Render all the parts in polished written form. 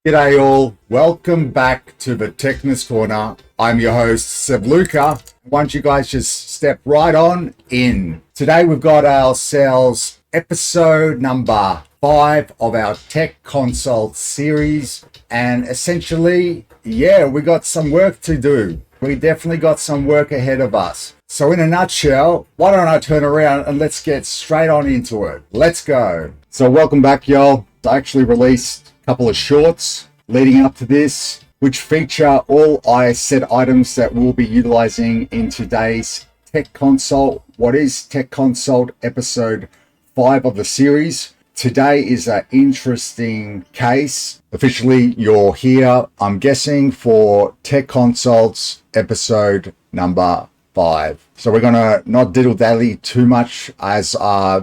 G'day all, welcome back to the Techness Corner. I'm your host, Seb Luka. Why don't you guys just step right on in. Today we've got ourselves episode number 5 of our Tech Consult series. And essentially, we got some work to do. We definitely got some work ahead of us. So in a nutshell, why don't I turn around and let's get straight on into it. Let's go. So welcome back, y'all. I actually released couple of shorts leading up to this, which feature all set items that we'll be utilizing in today's Tech Consult. What is Tech Consult episode 5 of the series? Today is an interesting case. Officially, you're here, I'm guessing, for Tech Consults episode number 5. So we're gonna not diddle-dally too much, as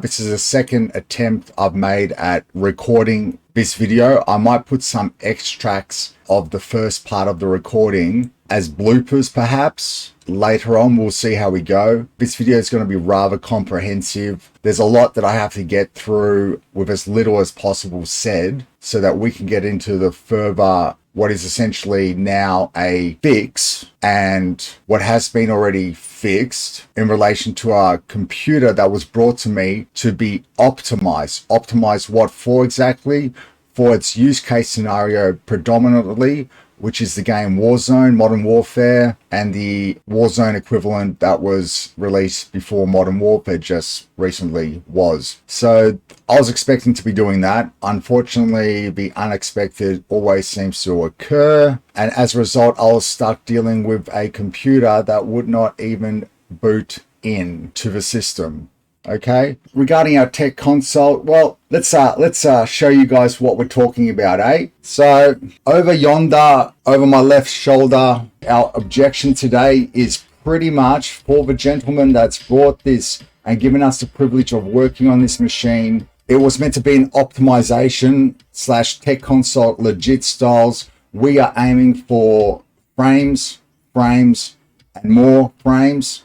this is the second attempt I've made at recording this video. I might put some extracts of the first part of the recording as bloopers perhaps. Later on, we'll see how we go. This video is going to be rather comprehensive. There's a lot that I have to get through with as little as possible said, so that we can get into the further what is essentially now a fix and what has been already fixed in relation to our computer that was brought to me to be optimized. Optimized what for exactly? For its use case scenario predominantly, which is the game Warzone, Modern Warfare, and the Warzone equivalent that was released before Modern Warfare just recently was. So I was expecting to be doing that. Unfortunately, the unexpected always seems to occur. And as a result, I was stuck dealing with a computer that would not even boot in to the system. Okay, regarding our Tech Consult, well, let's show you guys what we're talking about, eh? So over yonder, over my left shoulder, our objection today is pretty much for the gentleman that's brought this and given us the privilege of working on this machine. It was meant to be an optimization / Tech Consult legit styles. We are aiming for frames, and more frames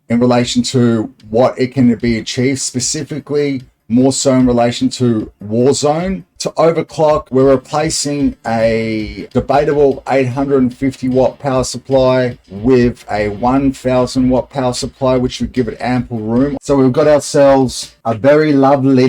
in relation to what it can be achieved, specifically more so in relation to Warzone. To overclock, we're replacing a debatable 850 watt power supply with a 1000 watt power supply, which would give it ample room. So we've got ourselves a very lovely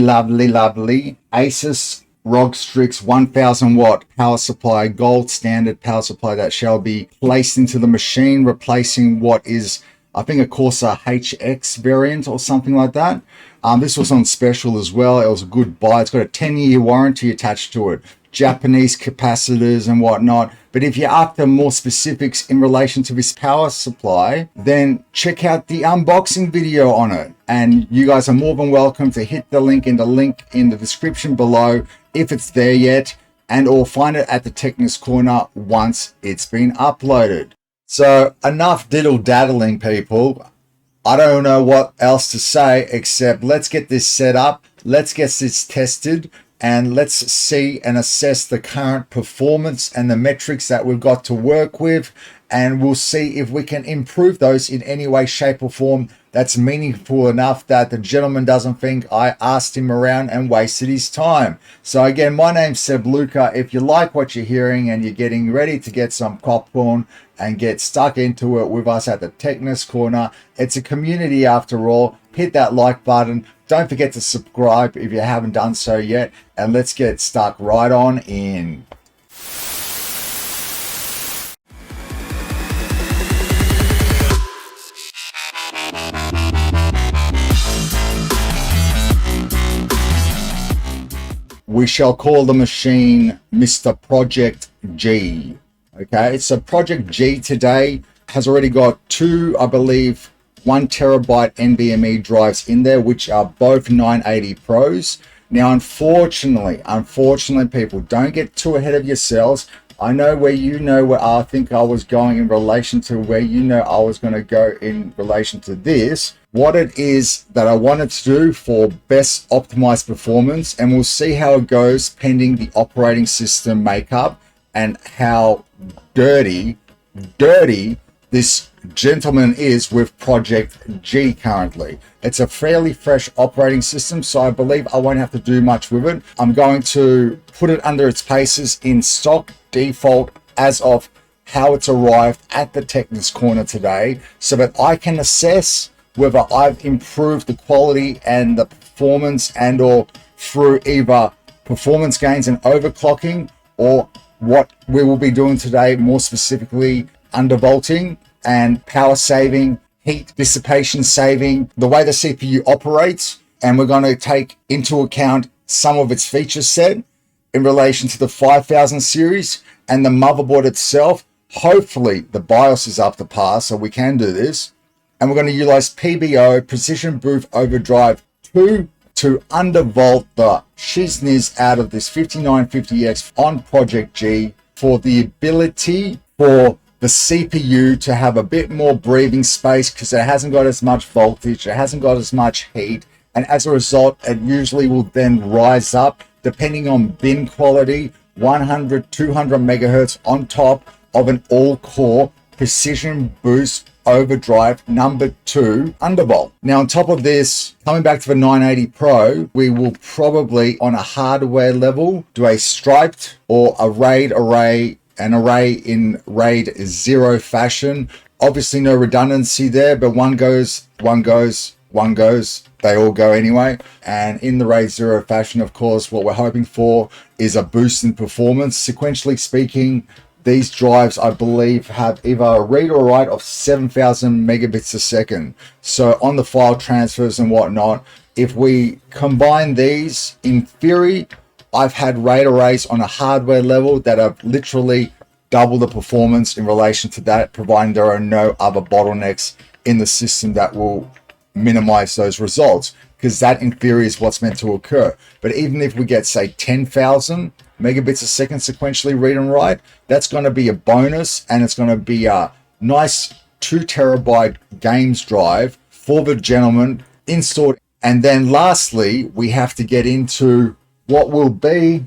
Asus ROG Strix 1000 watt power supply, gold standard power supply that shall be placed into the machine, replacing what is, I think, a Corsair HX variant or something like that. This was on special as well. It was a good buy. It's got a 10-year warranty attached to it. Japanese capacitors and whatnot. But if you're after more specifics in relation to this power supply, then check out the unboxing video on it. And you guys are more than welcome to hit the link in the description below if it's there yet, and or find it at the Techness Corner once it's been uploaded. So enough diddle-daddling, people. I don't know what else to say except let's get this set up, let's get this tested, and let's see and assess the current performance and the metrics that we've got to work with, and we'll see if we can improve those in any way, shape or form that's meaningful enough that the gentleman doesn't think I asked him around and wasted his time. So again, my name's Seb Luka. If you like what you're hearing and you're getting ready to get some popcorn and get stuck into it with us at the Techness Corner, it's a community after all. Hit that like button. Don't forget to subscribe if you haven't done so yet. And let's get stuck right on in. We shall call the machine Mr. Project G. Okay, so Project G today has already got two, I believe, 1 terabyte NVMe drives in there, which are both 980 Pros. Now, unfortunately, people, don't get too ahead of yourselves. I know where I think I was going in relation to where I was going to go in relation to this. What it is that I wanted to do for best optimized performance, and we'll see how it goes pending the operating system makeup and how dirty this gentleman is with Project G currently. It's a fairly fresh operating system, so I believe I won't have to do much with it. I'm going to put it under its paces in stock default as of how it's arrived at the Techness Corner today, so that I can assess whether I've improved the quality and the performance, and or through either performance gains and overclocking, or what we will be doing today, more specifically undervolting and power saving, heat dissipation saving, the way the CPU operates. And we're going to take into account some of its feature set in relation to the 5000 series and the motherboard itself. Hopefully the BIOS is up to par, so we can do this. And we're going to utilize PBO, Precision Boost Overdrive 2, to undervolt the shizness out of this 5950X on Project G, for the ability for the CPU to have a bit more breathing space, because it hasn't got as much voltage, it hasn't got as much heat, and as a result it usually will then rise up, depending on bin quality, 100 200 megahertz on top of an all-core Precision Boost Overdrive number 2 undervolt. Now on top of this, coming back to the 980 Pro, we will probably on a hardware level do a striped or a RAID array, an array in RAID 0 fashion. Obviously no redundancy there, but one goes, they all go anyway. And in the RAID 0 fashion, of course, what we're hoping for is a boost in performance. Sequentially speaking, these drives, I believe, have either a read or write of 7,000 megabits a second. So on the file transfers and whatnot, if we combine these, in theory, I've had RAID arrays on a hardware level that have literally double the performance in relation to that, providing there are no other bottlenecks in the system that will minimize those results, because that in theory is what's meant to occur. But even if we get, say, 10,000 megabits a second sequentially read and write, that's going to be a bonus, and it's going to be a nice 2 terabyte games drive for the gentleman installed. And then lastly, we have to get into what will be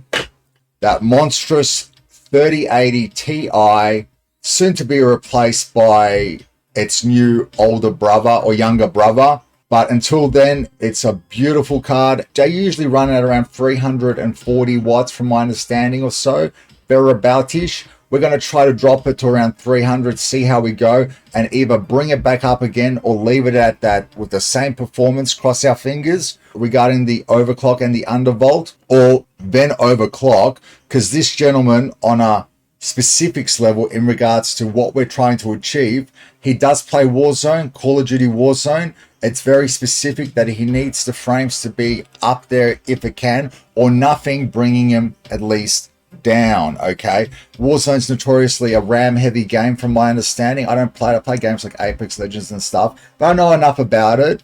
that monstrous 3080 Ti, soon to be replaced by its new older brother or younger brother. But until then, it's a beautiful card. They usually run at around 340 watts from my understanding or so, thereaboutish. We're going to try to drop it to around 300, see how we go, and either bring it back up again or leave it at that with the same performance, cross our fingers, regarding the overclock and the undervolt, or then overclock, because this gentleman on a specifics level in regards to what we're trying to achieve, he does play Warzone, Call of Duty Warzone. It's very specific that he needs the frames to be up there if it can, or nothing, bringing him at least down. Okay, Warzone's notoriously a RAM heavy game from my understanding. I don't play it. I play games like Apex Legends and stuff, but I know enough about it.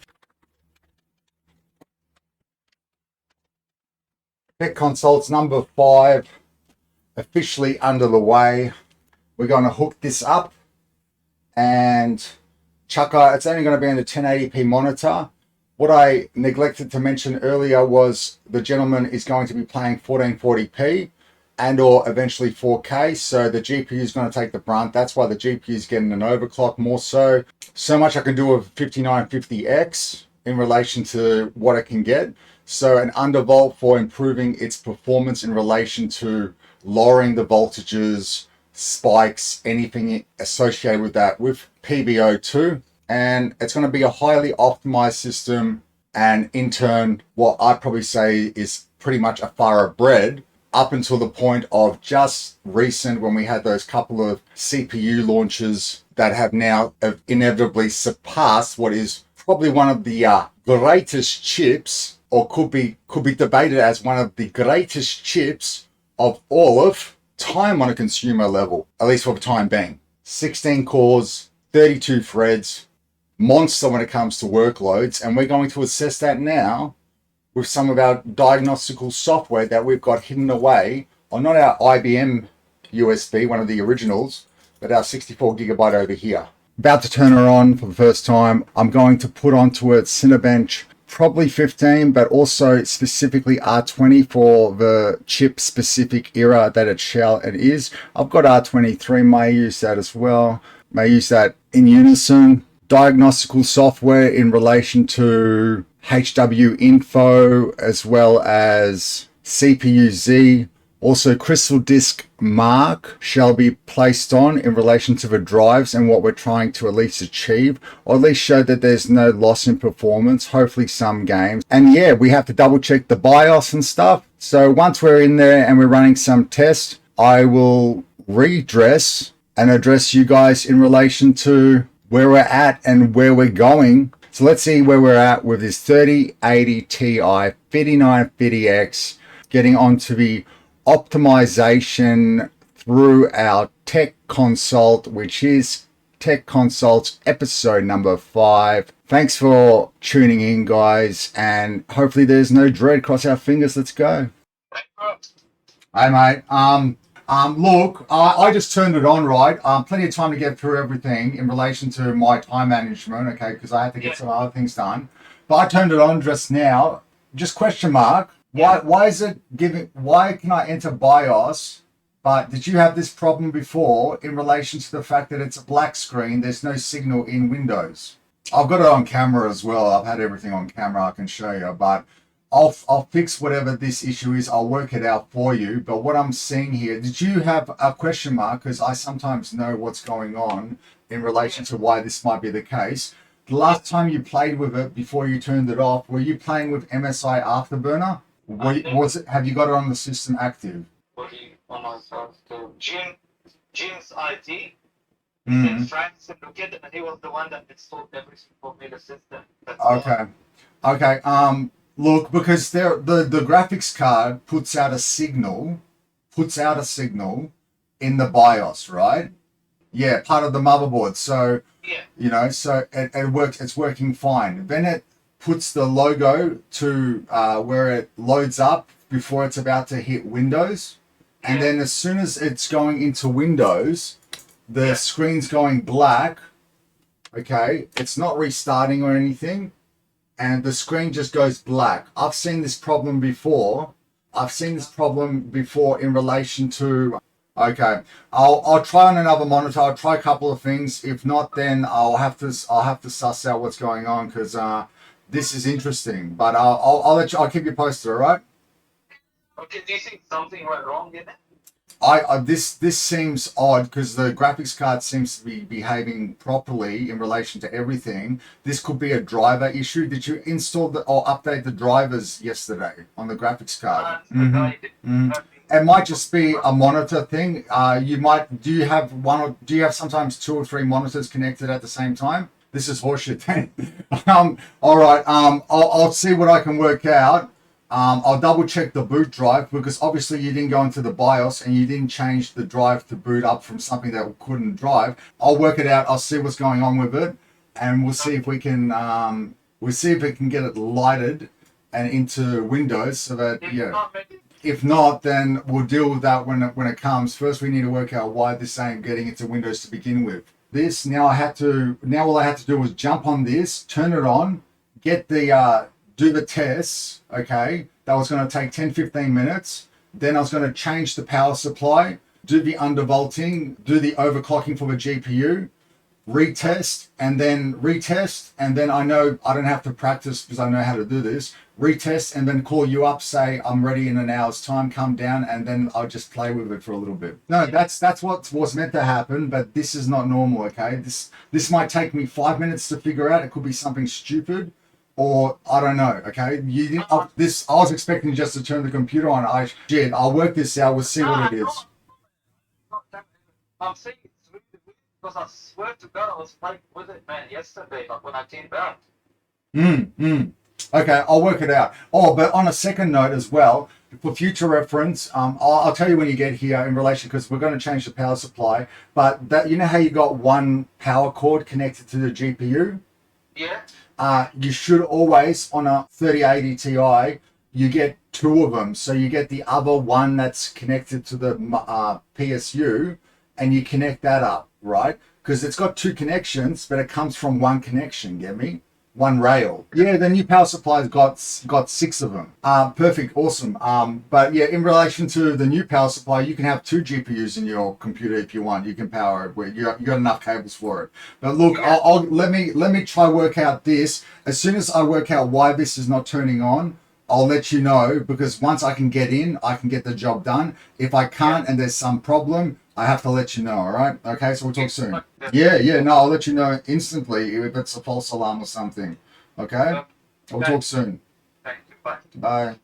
Tech Consults number 5 officially under the way. We're going to hook this up and chucker. It's only going to be on the 1080p monitor. What I neglected to mention earlier was the gentleman is going to be playing 1440p and or eventually 4K, so the GPU is going to take the brunt. That's why the GPU is getting an overclock more so. So much I can do with 5950X in relation to what it can get. So an undervolt for improving its performance in relation to lowering the voltages, spikes, anything associated with that with PBO2. And it's going to be a highly optimized system, and in turn, what I'd probably say is pretty much a thoroughbred up until the point of just recent, when we had those couple of CPU launches that have now inevitably surpassed what is probably one of the greatest chips, or could be debated as one of the greatest chips of all of time on a consumer level, at least for the time being. 16 cores, 32 threads, monster when it comes to workloads, and we're going to assess that now with some of our diagnostical software that we've got hidden away on not our IBM USB, one of the originals, but our 64 gigabyte over here. About to turn her on for the first time. I'm going to put onto it Cinebench probably 15, but also specifically R20 for the chip specific era that it is. I've got R23, may use that as well. may use that in unison. Diagnostical software in relation to HW info as well as CPU Z. Also, crystal disk mark shall be placed on in relation to the drives and what we're trying to at least achieve, or at least show that there's no loss in performance, hopefully some games. And yeah, we have to double check the BIOS and stuff. So once we're in there and we're running some tests, I will redress and address you guys in relation to where we're at and where we're going. So let's see where we're at with this 3080 Ti 5950X, getting onto the optimization through our tech consult, which is Tech Consults episode number 5. Thanks for tuning in, guys, and hopefully there's no dread. Cross our fingers. Let's go. Hey, mate. Look, I just turned it on, right? Plenty of time to get through everything in relation to my time management, okay? Because I had to get some other things done. But I turned it on just now. Just question mark. Why is it giving? Why can I enter BIOS? But did you have this problem before in relation to the fact that it's a black screen? There's no signal in Windows. I've got it on camera as well. I've had everything on camera. I can show you, but I'll fix whatever this issue is. I'll work it out for you. But what I'm seeing here, did you have a question mark? Because I sometimes know what's going on in relation to why this might be the case. The last time you played with it before you turned it off, were you playing with MSI Afterburner? Have you got it on the system active? Jim's IT in France and located, and he was the one that installed everything for me, the system. Okay. Look, because the graphics card puts out a signal in the BIOS, right? Yeah, part of the motherboard. So so it works. It's working fine. Then it puts the logo to where it loads up before it's about to hit Windows. And then as soon as it's going into Windows, the screen's going black. Okay, it's not restarting or anything. And the screen just goes black. I've seen this problem before. In relation to, okay, I'll try on another monitor. I'll try a couple of things. If not, then I'll have to suss out what's going on, because this is interesting. But I'll keep you posted, all right? Okay, do you think something went wrong in it? This seems odd because the graphics card seems to be behaving properly in relation to everything. This could be a driver issue. Did you install or update the drivers yesterday on the graphics card? It might just be a monitor thing. Do you have sometimes 2 or 3 monitors connected at the same time? This is horseshit then. All right. I'll see what I can work out. I'll double check the boot drive, because obviously you didn't go into the BIOS and you didn't change the drive to boot up from something that couldn't drive. I'll work it out. I'll see what's going on with it, and we'll see if we can get it lighted and into Windows, so that If not, then we'll deal with that when it comes. First, we need to work out why this ain't getting into Windows to begin with. All I had to do was jump on this, turn it on, get the do the tests, okay? That was going to take 10-15 minutes. Then I was going to change the power supply, do the undervolting, do the overclocking for the GPU, retest, and then I know I don't have to practice because I know how to do this. Retest, and then call you up, say I'm ready in an hour's time, come down, and then I'll just play with it for a little bit. No, that's what was meant to happen, but this is not normal, okay? This might take me 5 minutes to figure out. It could be something stupid, or I don't know, okay? I was expecting just to turn the computer on. I'll work this out. We'll see what it is. I'm saying it's really weird because I swear to God I was playing with it, man, yesterday, like when I came back. Okay, I'll work it out. Oh, but on a second note as well, for future reference, I'll tell you when you get here in relation, because we're going to change the power supply. But that, you know how you got one power cord connected to the GPU? Yeah. You should always, on a 3080 Ti, you get 2 of them. So you get the other one that's connected to the PSU, and you connect that up, right? Because it's got 2 connections, but it comes from one connection, get me? one rail. Yeah, the new power supply's got 6 of them. Perfect, awesome. But yeah, in relation to the new power supply, you can have 2 GPUs in your computer if you want. You can power it where you got enough cables for it. But look, let me try work out this. As soon as I work out why this is not turning on, I'll let you know, because once I can get in, I can get the job done. If I can't and there's some problem, I have to let you know, all right? Okay, so we'll talk soon. Yeah, no, I'll let you know instantly if it's a false alarm or something. Okay? We'll talk soon. Thank you. Bye. Bye.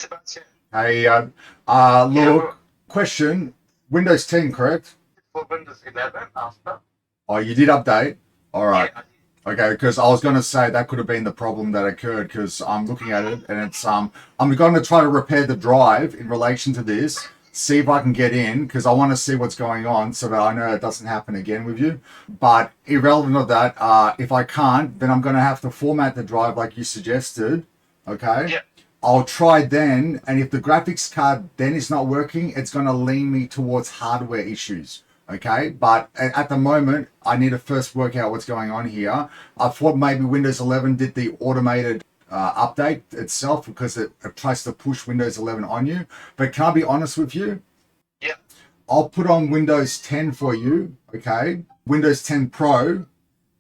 Hey, look, question, Windows 10, correct? For Windows 11 after. Oh, you did update? All right. Yeah. Okay, because I was going to say that could have been the problem that occurred, because I'm looking at it and it's I'm going to try to repair the drive in relation to this, see if I can get in, because I want to see what's going on so that I know it doesn't happen again with you. But irrelevant of that, if I can't, then I'm going to have to format the drive like you suggested. Okay. Yeah. I'll try then, and if the graphics card then is not working, it's going to lean me towards hardware issues. Okay, but at the moment, I need to first work out what's going on here. I thought maybe Windows 11 did the automated update itself, because it tries to push Windows 11 on you. But can I be honest with you? Yeah. I'll put on Windows 10 for you, okay? Windows 10 Pro,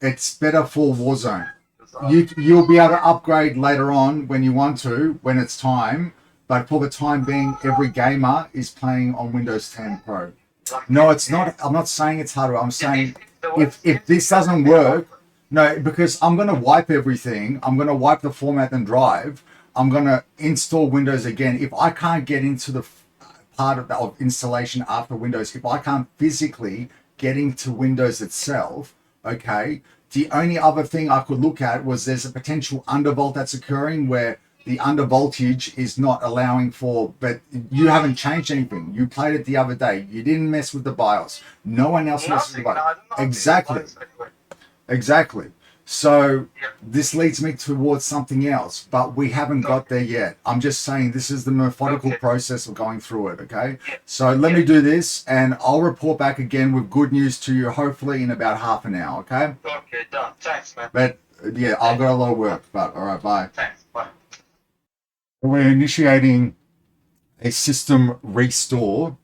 it's better for Warzone. You'll be able to upgrade later on when you want to, when it's time. But for the time being, every gamer is playing on Windows 10 Pro. No, it's not. I'm not saying it's harder. I'm saying if this doesn't work, no, because I'm going to wipe everything. I'm going to wipe the format and drive. I'm going to install Windows again. If I can't get into the part of installation after Windows, if I can't physically get into Windows itself, okay, the only other thing I could look at was there's a potential undervolt that's occurring where the undervoltage is not allowing for, but you haven't changed anything. You played it the other day. You didn't mess with the BIOS. No one else messed with the BIOS. Exactly. So this leads me towards something else, but we haven't got there yet. I'm just saying this is the methodical process of going through it, okay? So let me do this, and I'll report back again with good news to you, hopefully in about half an hour, okay? Okay, done. Thanks, man. But yeah, I've got a lot of work, but all right, bye. Thanks. Bye. We're initiating a system restore.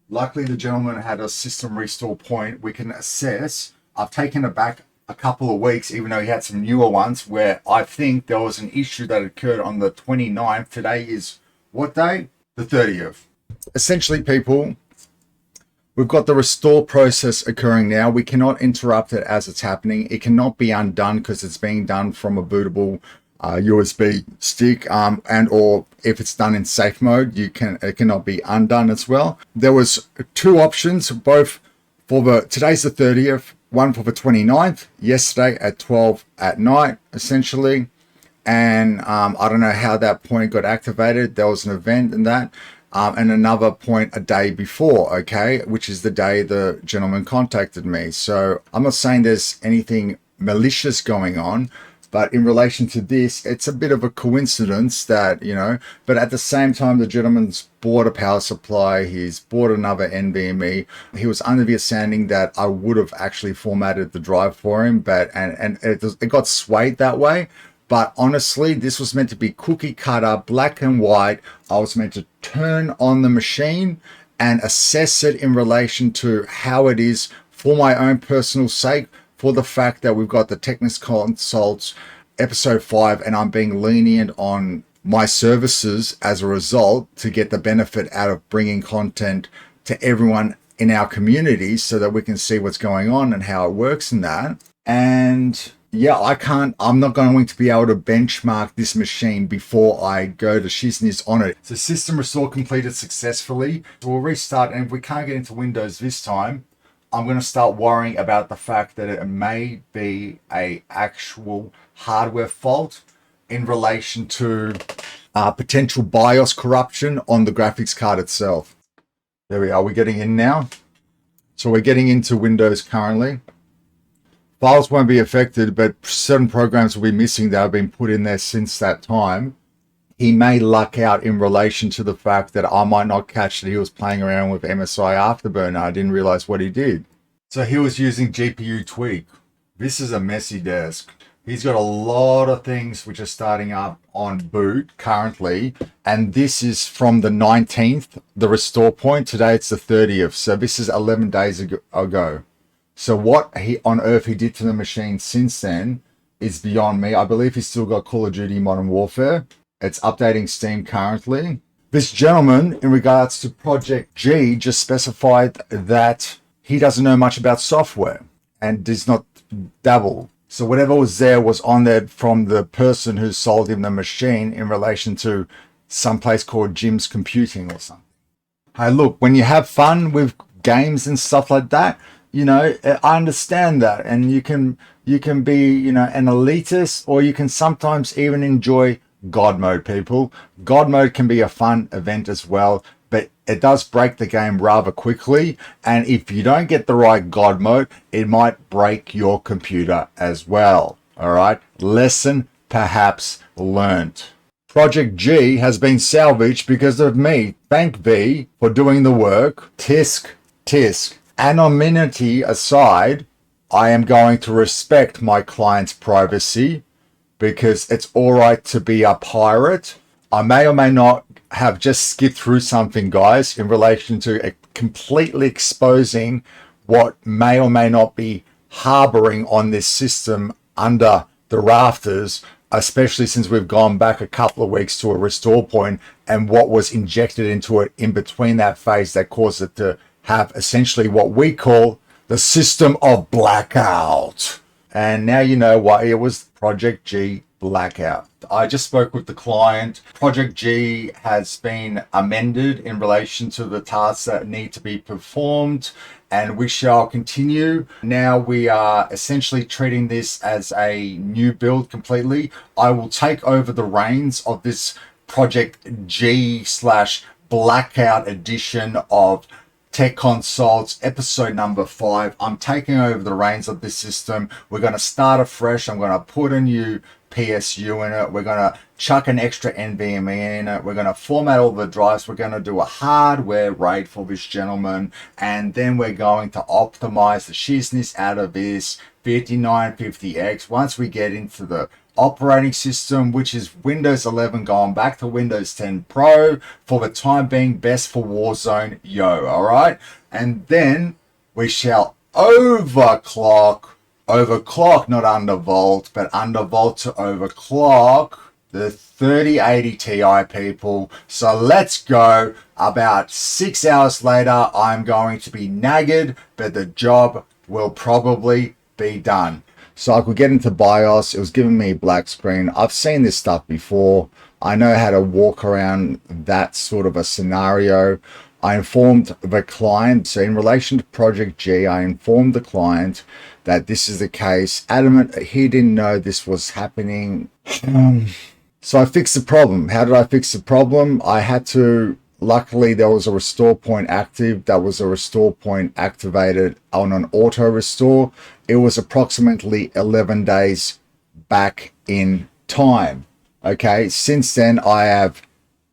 Luckily, the gentleman had a system restore point we can assess. I've taken it back a couple of weeks, even though he had some newer ones where I think there was an issue that occurred on the 29th. Today is what day? The 30th. Essentially, people, we've got the restore process occurring now. We cannot interrupt it as it's happening. It cannot be undone because it's being done from a bootable USB stick, and or if it's done in safe mode, it cannot be undone as well. There was 2 options, both for today's the 30th, one for the 29th, yesterday at 12 at night, essentially. And I don't know how that point got activated. There was an event in that, and another point a day before, okay, which is the day the gentleman contacted me. So I'm not saying there's anything malicious going on, but in relation to this, it's a bit of a coincidence that, but at the same time, the gentleman's bought a power supply. He's bought another NVMe. He was under the understanding that I would have actually formatted the drive for him, but and it got swayed that way. But honestly, this was meant to be cookie cutter, black and white. I was meant to turn on the machine and assess it in relation to how it is for my own personal sake, for the fact that we've got the Techness Consults episode 5 and I'm being lenient on my services as a result to get the benefit out of bringing content to everyone in our community so that we can see what's going on and how it works in that. And yeah, I'm not going to be able to benchmark this machine before I go to shizness on it. So system restore completed successfully. So we'll restart, and if we can't get into Windows this time, I'm going to start worrying about the fact that it may be a actual hardware fault in relation to potential BIOS corruption on the graphics card itself. There we are. We're getting in now. So we're getting into Windows currently. Files won't be affected, but certain programs will be missing that have been put in there since that time. He may luck out in relation to the fact that I might not catch that he was playing around with MSI Afterburner. I didn't realize what he did. So he was using GPU tweak. This is a messy desk. He's got a lot of things which are starting up on boot currently. And this is from the 19th, the restore point. Today it's the 30th. So this is 11 days ago. So what on earth he did to the machine since then is beyond me. I believe he's still got Call of Duty Modern Warfare. It's updating Steam currently. This gentleman, in regards to Project G, just specified that he doesn't know much about software and does not dabble. So whatever was there was on there from the person who sold him the machine in relation to some place called Jim's Computing or something. Hey, look, when you have fun with games and stuff like that, you know, I understand that. And you can be, you know, an elitist, or you can sometimes even enjoy God mode, people. God mode can be a fun event as well, but it does break the game rather quickly. And if you don't get the right God mode, it might break your computer as well. All right. Lesson perhaps learnt. Project G has been salvaged because of me. Thank V for doing the work. Tisk. Anonymity aside, I am going to respect my client's privacy, because it's all right to be a pirate. I may or may not have just skipped through something, guys, in relation to completely exposing what may or may not be harboring on this system under the rafters, especially since we've gone back a couple of weeks to a restore point and what was injected into it in between that phase that caused it to have essentially what we call the system of blackout. And now you know why it was Project G blackout. I just spoke with the client. Project G has been amended in relation to the tasks that need to be performed, and we shall continue. Now we are essentially treating this as a new build completely. I will take over the reins of this Project G / blackout edition of Tech Consults, episode number 5. I'm taking over the reins of this system. We're going to start afresh. I'm going to put a new PSU in it. We're going to chuck an extra NVMe in it. We're going to format all the drives. We're going to do a hardware raid for this gentleman. And then we're going to optimize the shizness out of this 5950X. Once we get into the operating system, which is Windows 11 going back to Windows 10 Pro for the time being, best for Warzone, all right? And then we shall overclock, not undervolt, but undervolt to overclock the 3080 Ti, people. So let's go. About 6 hours later, I'm going to be nagged, but the job will probably be done. So I could get into BIOS. It was giving me a black screen. I've seen this stuff before. I know how to walk around that sort of a scenario. I informed the client. So in relation to Project G, I informed the client that this is the case. Adamant, he didn't know this was happening. So I fixed the problem. How did I fix the problem? I had to... Luckily, there was a restore point active. That was a restore point activated on an auto restore. It was approximately 11 days back in time. Okay, since then, I have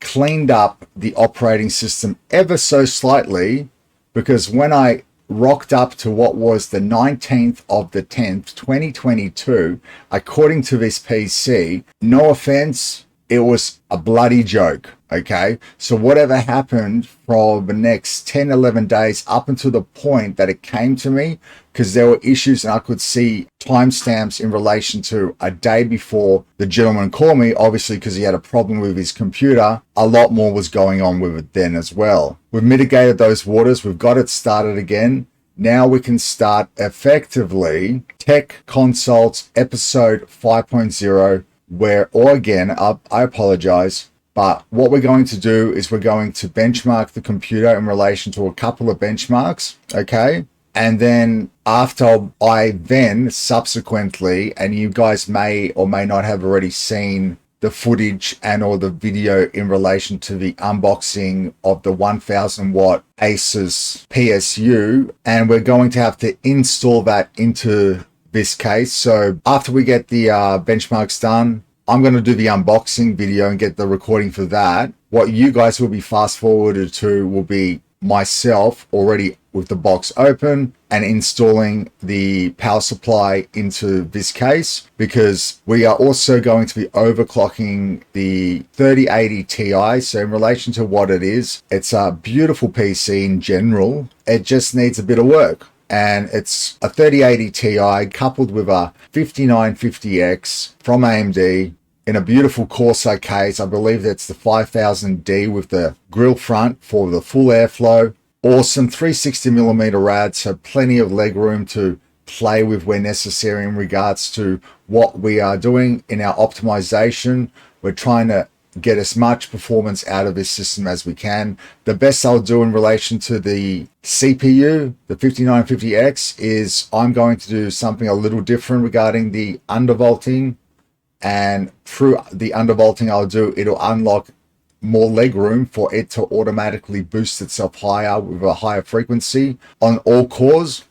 cleaned up the operating system ever so slightly, because when I rocked up to what was the 19th of the 10th, 2022, according to this PC, no offense, it was a bloody joke, okay? So whatever happened for the next 10, 11 days up until the point that it came to me, because there were issues and I could see timestamps in relation to a day before the gentleman called me, obviously because he had a problem with his computer, a lot more was going on with it then as well. We've mitigated those waters. We've got it started again. Now we can start effectively Tech Consults episode 5.0, where, or again, I apologize, but what we're going to do is we're going to benchmark the computer in relation to a couple of benchmarks, okay? And then after I then subsequently, and you guys may or may not have already seen the footage and or the video in relation to the unboxing of the 1000 watt Asus PSU, and we're going to have to install that into this case. So after we get the benchmarks done, I'm going to do the unboxing video and get the recording for that. What you guys will be fast forwarded to will be myself already with the box open and installing the power supply into this case, because we are also going to be overclocking the 3080 Ti. So in relation to what it is, it's a beautiful PC in general. It just needs a bit of work. And it's a 3080 Ti coupled with a 5950X from AMD in a beautiful Corsair case. I believe that's the 5000D with the grill front for the full airflow. Awesome 360mm rad, so plenty of leg room to play with where necessary in regards to what we are doing in our optimization. We're trying to get as much performance out of this system as we can. The best I'll do in relation to the CPU, the 5950X, is I'm going to do something a little different regarding the undervolting. And through the undervolting it'll unlock more leg room for it to automatically boost itself higher with a higher frequency on all cores.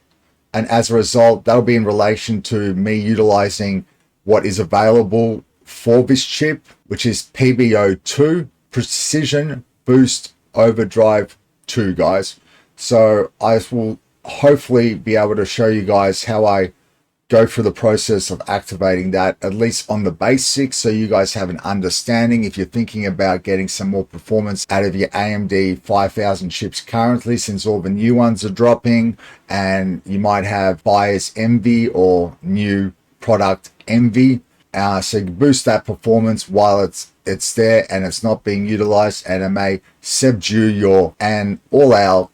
And as a result, that'll be in relation to me utilizing what is available for this chip, which is PBO2, Precision Boost Overdrive 2, guys. So I will hopefully be able to show you guys how I go through the process of activating that, at least on the basics, so you guys have an understanding if you're thinking about getting some more performance out of your AMD 5000 chips currently, since all the new ones are dropping and you might have buyer's envy or new product envy. So you can boost that performance while it's there and it's not being utilized, and it may subdue your and all our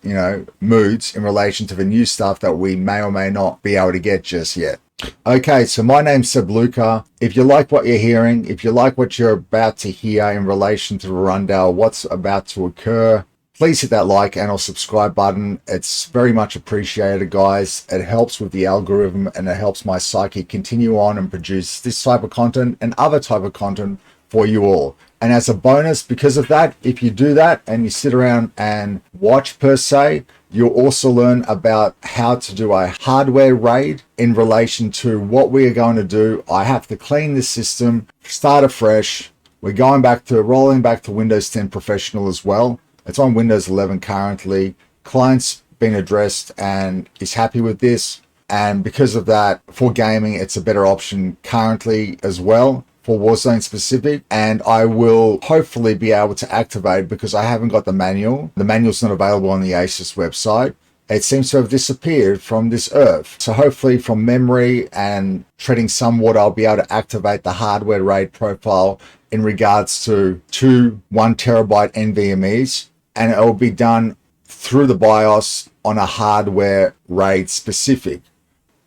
moods in relation to the new stuff that we may or may not be able to get just yet. Okay, so my name's Seb Luka. If you like what you're hearing, if you like what you're about to hear in relation to the rundown, what's about to occur, please hit that like and or subscribe button. It's very much appreciated, guys. It helps with the algorithm and it helps my psyche continue on and produce this type of content and other type of content for you all. And as a bonus, because of that, if you do that and you sit around and watch per se, you'll also learn about how to do a hardware raid in relation to what we are going to do. I have to clean the system, start afresh. We're rolling back to Windows 10 Professional as well. It's on Windows 11 currently. Client's been addressed and is happy with this. And because of that, for gaming, it's a better option currently as well for Warzone specific. And I will hopefully be able to activate, because I haven't got the manual. The manual's not available on the Asus website. It seems to have disappeared from this earth. So hopefully from memory and treading some water, I'll be able to activate the hardware RAID profile in regards to two 1 terabyte NVMe's. And it will be done through the BIOS on a hardware RAID specific.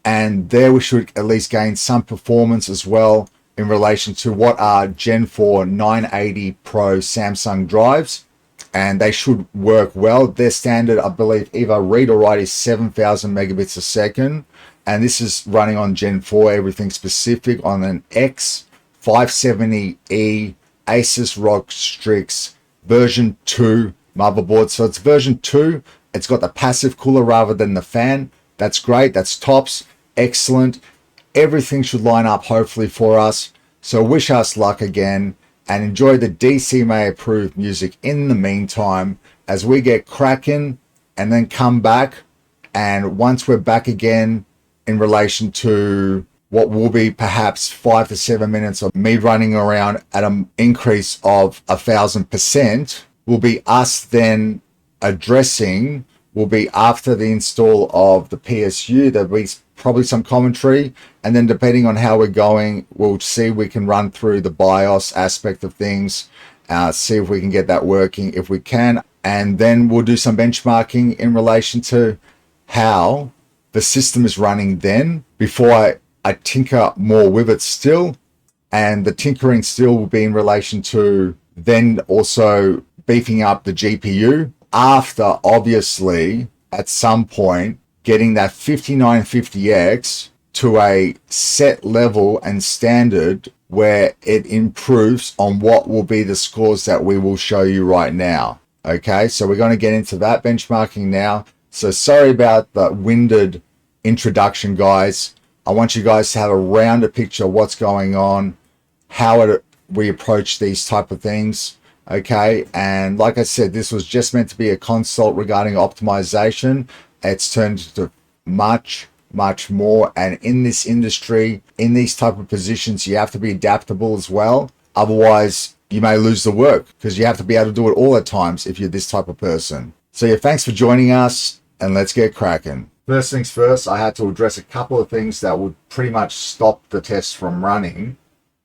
And there we should at least gain some performance as well in relation to what are Gen 4 980 Pro Samsung drives. And they should work well. Their standard, I believe, either read or write is 7,000 megabits a second. And this is running on Gen 4, everything specific on an X570E Asus ROG Strix version 2 motherboard. So it's version 2. It's got the passive cooler rather than the fan. That's great. That's tops. Excellent. Everything should line up hopefully for us. So wish us luck again and enjoy the DCMA approved music in the meantime as we get cracking and then come back. And once we're back again in relation to what will be perhaps 5 to 7 minutes of me running around at an increase of 1,000%, will be us then addressing, will be after the install of the PSU. There'll be probably some commentary, and then depending on how we're going, we'll see we can run through the BIOS aspect of things, see if we can get that working if we can, and then we'll do some benchmarking in relation to how the system is running then before I tinker more with it still. And the tinkering still will be in relation to then also beefing up the GPU after, obviously, at some point, getting that 5950X to a set level and standard where it improves on what will be the scores that we will show you right now. Okay, so we're going to get into that benchmarking now. So sorry about the winded introduction, guys. I want you guys to have a rounder picture of what's going on, how we approach these type of things. Okay, and like I said, this was just meant to be a consult regarding optimization. It's turned into much more. And in this industry, in these type of positions, you have to be adaptable as well. Otherwise, you may lose the work because you have to be able to do it all at times if you're this type of person. So yeah, thanks for joining us, and let's get cracking. First things first, I had to address a couple of things that would pretty much stop the test from running.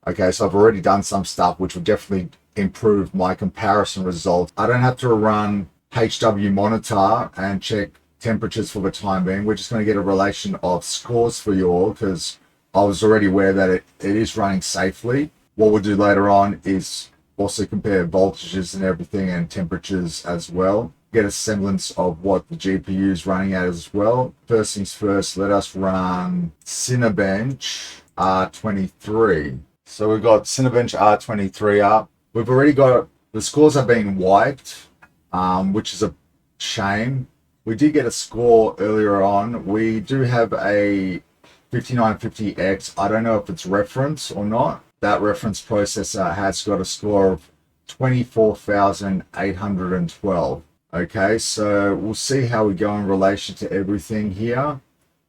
Okay, so I've already done some stuff which will definitely improve my comparison results. I don't have to run HW monitor and check temperatures for the time being. We're just going to get a relation of scores for you all because I was already aware that it is running safely. What we'll do later on is also compare voltages and everything and temperatures as well. Get a semblance of what the GPU is running at as well. First things first, let us run Cinebench R23. So we've got Cinebench R23 up. We've already got, the scores are being wiped, which is a shame. We did get a score earlier on. We do have a 5950X. I don't know if it's reference or not. That reference processor has got a score of 24,812. Okay, so we'll see how we go in relation to everything here.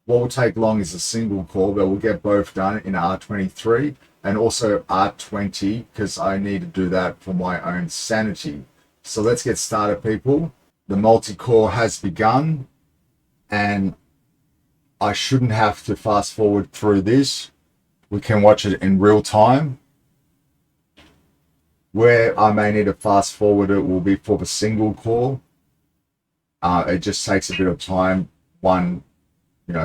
What will take long is a single core, but we'll get both done in R23 and also R20 because I need to do that for my own sanity. So let's get started, people. The multi-core has begun, and I shouldn't have to fast forward through this. We can watch it in real time. Where I may need to fast forward it will be for the single core. It just takes a bit of time, one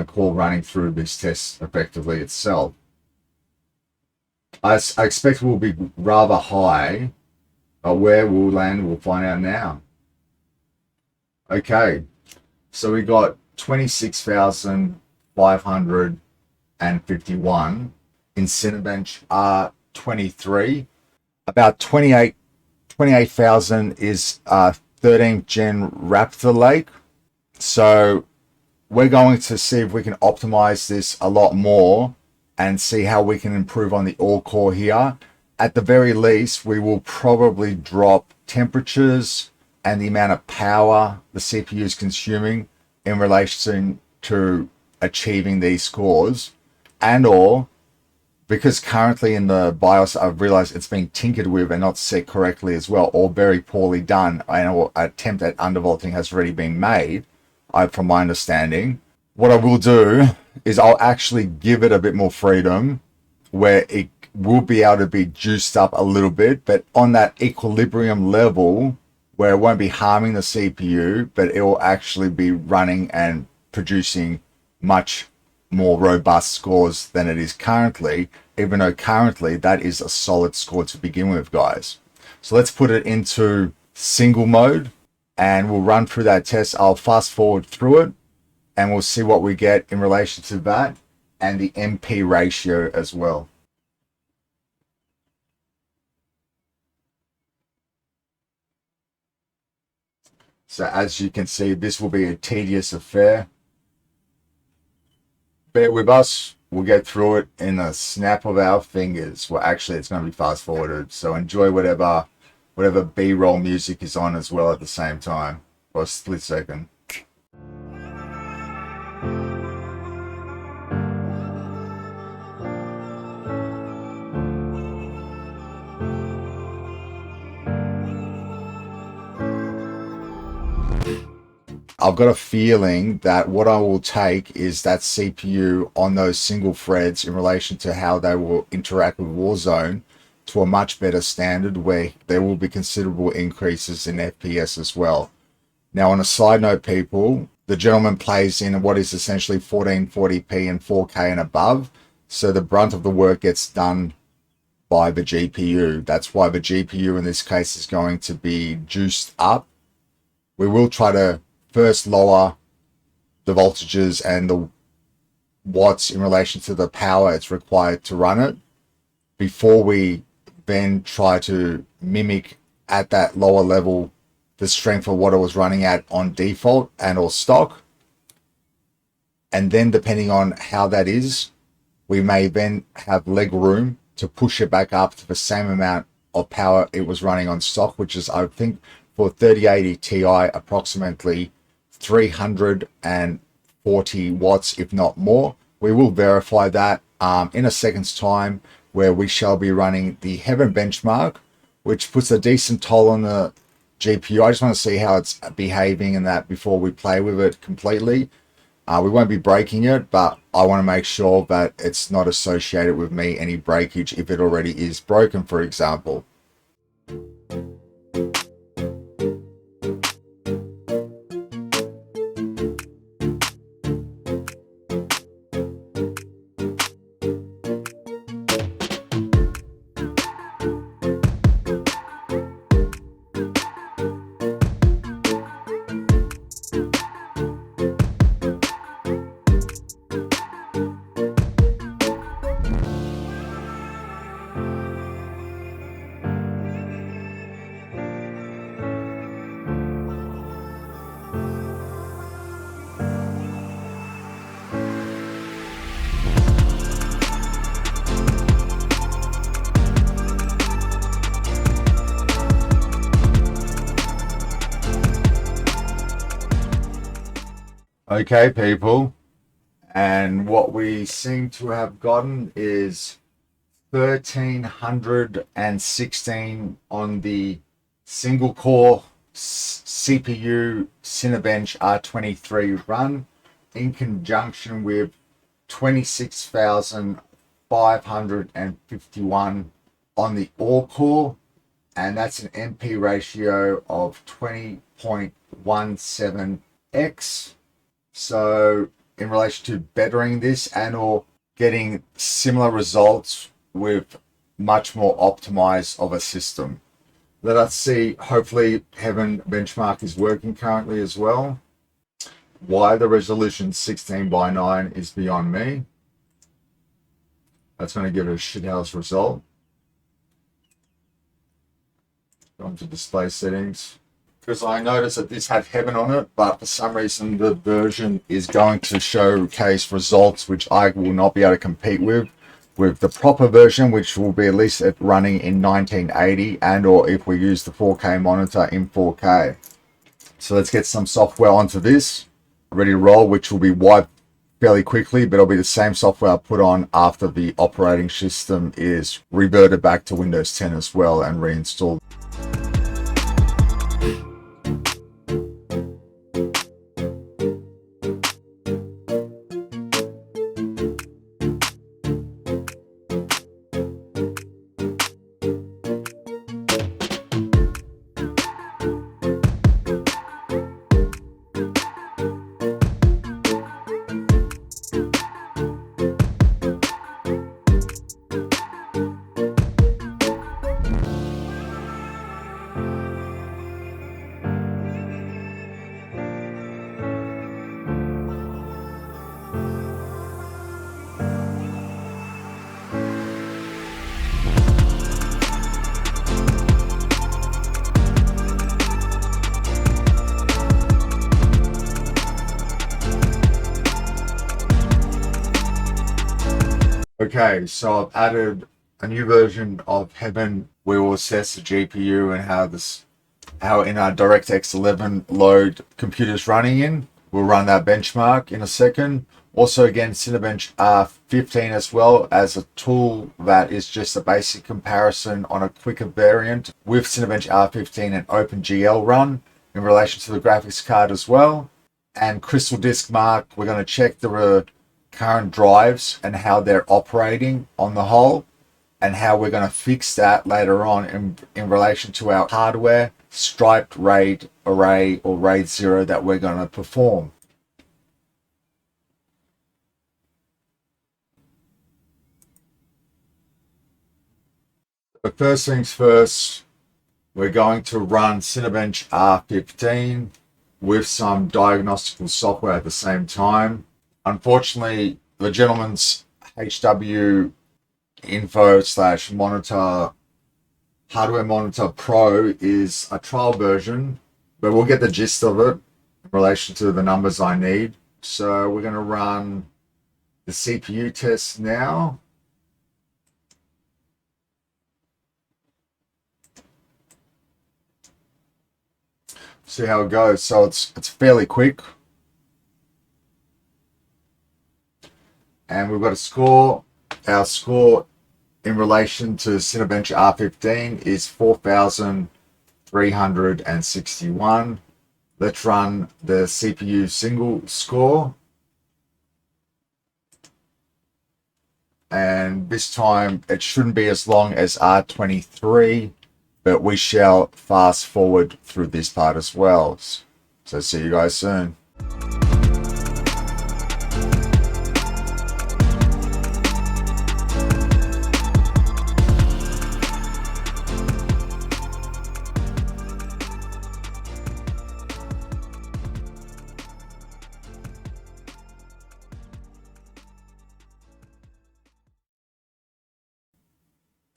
core running through this test effectively itself. I expect we'll be rather high, but where we'll land we'll find out now. Okay, so we got 26,551 in Cinebench R23. About 28,000 is 13th gen Raptor Lake. So we're going to see if we can optimize this a lot more and see how we can improve on the all core here. At the very least, we will probably drop temperatures and the amount of power the CPU is consuming in relation to achieving these scores. And or, because currently in the BIOS, I've realized it's being tinkered with and not set correctly as well, or very poorly done. I know an attempt at undervolting has already been made, from my understanding. What I will do is I'll actually give it a bit more freedom where it will be able to be juiced up a little bit, but on that equilibrium level where it won't be harming the CPU, but it will actually be running and producing much more robust scores than it is currently, even though currently that is a solid score to begin with, guys. So let's put it into single mode and we'll run through that test. I'll fast forward through it and we'll see what we get in relation to that and the MP ratio as well. So as you can see, this will be a tedious affair. Bear with us. We'll get through it in a snap of our fingers. Well, actually, it's going to be fast forwarded. So enjoy whatever B-roll music is on as well at the same time for a split second. I've got a feeling that what I will take is that CPU on those single threads in relation to how they will interact with Warzone to a much better standard where there will be considerable increases in FPS as well. Now, on a side note, people, the gentleman plays in what is essentially 1440p and 4K and above. So the brunt of the work gets done by the GPU. That's why the GPU in this case is going to be juiced up. We will try to first lower the voltages and the watts in relation to the power it's required to run it before we then try to mimic at that lower level the strength of what it was running at on default and or stock. And then depending on how that is, we may then have leg room to push it back up to the same amount of power it was running on stock, which is, I think, for 3080 Ti approximately 340 watts, if not more. We will verify that in a second's time, where we shall be running the Heaven benchmark, which puts a decent toll on the GPU. I just want to see how it's behaving and that before we play with it completely. We won't be breaking it, but I want to make sure that it's not associated with me any breakage if it already is broken, for example. Okay, people, and what we seem to have gotten is 1316 on the single core CPU Cinebench R23 run, in conjunction with 26,551 on the all core, and that's an MP ratio of 20.17x. So in relation to bettering this and or getting similar results with much more optimized of a system. Let us see, hopefully Heaven benchmark is working currently as well. Why the resolution 16:9 is beyond me. That's going to give it a shithouse result. Go into display settings. Because I noticed that this had Heaven on it, but for some reason the version is going to showcase results which I will not be able to compete with the proper version, which will be at least running in 1980, and or if we use the 4K monitor in 4K. So let's get some software onto this, ready to roll, which will be wiped fairly quickly, but it'll be the same software I put on after the operating system is reverted back to Windows 10 as well and reinstalled. Okay, so I've added a new version of Heaven. We will assess the GPU and how in our DirectX 11 load computers running in. We'll run that benchmark in a second. Also, again, Cinebench R15 as well as a tool that is just a basic comparison on a quicker variant with Cinebench R15 and OpenGL run in relation to the graphics card as well. And Crystal Disk Mark, we're going to check the current drives and how they're operating on the whole, and how we're going to fix that later on in relation to our hardware striped RAID array or RAID 0 that we're going to perform. But first things first, we're going to run Cinebench R15 with some diagnostical software at the same time. Unfortunately, the gentleman's HW info / monitor hardware monitor pro is a trial version, but we'll get the gist of it in relation to the numbers I need. So we're going to run the CPU test now. See how it goes. So it's fairly quick. And we've got a score. Our score in relation to Cinebench R15 is 4,361. Let's run the CPU single score. And this time it shouldn't be as long as R23, but we shall fast forward through this part as well. So see you guys soon.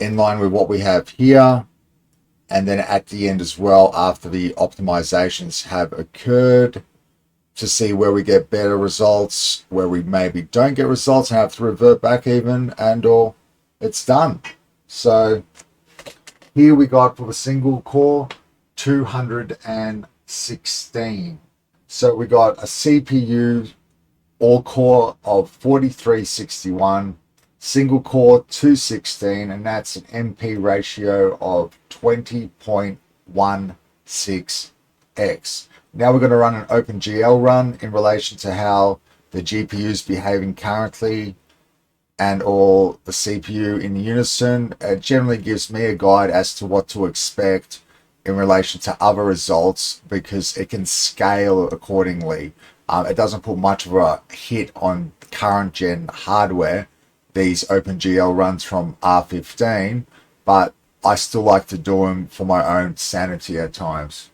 In line with what we have here, and then at the end as well, after the optimizations have occurred, to see where we get better results, where we maybe don't get results and have to revert back even, and or it's done. So here we got for the single core 216. So we got a CPU all core of 4361, single core 216, and that's an MP ratio of 20.16x. Now we're going to run an OpenGL run in relation to how the GPU is behaving currently and all the CPU in unison. It generally gives me a guide as to what to expect in relation to other results because it can scale accordingly. It doesn't put much of a hit on current gen hardware, these OpenGL runs from R15, but I still like to do them for my own sanity at times.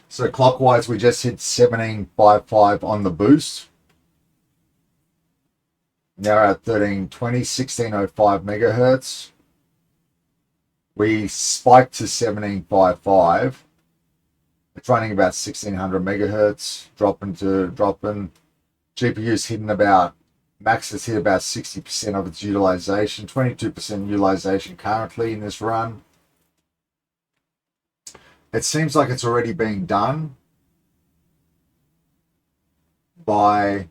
So clockwise, we just hit 1755 on the boost. Now we're at 1605 megahertz. We spiked to 1755. It's running about 1600 megahertz, dropping. GPU's hitting about, max has hit about 60% of its utilization, 22% utilization currently in this run. It seems like it's already being done by,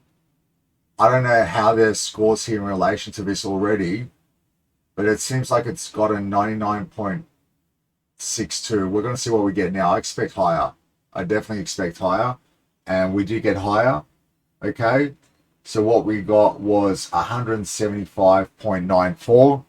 I don't know how their scores here in relation to this already, but it seems like it's got a 99.62. We're going to see what we get now. I expect higher. I definitely expect higher. And we do get higher. Okay. So what we got was 175.94.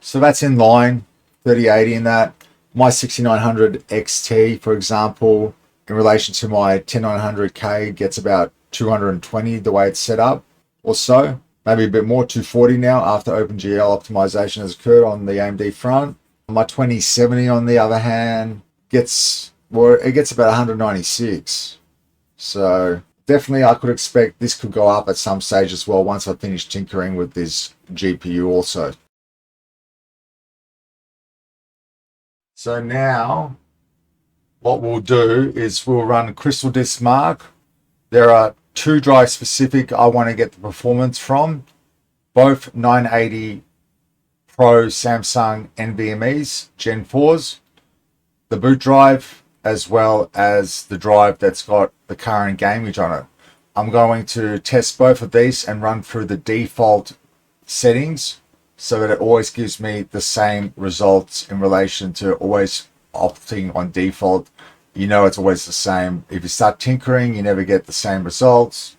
So that's in line. 3080 in that. My 6900 XT, for example, in relation to my 10900K, gets about 220 the way it's set up or so. Maybe a bit more, 240 now after OpenGL optimization has occurred on the AMD front. My 2070 on the other hand gets about 196. So definitely I could expect this could go up at some stage as well once I finish tinkering with this GPU also. So now what we'll do is we'll run Crystal Disk Mark. There are two drives specific I want to get the performance from, both 980 Pro Samsung NVMe's Gen 4s, the boot drive, as well as the drive that's got the current gamage on it. I'm going to test both of these and run through the default settings so that it always gives me the same results in relation to always opting on default. You know, it's always the same. If you start tinkering, you never get the same results,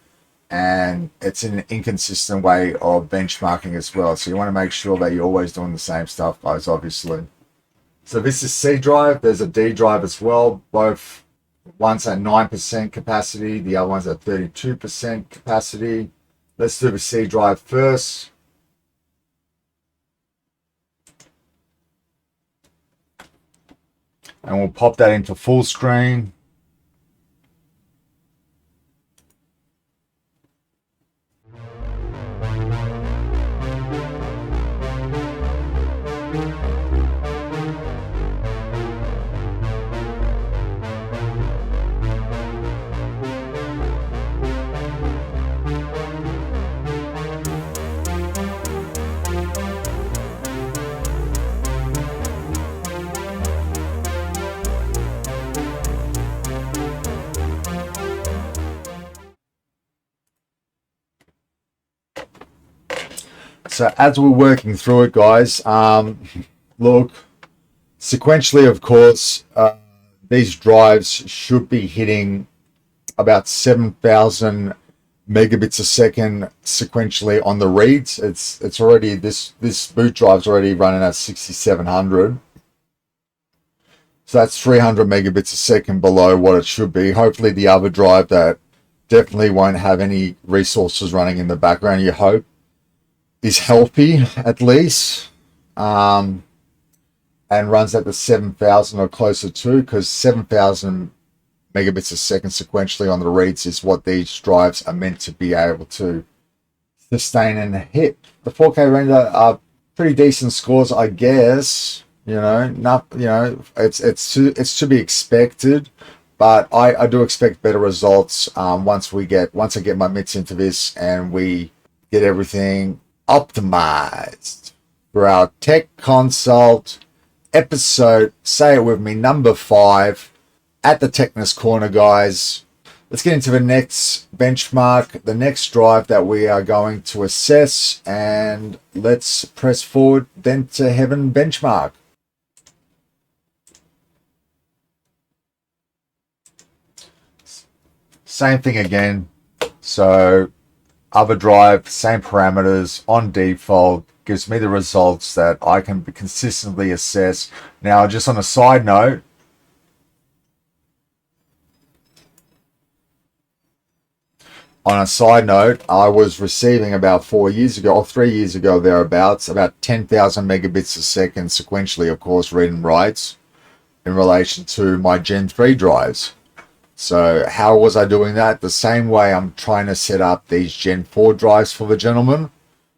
and it's an inconsistent way of benchmarking as well. So you want to make sure that you're always doing the same stuff, guys, obviously. So this is C drive. There's a D drive as well. Both, one's at 9% capacity, the other one's at 32% capacity. Let's do the C drive first. And we'll pop that into full screen. So as we're working through it, guys, look, sequentially, of course, these drives should be hitting about 7,000 megabits a second sequentially on the reads. It's already, this boot drive's already running at 6,700. So that's 300 megabits a second below what it should be. Hopefully the other drive that definitely won't have any resources running in the background, you hope, is healthy at least, and runs at the 7,000 or closer to, because 7,000 megabits a second sequentially on the reads is what these drives are meant to be able to sustain and hit. The 4K render are pretty decent scores, I guess. You know, not, you know, it's to be expected, but I do expect better results once I get my mitts into this and we get everything optimized for our tech consult episode, say it with me, number 5 at the Techness Corner, guys. Let's get into the next benchmark, the next drive that we are going to assess, and let's press forward then to Heaven benchmark. Same thing again. So other drive, same parameters on default, gives me the results that I can consistently assess. Now, just on a side note, I was receiving about 4 years ago, or 3 years ago thereabouts, about 10,000 megabits a second sequentially, of course, read and writes, in relation to my Gen 3 drives. So how was I doing that? The same way I'm trying to set up these Gen 4 drives for the gentleman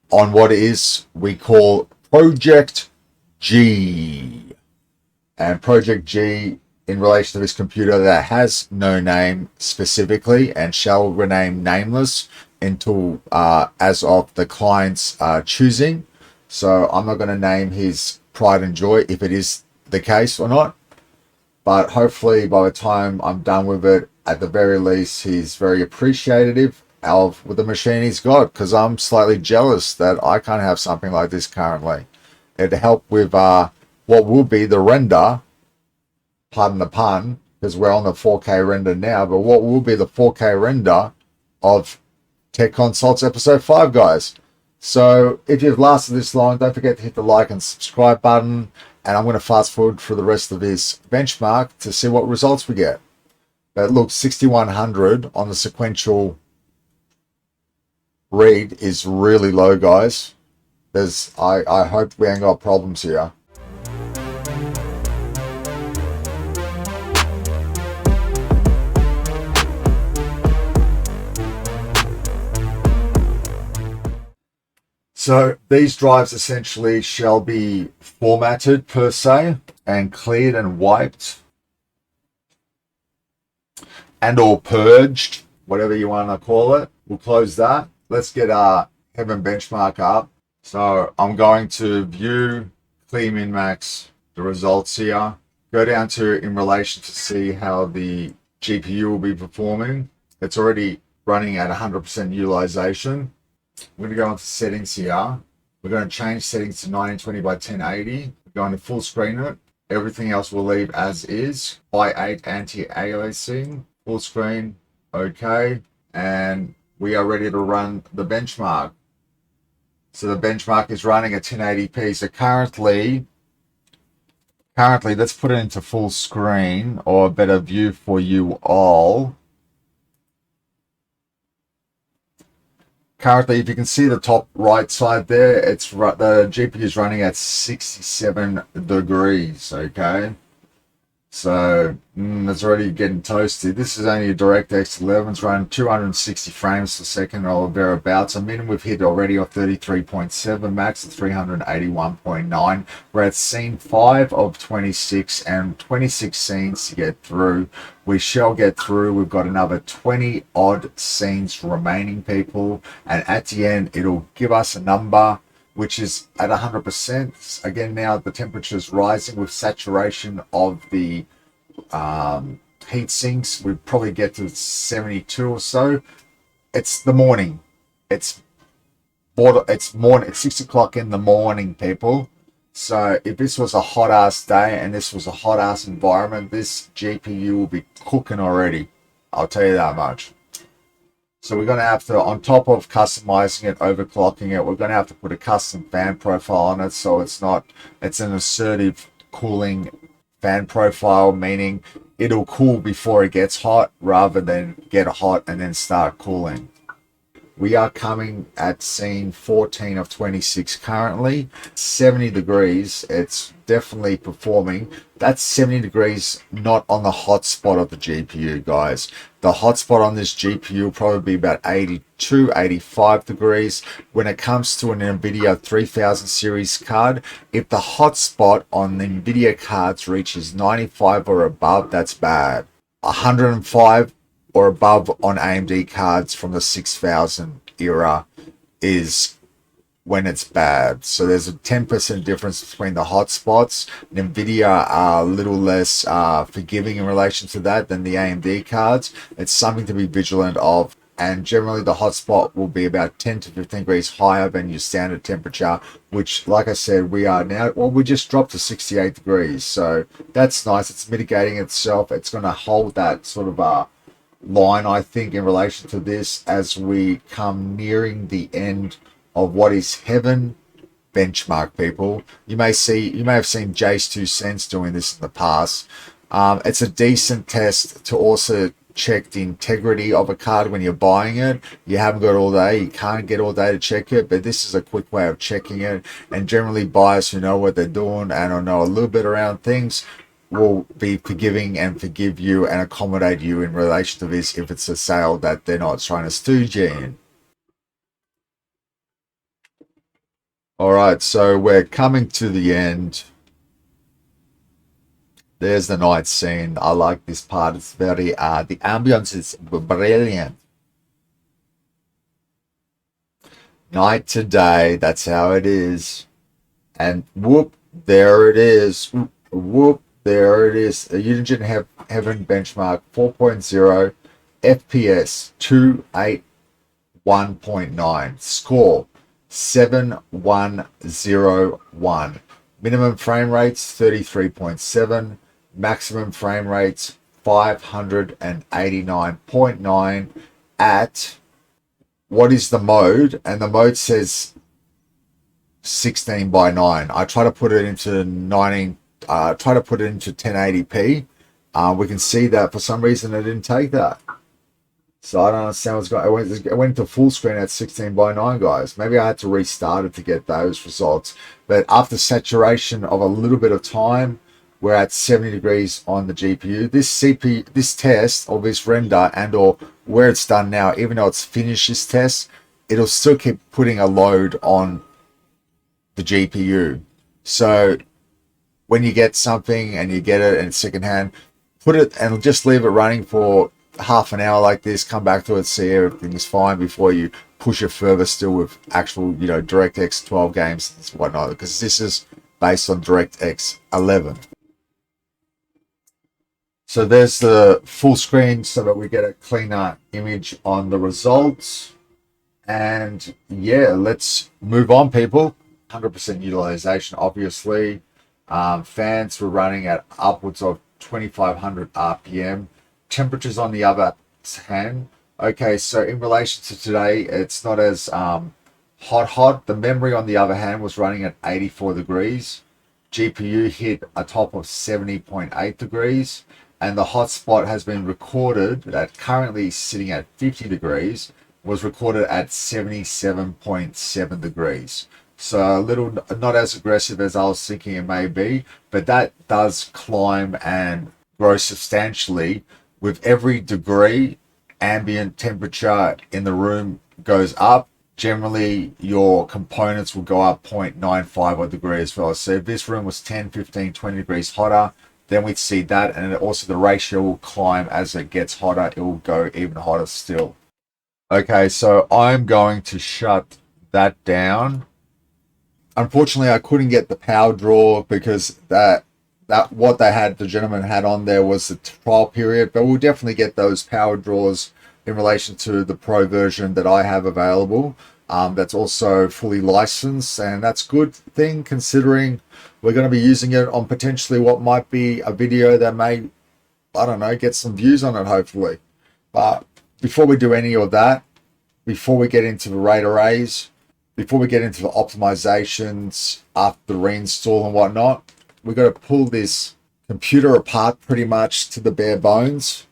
on what is we call Project G. And Project G, in relation to this computer that has no name specifically and shall remain nameless until as of the client's choosing. So I'm not going to name his pride and joy if it is the case or not. But hopefully by the time I'm done with it, at the very least, he's very appreciative of the machine he's got, because I'm slightly jealous that I can't have something like this currently. It'd help with what will be the render, pardon the pun, because we're on the 4K render now, but what will be the 4K render of Tech Consults Episode 5, guys. So if you've lasted this long, don't forget to hit the like and subscribe button. And I'm going to fast forward for the rest of this benchmark to see what results we get. But look, 6100 on the sequential read is really low, guys. I hope we ain't got problems here. So these drives essentially shall be formatted per se and cleared and wiped and or purged, whatever you want to call it. We'll close that. Let's get our Heaven benchmark up. So I'm going to view, clear min-max, the results here. Go down to in relation to see how the GPU will be performing. It's already running at 100% utilization. We're going to go into settings here. We're going to change settings to 1920 by 1080. We're going to full screen it. Everything else we'll leave as is. Y8 anti-aliasing. Full screen. Okay. And we are ready to run the benchmark. So the benchmark is running at 1080p. So currently, let's put it into full screen or a better view for you all. Currently, if you can see the top right side there, it's the GPU is running at 67 degrees, okay? So, it's already getting toasty. This is only a DirectX 11. It's running 260 frames per second or thereabouts. A minimum we've hit already of 33.7, max of 381.9. We're at scene 5 of 26 and 26 scenes to get through. We shall get through. We've got another 20 odd scenes remaining, people. And at the end, it'll give us a number which is at 100%. Again, now the temperature is rising with saturation of the heat sinks. We probably get to 72 or so. It's the morning. It's it's morning, it's 6 o'clock in the morning, people. So if this was a hot ass day and this was a hot ass environment, this GPU will be cooking already. I'll tell you that much. So we're going to have to, on top of customizing it, overclocking it, we're going to have to put a custom fan profile on it. So it's an assertive cooling fan profile, meaning it'll cool before it gets hot rather than get hot and then start cooling. We are coming at scene 14 of 26 currently, 70 degrees. It's definitely performing. That's 70 degrees, not on the hot spot of the GPU, guys. The hot spot on this GPU will probably be about 82, 85 degrees. When it comes to an NVIDIA 3000 series card, if the hot spot on the NVIDIA cards reaches 95 or above, that's bad. 105 or above on AMD cards from the 6000 era is when it's bad. So there's a 10% difference between the hotspots. NVIDIA are a little less forgiving in relation to that than the AMD cards. It's something to be vigilant of. And generally the hotspot will be about 10 to 15 degrees higher than your standard temperature, which, like I said, we are now, well, we just dropped to 68 degrees. So that's nice. It's mitigating itself. It's going to hold that sort of line, I think, in relation to this as we come nearing the end of what is heaven benchmark, people. You may have seen Jace 2 Cents doing this in the past. It's a decent test to also check the integrity of a card when you're buying it. You haven't got all day, you can't get all day to check it, but this is a quick way of checking it. And generally buyers who know what they're doing and know a little bit around things will be forgiving and forgive you and accommodate you in relation to this if it's a sale that they're not trying to stooge you in. All right, so we're coming to the end. There's the night scene. I like this part. It's very, the ambience is brilliant. Night to day, that's how it is. And whoop, there it is. Whoop, there it is. A Unigine Heaven benchmark 4.0 FPS 281.9. Score 7101. Minimum frame rates 33.7. Maximum frame rates 589.9 at, what is the mode? And the mode says 16:9. I try to put it into 1080p. We can see that for some reason it didn't take that. So I don't understand what's going on. It went to full screen at 16:9, guys. Maybe I had to restart it to get those results. But after saturation of a little bit of time, we're at 70 degrees on the GPU. This test or this render and or where it's done now, even though it's finished this test, it'll still keep putting a load on the GPU. So when you get something and you get it and secondhand, put it and just leave it running for half an hour like this, come back to it, see everything is fine before you push it further still with actual, DirectX 12 games and whatnot, because this is based on DirectX 11. So there's the full screen so that we get a cleaner image on the results. And yeah, let's move on, people. 100% utilization, obviously. Fans were running at upwards of 2500 RPM. Temperatures on the other hand. Okay, so in relation to today, it's not as hot. The memory on the other hand was running at 84 degrees. GPU hit a top of 70.8 degrees. And the hotspot has been recorded that currently sitting at 50 degrees was recorded at 77.7 degrees. So a little, not as aggressive as I was thinking it may be, but that does climb and grow substantially. With every degree, ambient temperature in the room goes up. Generally, your components will go up 0.95 degrees as well. So if this room was 10, 15, 20 degrees hotter, then we'd see that. And also the ratio will climb as it gets hotter. It will go even hotter still. Okay, so I'm going to shut that down. Unfortunately, I couldn't get the power draw because that what the gentleman had on there was the trial period, but we'll definitely get those power draws in relation to the pro version that I have available. that's also fully licensed, and that's a good thing considering we're going to be using it on potentially what might be a video that may, I don't know, get some views on it hopefully. But before we do any of that, before we get into the RAID arrays, before we get into the optimizations after the reinstall and whatnot, we've got to pull this computer apart pretty much to the bare bones,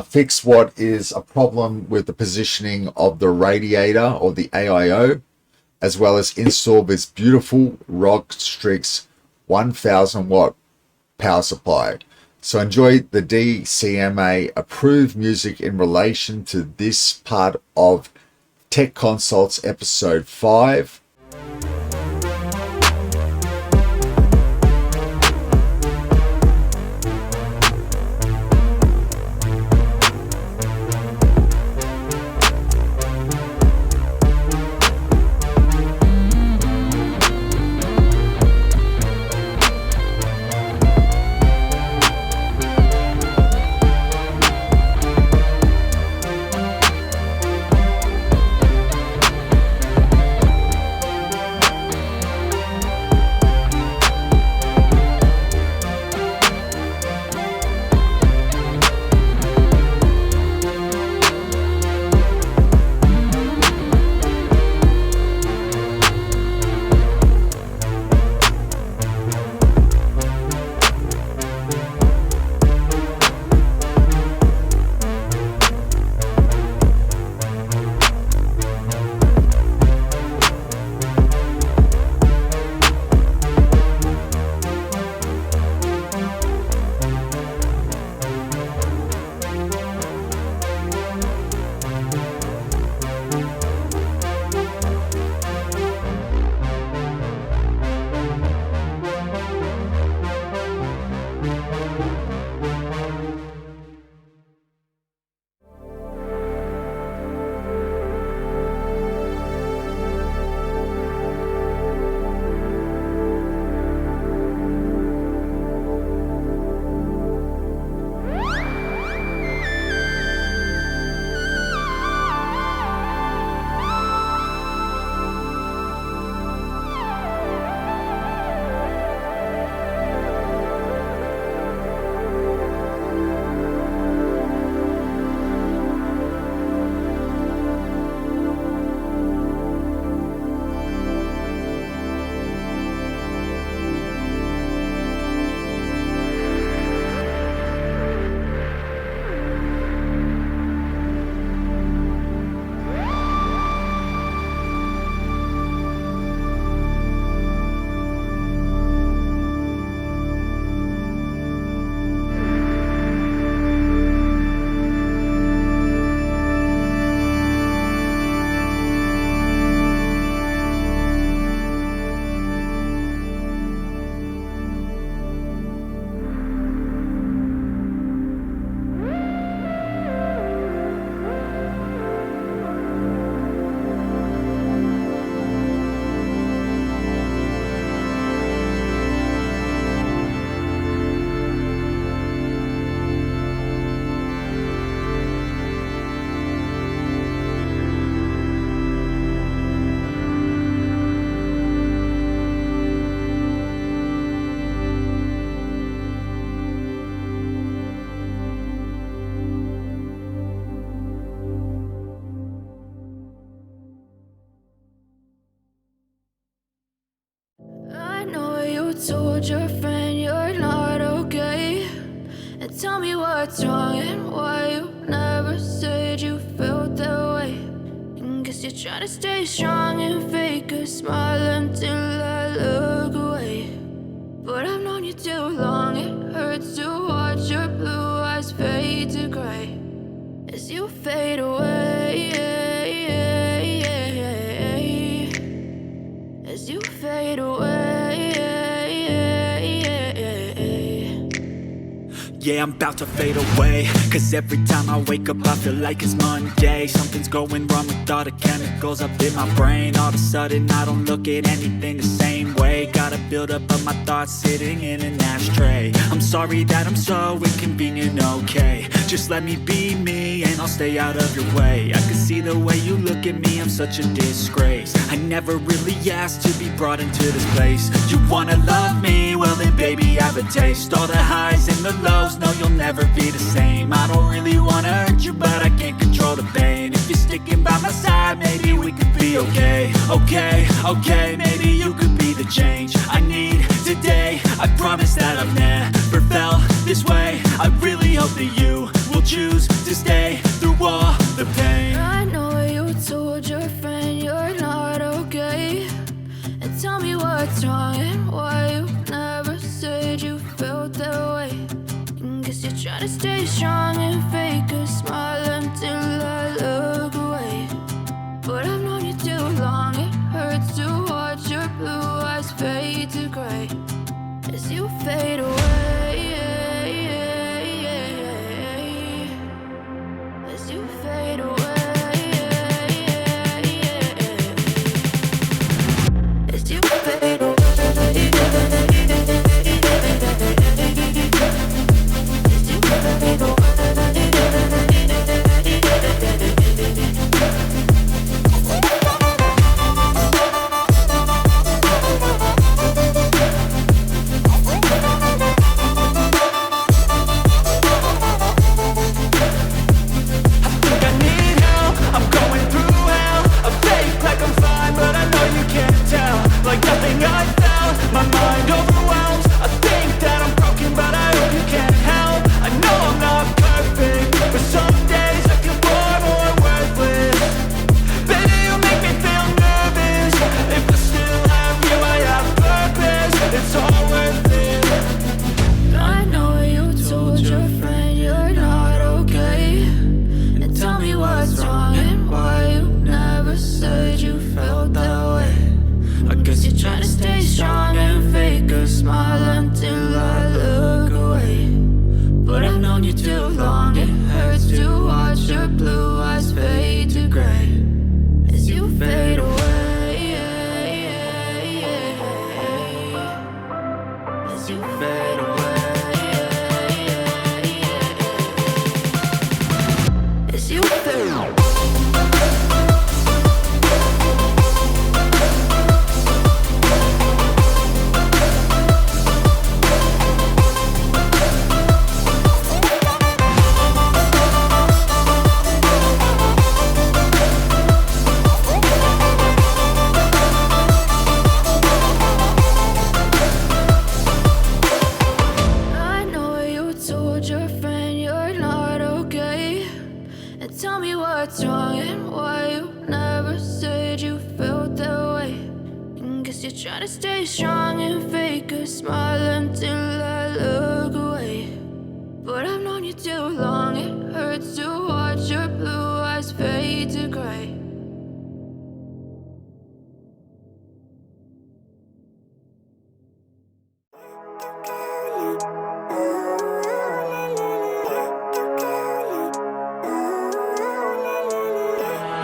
fix what is a problem with the positioning of the radiator or the AIO, as well as install this beautiful ROG Strix 1000 watt power supply. So enjoy the DCMA approved music in relation to this part of Tech Consults episode 5. Told your friend you're not okay, and tell me what's wrong and why you never said you felt that way. And guess you're trying to stay strong and fake a smile until I look away. But I've known you too long, it hurts to watch your blue eyes fade to gray as you fade away, as you fade away. Yeah, I'm about to fade away, cause every time I wake up I feel like it's Monday. Something's going wrong with all the chemicals up in my brain. All of a sudden I don't look at anything the same way. Gotta build up of my thoughts sitting in an ashtray. I'm sorry that I'm so inconvenient, okay. Just let me be me and I'll stay out of your way. I can see the way you look at me, I'm such a disgrace. I never really asked to be brought into this place. You wanna love me? Well then baby, I have a taste. All the highs and the lows, no you'll never be the same. I don't really wanna hurt you, but I can't control the pain. If you're sticking by my side, maybe we could be okay. Okay, maybe you could be the change I need today. I promise that I've never felt this way. I really hope that you will choose to stay through all the pain. I know you told your friend you're not okay, and tell me what's wrong and why you never said you felt that way. And guess you're trying to stay strong and fake a smile until I look away. But I've known you too long, it hurts to watch your blue eyes fade to gray as you fade away. As you fade away. As you fade away. As you fade away. Like nothing I felt, my mind overwhelms. I think that I'm broken, but I hope you can't help. I know I'm not perfect, but some days I feel far more worthless. Baby, you make me feel nervous. If I still have you, I have purpose. It's all worth it. I know you told your friend you're not okay, and tell me what's wrong and why you never said you felt that way. I guess you're trying to stay strong and fake a smile until I look away. But I've known you too long, it hurts to watch your blue eyes fade to gray as you fade away. As you fade away. As you fade away. What's wrong and why you never said you felt that way. And guess you're trying to stay strong and fake a smile until I look away. But I've known you too long, it hurts to watch your blue eyes fade to gray.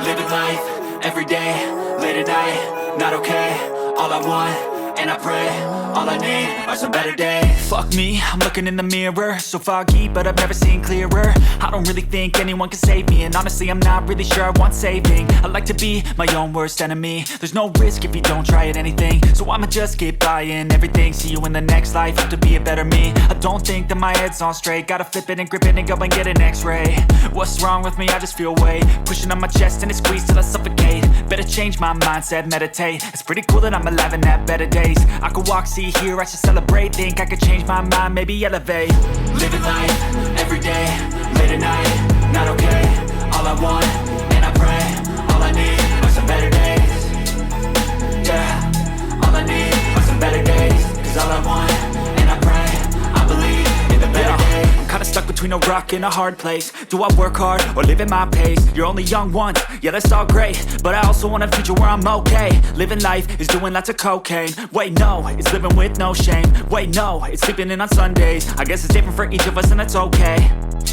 Living life, every day, late at night, not okay. All I want, and I pray, all I need are some better days. Fuck me, I'm looking in the mirror, so foggy, but I've never seen clearer. I don't really think anyone can save me, and honestly I'm not really sure I want saving. I like to be my own worst enemy. There's no risk if you don't try at anything, so I'ma just keep buying everything. See you in the next life, have to be a better me. I don't think that my head's on straight, gotta flip it and grip it and go and get an x-ray. What's wrong with me? I just feel weight pushing on my chest and it squeezes till I suffocate. Better change my mindset, meditate. It's pretty cool that I'm alive and have better days. I could walk, see, hear, I should celebrate. Think I could change my mind, maybe elevate. Living life, every day, late at night, not okay. All I want, and I pray, all I need are some better days. Yeah, all I need are some better days. Cause all I want, and I pray, I believe in the better days. I'm kinda stuck between a rock and a hard place. Do I work hard or live at my pace? You're only young once, yeah that's all great, but I also want a future where I'm okay. Living life is doing lots of cocaine. Wait no, it's living with no shame. Wait no, it's sleeping in on Sundays. I guess it's different for each of us and that's okay.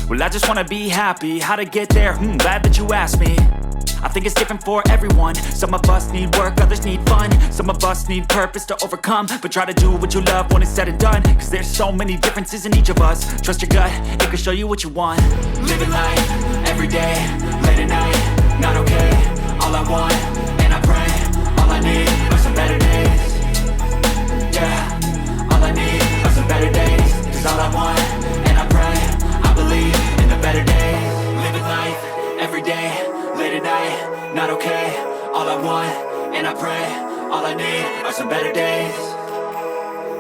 Well I just wanna be happy, how to get there? Glad that you asked me. I think it's different for everyone. Some of us need work, others need fun. Some of us need purpose to overcome. But try to do what you love when it's said and done. Cause there's so many differences in each of us. Trust your gut, it can show you what you want. Living life, every day, late at night, not okay. not okay. All I want, and I pray, all I need are some better days.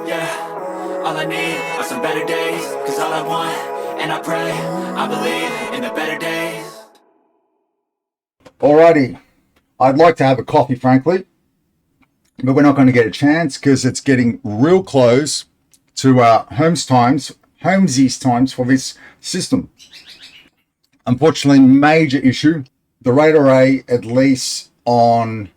Yeah, all I need are some better days. Cause all I want, and I pray, I believe in the better days. Alrighty, I'd like to have a coffee, frankly, but we're not going to get a chance because it's getting real close to Holmes's times for this system. Unfortunately, major issue. The RAID array, at least although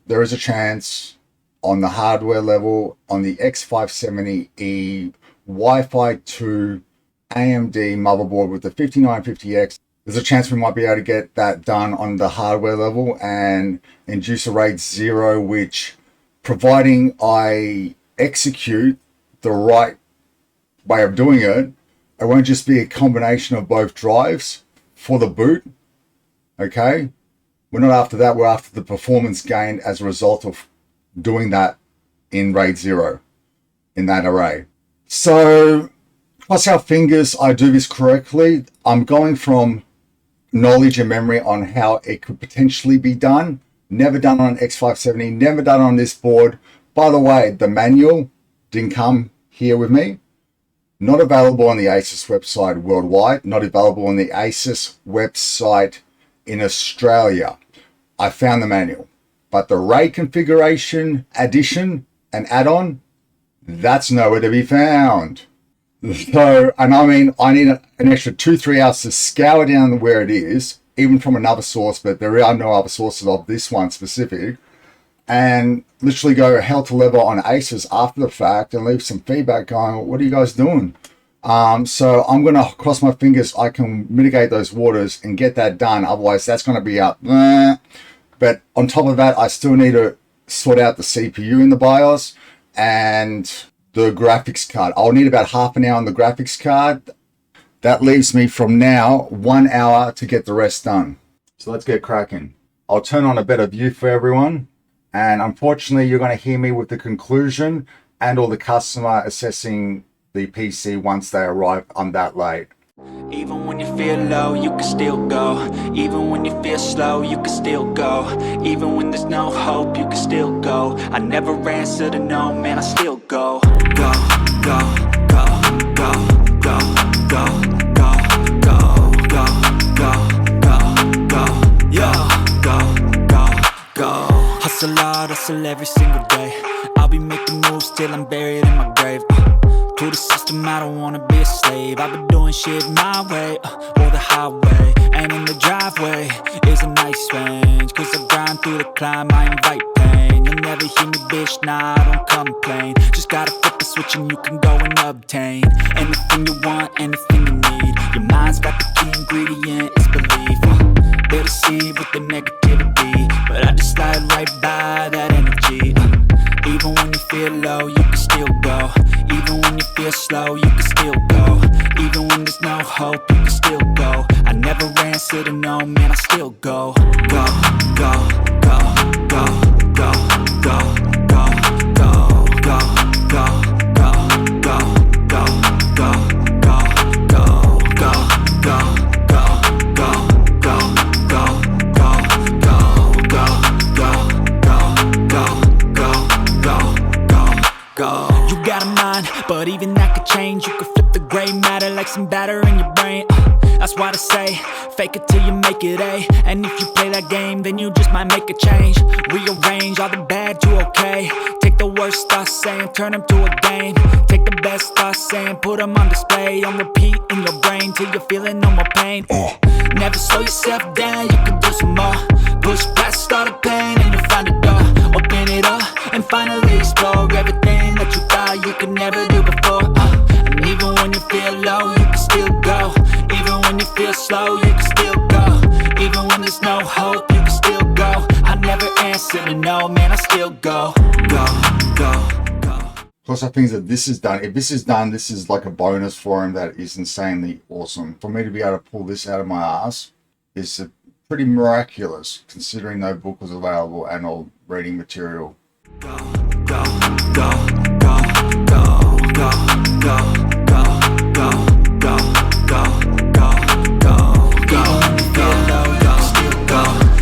there is a chance on the hardware level, on the X570E Wi-Fi 2 AMD motherboard with the 5950X, there's a chance we might be able to get that done on the hardware level and induce a RAID 0, which, providing I execute the right way of doing it, it won't just be a combination of both drives for the boot. Okay, we're not after that, we're after the performance gained as a result of doing that in RAID 0 in that array. So cross our fingers I do this correctly. I'm going from knowledge and memory on how it could potentially be done. Never done on X570, never done on this board. By the way, the manual didn't come here with me. Not available on the Asus website worldwide, not available on the Asus website in Australia. I found the manual, but the RAID configuration addition and add-on, that's nowhere to be found. So, and I mean, I need an extra 2-3 hours to scour down where it is, even from another source, but there are no other sources of this one specific, and literally go hell to leather on Asus after the fact and leave some feedback going, what are you guys doing? So I'm going to cross my fingers I can mitigate those waters and get that done. Otherwise, that's going to be up. But on top of that, I still need to sort out the CPU in the BIOS and the graphics card. I'll need about half an hour on the graphics card. That leaves me from now 1 hour to get the rest done. So let's get cracking. I'll turn on a better view for everyone. And unfortunately, you're going to hear me with the conclusion and all the customer assessing the PC once they arrive on that late. Even when you feel low, you can still go. Even when you feel slow, you can still go. Even when there's no hope, you can still go. I never answer to no, man, I still go. Go, go, go, go, go, go, go, go, go, go, go, go, yo, go, go, go. Hustle hard, hustle every single day. I'll be making moves till I'm buried in my grave. To the system, I don't wanna be a slave. I've been doing shit my way, or the highway. And in the driveway is a nice range. Cause I grind through the climb, I invite pain. You'll never hear me, bitch, nah, I don't complain. Just gotta flip the switch and you can go and obtain anything you want, anything you need. Your mind's got the key ingredient, it's belief. They'll deceive with the negativity, but I just slide right by that energy. Even when you feel low, you can still go. Even when you feel slow, you can still go. Even when there's no hope, you can still go. I never answer to no, man, I still go. Go, go, go, go, go, go, go, go, go, go, go, go, go, go, go, go, go, go. You got a mind, but even that could change. You could flip the gray matter like some batter in your brain. That's why they say, fake it till you make it A. And if you play that game, then you just might make a change. Rearrange all the bad to okay. Take the worst thoughts saying, turn them to a game. Take the best thoughts saying, put them on display. On repeat in your brain till you're feeling no more pain. Never slow yourself down, you can do some more. Push past all the pain and you'll find a door. Open it up and finally explore everything that you thought you could never do before. And even when you feel low, you can still go. Even when you feel slow, you can still go. Even when there's no hope, you can still go. I never answer to no, man, I still go. Go, go, go. Plus, I think that this is done. If this is done, this is like a bonus for him that is insanely awesome. For me to be able to pull this out of my ass is pretty miraculous, considering no book was available and all reading material. Go, go, go, go, go, go, go, go, go, go, go, go, go, go, go, go, go,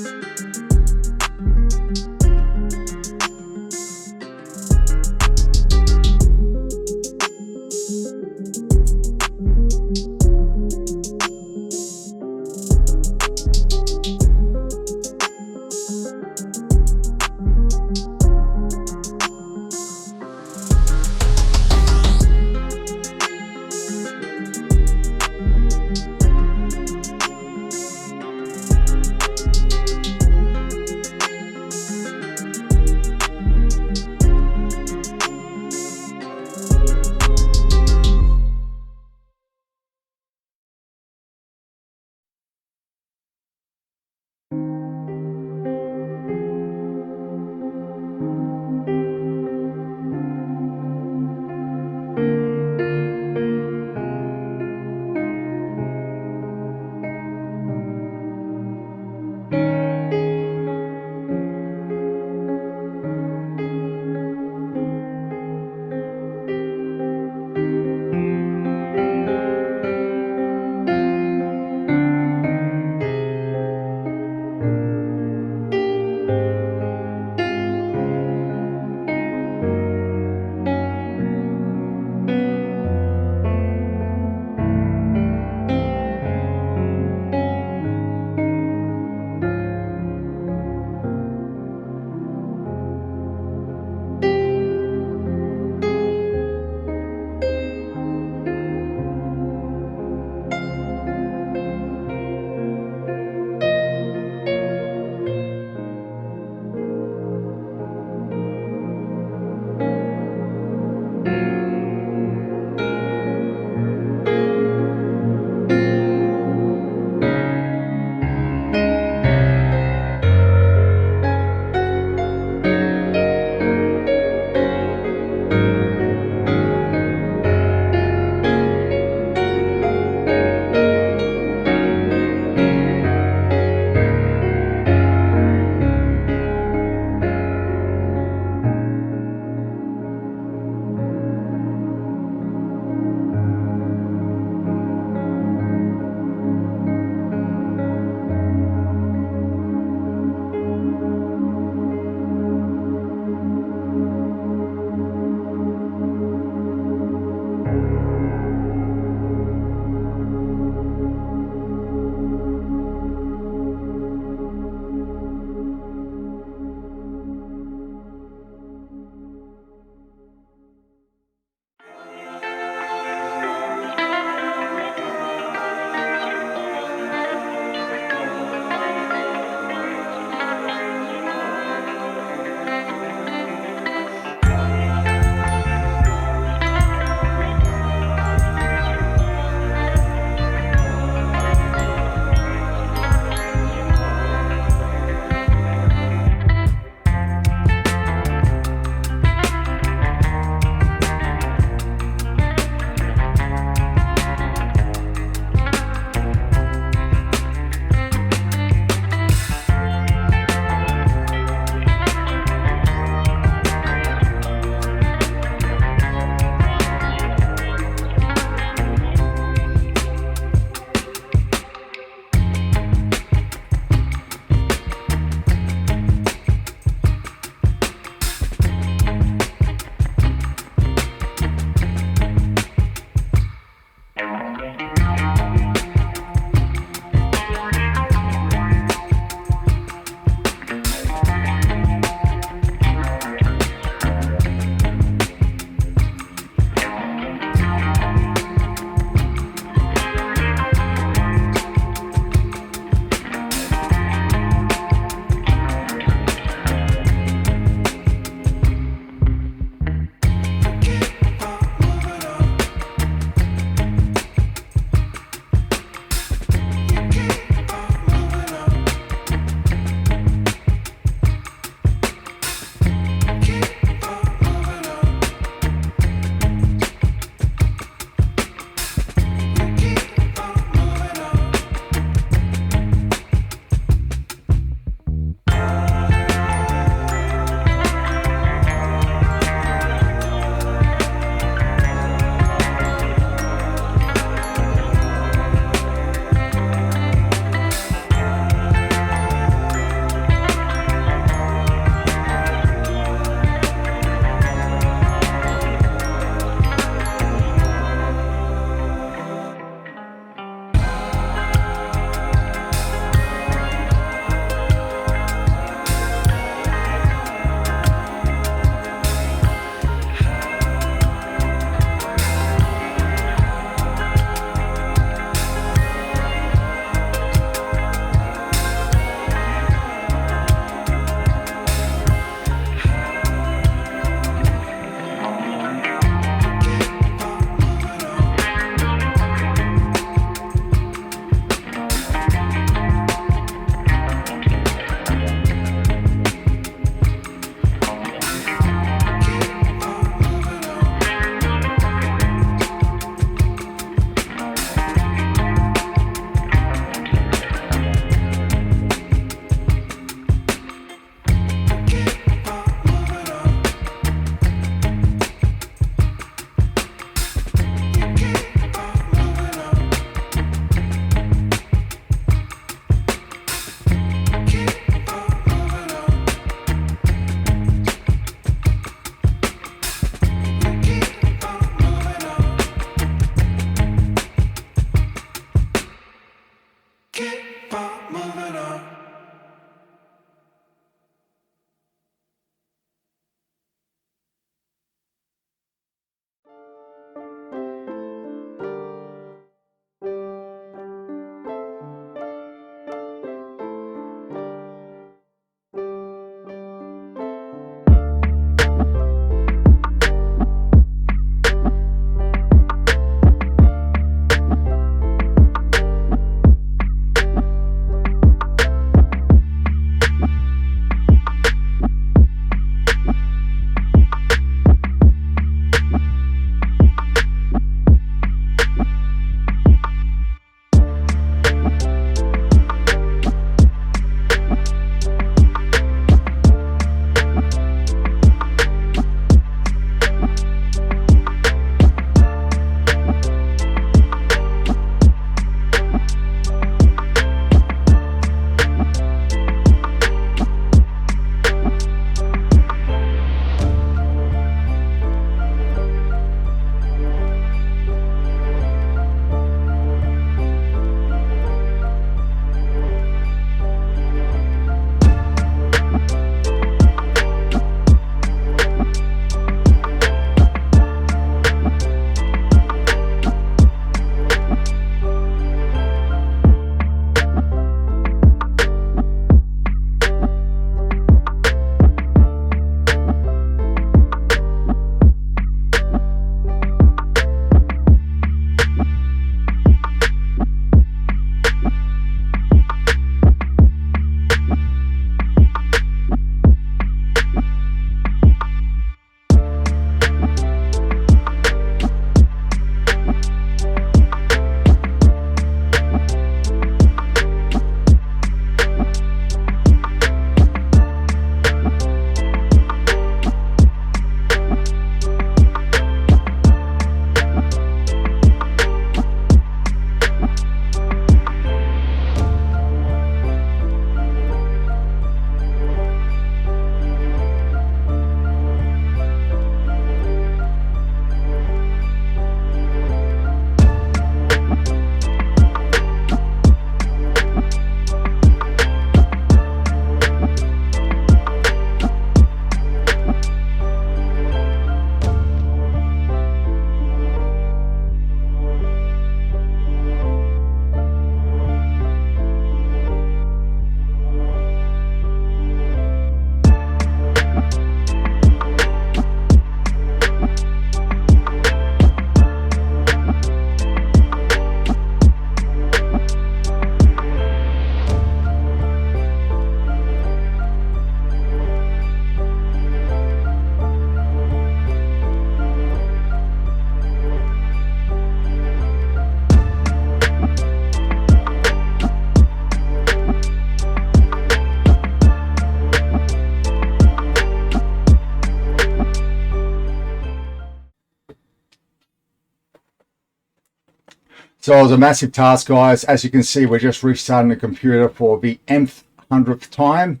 So it was a massive task, guys. As you can see, we're just restarting the computer for the nth 100th time,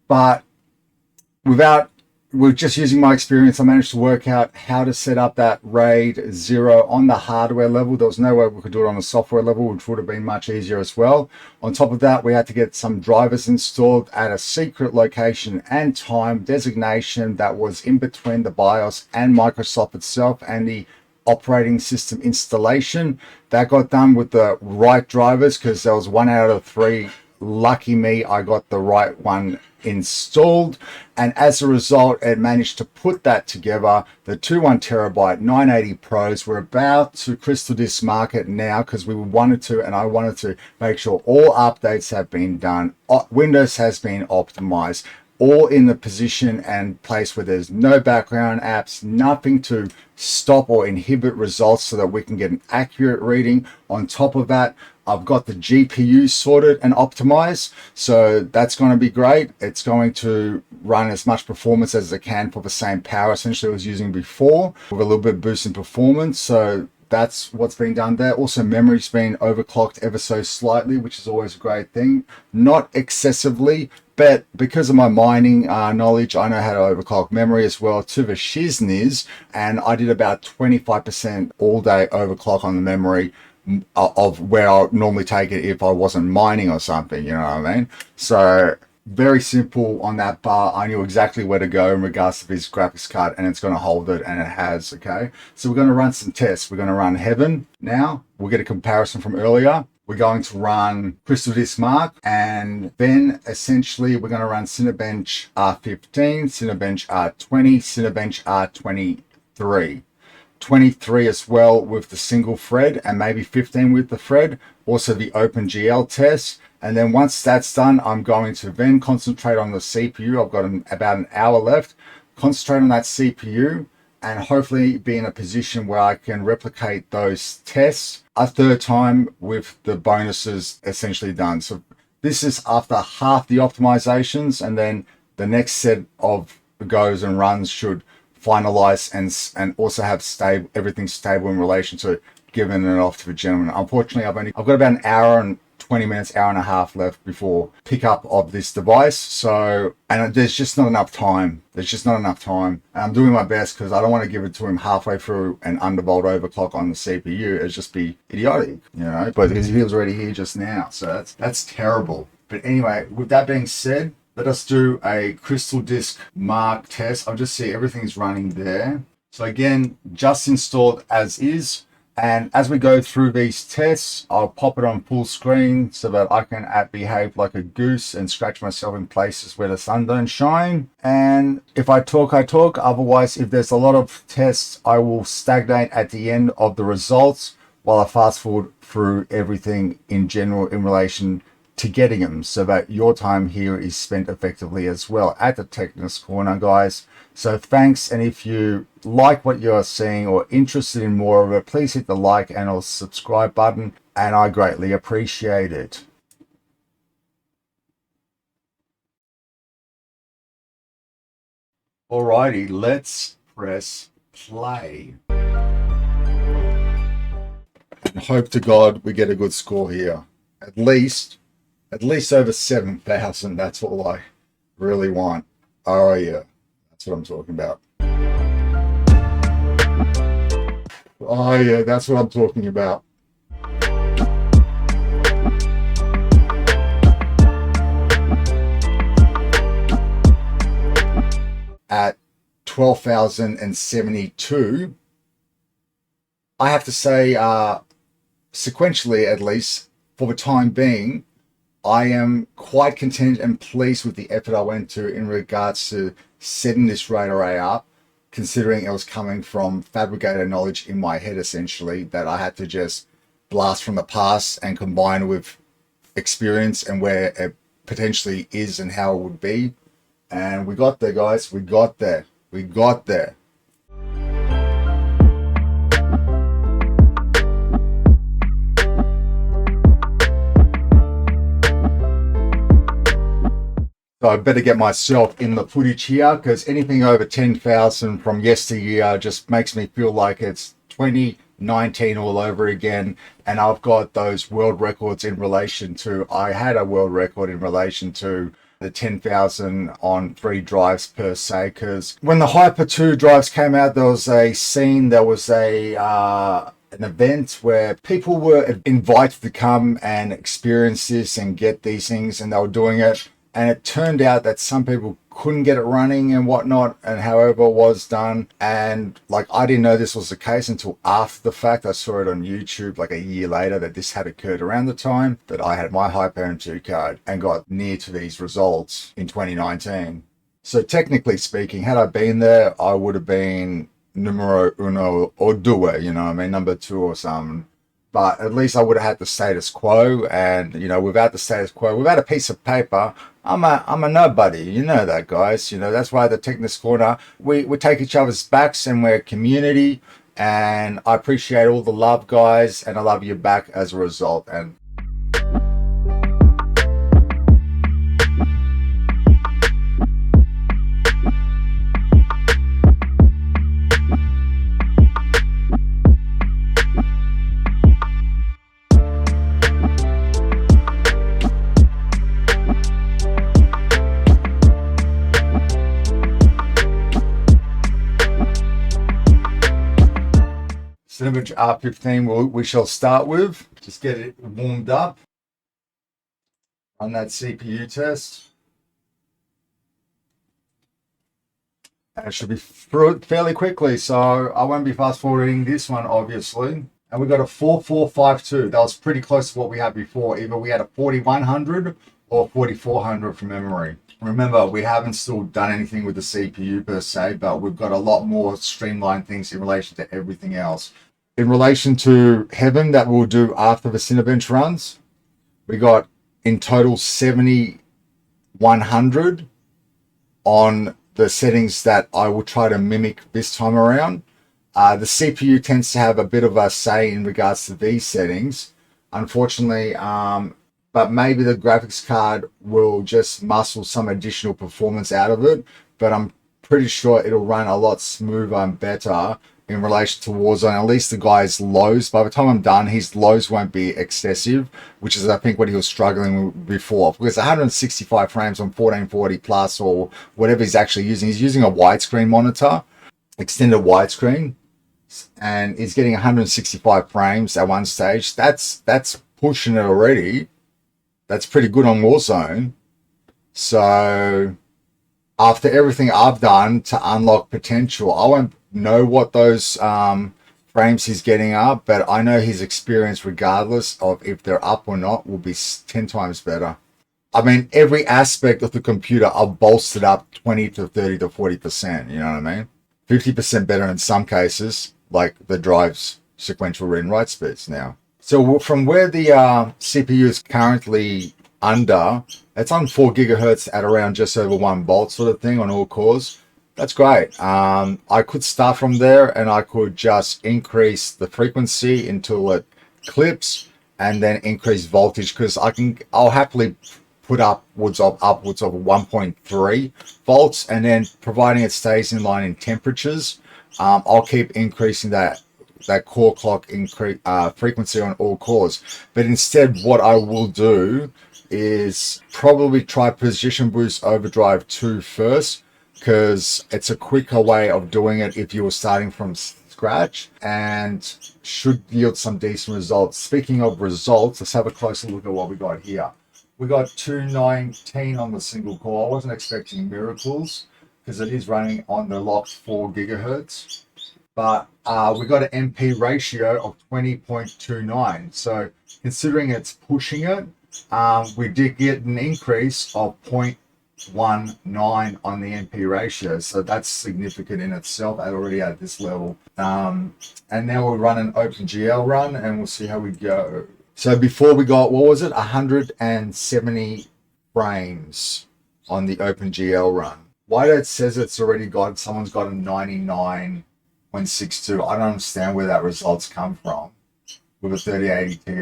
but we're just using my experience. I managed to work out how to set up that RAID 0 on the hardware level. There was no way we could do it on the software level, which would have been much easier as well. On top of that, we had to get some drivers installed at a secret location and time designation that was in between the BIOS and Microsoft itself and the operating system installation. That got done with the right drivers because there was 1 out of 3. Lucky me, I got the right one installed, and as a result it managed to put that together. The 1 terabyte 980 Pros, we're about to crystal disk mark it now because we wanted to, and I wanted to make sure all updates have been done, Windows has been optimized, all in the position and place where there's no background apps, nothing to stop or inhibit results so that we can get an accurate reading. On top of that, I've got the GPU sorted and optimized, so that's going to be great. It's going to run as much performance as it can for the same power essentially I was using before, with a little bit boost in performance. So that's what's been done there. Also, memory's been overclocked ever so slightly, which is always a great thing. Not excessively, but because of my mining knowledge, I know how to overclock memory as well to the shizniz, and I did about 25% all day overclock on the memory of where I would normally take it if I wasn't mining or something, you know what I mean? So very simple on that bar. I knew exactly where to go in regards to this graphics card, and it's going to hold it, and it has. Okay, so we're going to run some tests. We're going to run Heaven now. We'll get a comparison from earlier. We're going to run Crystal Disk Mark, and then essentially we're going to run Cinebench R15, Cinebench R20, Cinebench R23. 23 as well with the single thread, and maybe 15 with the thread. Also the OpenGL test. And then once that's done, I'm going to then concentrate on the CPU. I've got about an hour left. Concentrate on that CPU and hopefully be in a position where I can replicate those tests a third time with the bonuses essentially done. So this is after half the optimizations, and then the next set of goes and runs should finalize and also have everything stable in relation to giving it off to the gentleman. Unfortunately, I've got about an hour and 20 minutes, hour and a half left before pickup of this device. So, and there's just not enough time. And I'm doing my best because I don't want to give it to him halfway through an undervolt overclock on the CPU. It'd just be idiotic, you know, but he was already here just now. So that's terrible. But anyway, with that being said, let us do a Crystal Disk Mark test. I'll just see everything's running there. So again, just installed as is. And as we go through these tests, I'll pop it on full screen so that I can behave like a goose and scratch myself in places where the sun don't shine. And if I talk, I talk. Otherwise, if there's a lot of tests, I will stagnate at the end of the results while I fast forward through everything in general in relation to getting them, so that your time here is spent effectively as well at the Techness Corner, guys. So thanks, and if you like what you're seeing or interested in more of it, please hit the like and or subscribe button, and I greatly appreciate it. Alrighty, let's press play. And hope to God we get a good score here. At least over 7,000. That's all I really want. Oh yeah, that's what I'm talking about. Oh yeah, that's what I'm talking about. At 12,072, I have to say, sequentially at least, for the time being, I am quite content and pleased with the effort I went to in regards to setting this RAID array up, considering it was coming from fabricated knowledge in my head, essentially, that I had to just blast from the past and combine with experience and where it potentially is and how it would be. And we got there, guys. We got there. So I better get myself in the footage here, because anything over 10,000 from yesteryear just makes me feel like it's 20, 2019 all over again. And I've got those world records in relation to, I had a world record in relation to the 10,000 on 3 drives per se, because when the Hyper 2 drives came out, there was a scene, there was an event where people were invited to come and experience this and get these things, and they were doing it. And it turned out that some people couldn't get it running and whatnot, and however it was done. And like, I didn't know this was the case until after the fact. I saw it on YouTube like a year later that this had occurred around the time that I had my Hyper M2 card and got near to these results in 2019. So technically speaking, had I been there, I would have been numero uno or due, you know what I mean, number 2 or something. But at least I would have had the status quo, and you know, without the status quo, without a piece of paper, I'm a nobody. You know that, guys. You know, that's why the Techness Corner, we take each other's backs, and we're a community, and I appreciate all the love, guys, and I love you back as a result. And Cinebench R15 we shall start with. Just get it warmed up on that CPU test. And it should be through it fairly quickly, so I won't be fast forwarding this one, obviously. And we got a 4452. That was pretty close to what we had before. Either we had a 4100 or 4400 from memory. Remember, we haven't still done anything with the CPU per se, but we've got a lot more streamlined things in relation to everything else. In relation to Heaven that we'll do after the Cinebench runs, we got in total 7100 on the settings that I will try to mimic this time around. The CPU tends to have a bit of a say in regards to these settings, unfortunately, but maybe the graphics card will just muscle some additional performance out of it, but I'm pretty sure it'll run a lot smoother and better in relation to Warzone. At least the guy's lows, by the time I'm done, his lows won't be excessive, which is I think what he was struggling with before, because 165 frames on 1440 plus or whatever he's actually using, he's using a widescreen monitor, extended widescreen, and he's getting 165 frames at one stage. That's pushing it already. That's pretty good on Warzone. So after everything I've done to unlock potential, I won't know what those frames he's getting up, but I know his experience, regardless of if they're up or not, will be 10 times better. I mean, every aspect of the computer I've bolstered up 20 to 30 to 40%, you know what I mean? 50% better in some cases, like the drive's sequential read and write speeds now. So from where the CPU is currently under, it's on 4 gigahertz at around just over 1 volt sort of thing on all cores. That's great. I could start from there and I could just increase the frequency until it clips and then increase voltage, because I'll happily put upwards of 1.3 volts, and then providing it stays in line in temperatures, I'll keep increasing that core clock frequency on all cores. But instead, what I will do is probably try Position Boost Overdrive 2 first, because it's a quicker way of doing it if you were starting from scratch, and should yield some decent results. Speaking of results, let's have a closer look at what we got here. We got 219 on the single core. I wasn't expecting miracles because it is running on the locked 4 gigahertz. But we got an MP ratio of 20.29. So considering it's pushing it, we did get an increase of 0.19 on the MP ratio. So that's significant in itself already at this level. And now we'll run an OpenGL run and we'll see how we go. So before we got, what was it? 170 frames on the OpenGL run. Why it says it's already got, someone's got a 99.62. I don't understand where that results come from with a 3080 Ti.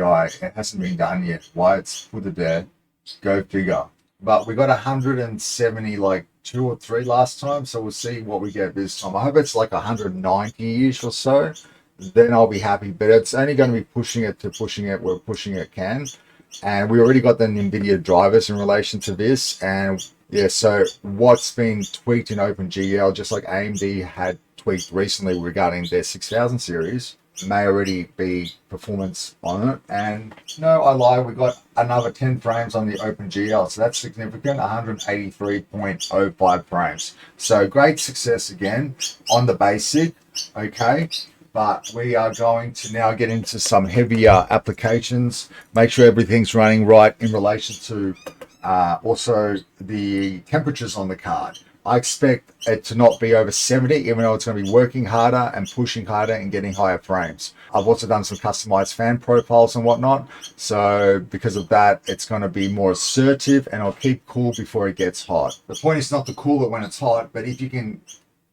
It hasn't been done yet. Why it's put it there? Go figure. But we got 170 like 2 or 3 last time, so we'll see what we get this time. I hope it's like 190-ish or so. then I'll be happy. But it's only going to be pushing it where pushing it can. And we already got the NVIDIA drivers in relation to this. And yeah, so what's been tweaked in OpenGL, just like AMD had tweaked recently regarding their 6000 series, may already be performance on it. And no, I lie, we got another 10 frames on the OpenGL, so that's significant. 183.05 frames, so great success again on the basic. Okay, but we are going to now get into some heavier applications, make sure everything's running right in relation to also the temperatures on the card. I expect it to not be over 70, even though it's going to be working harder and pushing harder and getting higher frames. I've also done some customized fan profiles and whatnot. So because of that, it's going to be more assertive, and I'll keep cool before it gets hot. The point is not to cool it when it's hot, but if you can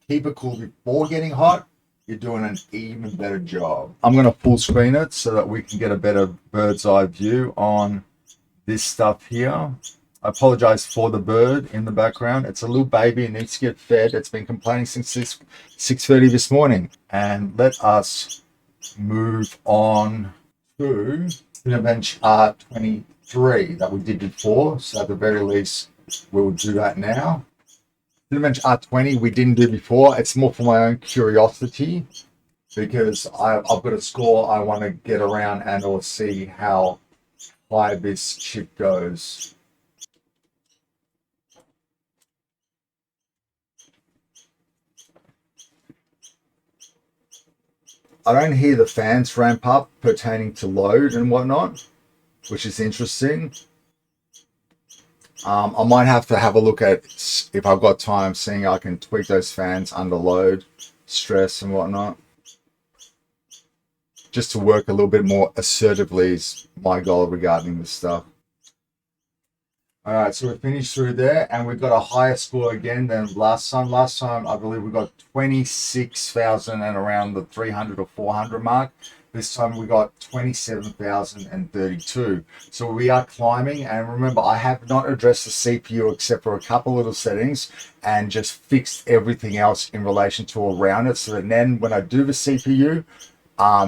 keep it cool before getting hot, you're doing an even better job. I'm going to full screen it so that we can get a better bird's eye view on this stuff here. I apologize for the bird in the background. It's a little baby. It needs to get fed. It's been complaining since 6:30 this morning. And let us move on to Cinebench R23 that we did before. So at the very least, we'll do that now. Cinebench R20 we didn't do before. It's more for my own curiosity because I've got a score I want to get around and or see how high this chip goes. I don't hear the fans ramp up pertaining to load and whatnot, which is interesting. I might have to have a look at, if I've got time, seeing I can tweak those fans under load, stress and whatnot. Just to work a little bit more assertively is my goal regarding this stuff. Alright, so we finished through there, and we've got a higher score again than last time. Last time, I believe we got 26,000 and around the 300 or 400 mark. This time we got 27,032. So we are climbing, and remember, I have not addressed the CPU except for a couple little settings and just fixed everything else in relation to around it, so that then when I do the CPU,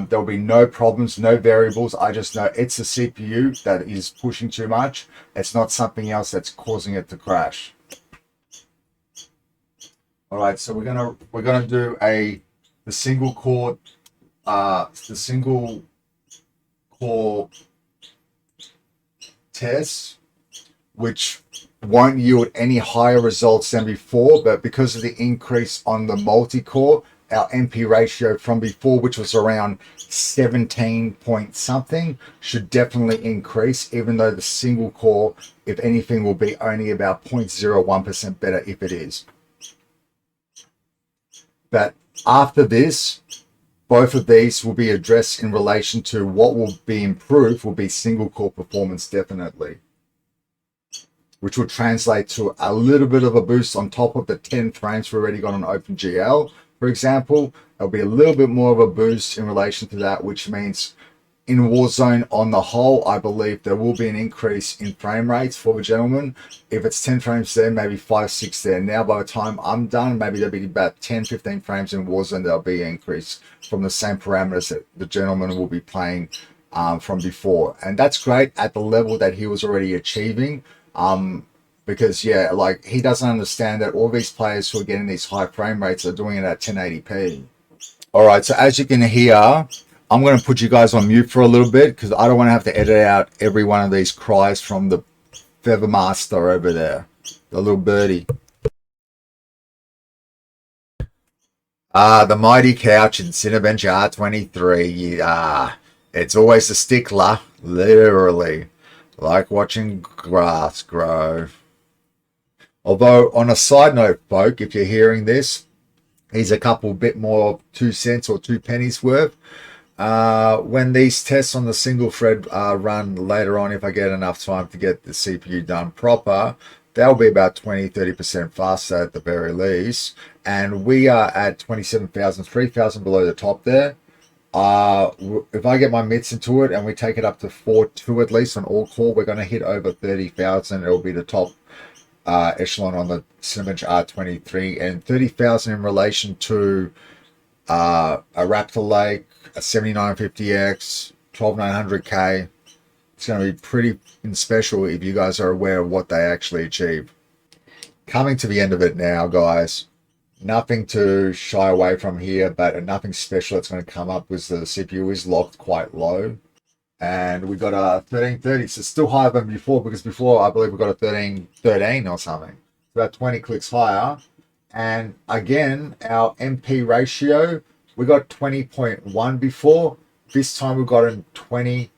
there'll be no problems, no variables. I just know it's the CPU that is pushing too much. It's not something else that's causing it to crash. All right, so we're gonna do the single core test, which won't yield any higher results than before, but because of the increase on the multi-core, our MP ratio from before, which was around 17 point something, should definitely increase, even though the single core, if anything, will be only about 0.01% better if it is. But after this, both of these will be addressed in relation to what will be improved will be single core performance, definitely, which will translate to a little bit of a boost on top of the 10 frames we already got on OpenGL. For example, there'll be a little bit more of a boost in relation to that, which means in Warzone on the whole, I believe there will be an increase in frame rates for the gentleman. If it's 10 frames there, maybe 5, 6 there. Now, by the time I'm done, maybe there'll be about 10, 15 frames in Warzone. There'll be an increase from the same parameters that the gentleman will be playing from before. And that's great at the level that he was already achieving. Because, yeah, like, he doesn't understand that all these players who are getting these high frame rates are doing it at 1080p. All right, so as you can hear, I'm going to put you guys on mute for a little bit because I don't want to have to edit out every one of these cries from the Feather Master over there, the little birdie. The mighty couch in Cinebench R23. It's always a stickler, literally, like watching grass grow. Although, on a side note, folk, if you're hearing this, here's a couple bit more 2 cents or 2 pennies worth. When these tests on the single thread run later on, if I get enough time to get the CPU done proper, they'll be about 20-30% faster at the very least. And we are at 27,000, 3,000 below the top there. If I get my mitts into it and we take it up to 4.2 at least on all core, we're going to hit over 30,000. It'll be the top echelon on the Cinebench R23, and 30,000 in relation to a Raptor Lake, a 7950X, 12900K. It's going to be pretty special if you guys are aware of what they actually achieve. Coming to the end of it now, guys. Nothing to shy away from here, but nothing special that's going to come up because the CPU is locked quite low. And we got a 1330, so it's still higher than before, because before I believe we got a 1313 or something. About 20 clicks higher. And again, our MP ratio, we got 20.1 before. This time we got a 20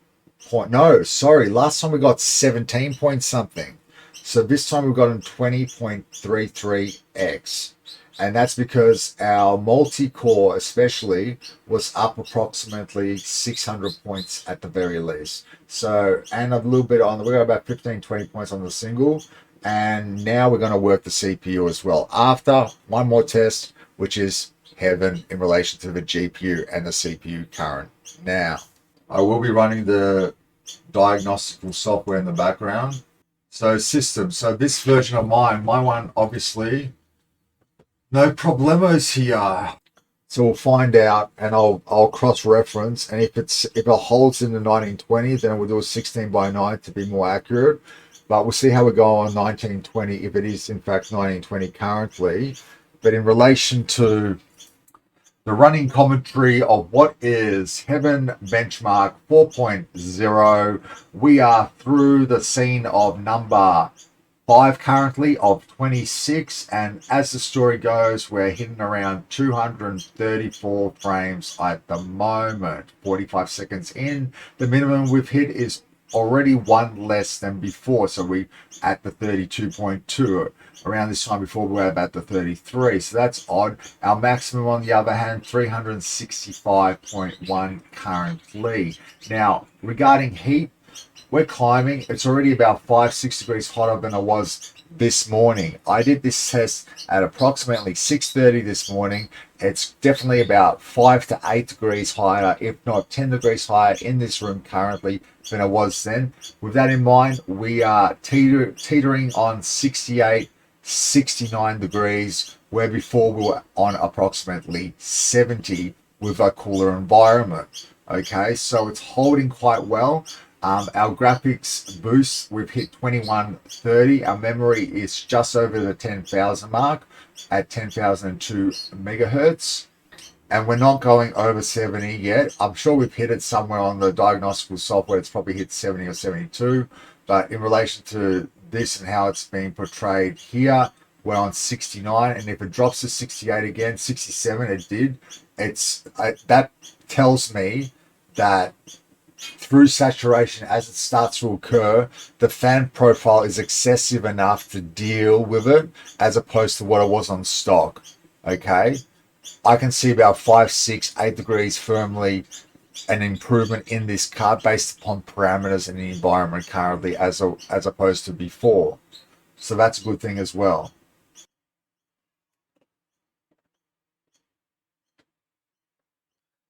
point, no, sorry, last time we got 17 point something. So this time we got a 20.33x. And that's because our multi-core especially was up approximately 600 points at the very least. So, and a little bit on, we got about 15, 20 points on the single. And now we're going to work the CPU as well. After one more test, which is heaven in relation to the GPU and the CPU current. Now, I will be running the diagnostical software in the background. So system, so this version of my one obviously, no problemos here. So we'll find out, and I'll cross-reference, and if it holds in the 1920, then we'll do a 16:9 to be more accurate. But we'll see how we go on 1920 if it is in fact 1920 currently. But in relation to the running commentary of what is Heaven Benchmark 4.0, we are through the scene of number 5 currently of 26, and as the story goes, we're hitting around 234 frames at the moment. 45 seconds in, the minimum we've hit is already one less than before, so we at the 32.2. Around this time before we were about the 33, so that's odd. Our maximum on the other hand, 365.1 currently. Now regarding heat, we're climbing. It's already about 5-6 degrees hotter than it was this morning. I did this test at approximately 6:30 this morning. It's definitely about 5 to 8 degrees higher, if not 10 degrees higher in this room currently than it was then. With that in mind, we are teetering on 68, 69 degrees, where before we were on approximately 70 with a cooler environment. Okay, so it's holding quite well. Our graphics boost, we've hit 2130. Our memory is just over the 10,000 mark at 10,002 megahertz. And we're not going over 70 yet. I'm sure we've hit it somewhere on the diagnostical software. It's probably hit 70 or 72. But in relation to this and how it's being portrayed here, we're on 69. And if it drops to 68 again, 67, it did. That tells me that through saturation, as it starts to occur, the fan profile is excessive enough to deal with it, as opposed to what it was on stock. Okay, I can see about 5, 6, 8 degrees firmly an improvement in this card based upon parameters in the environment currently, as opposed to before. So that's a good thing as well.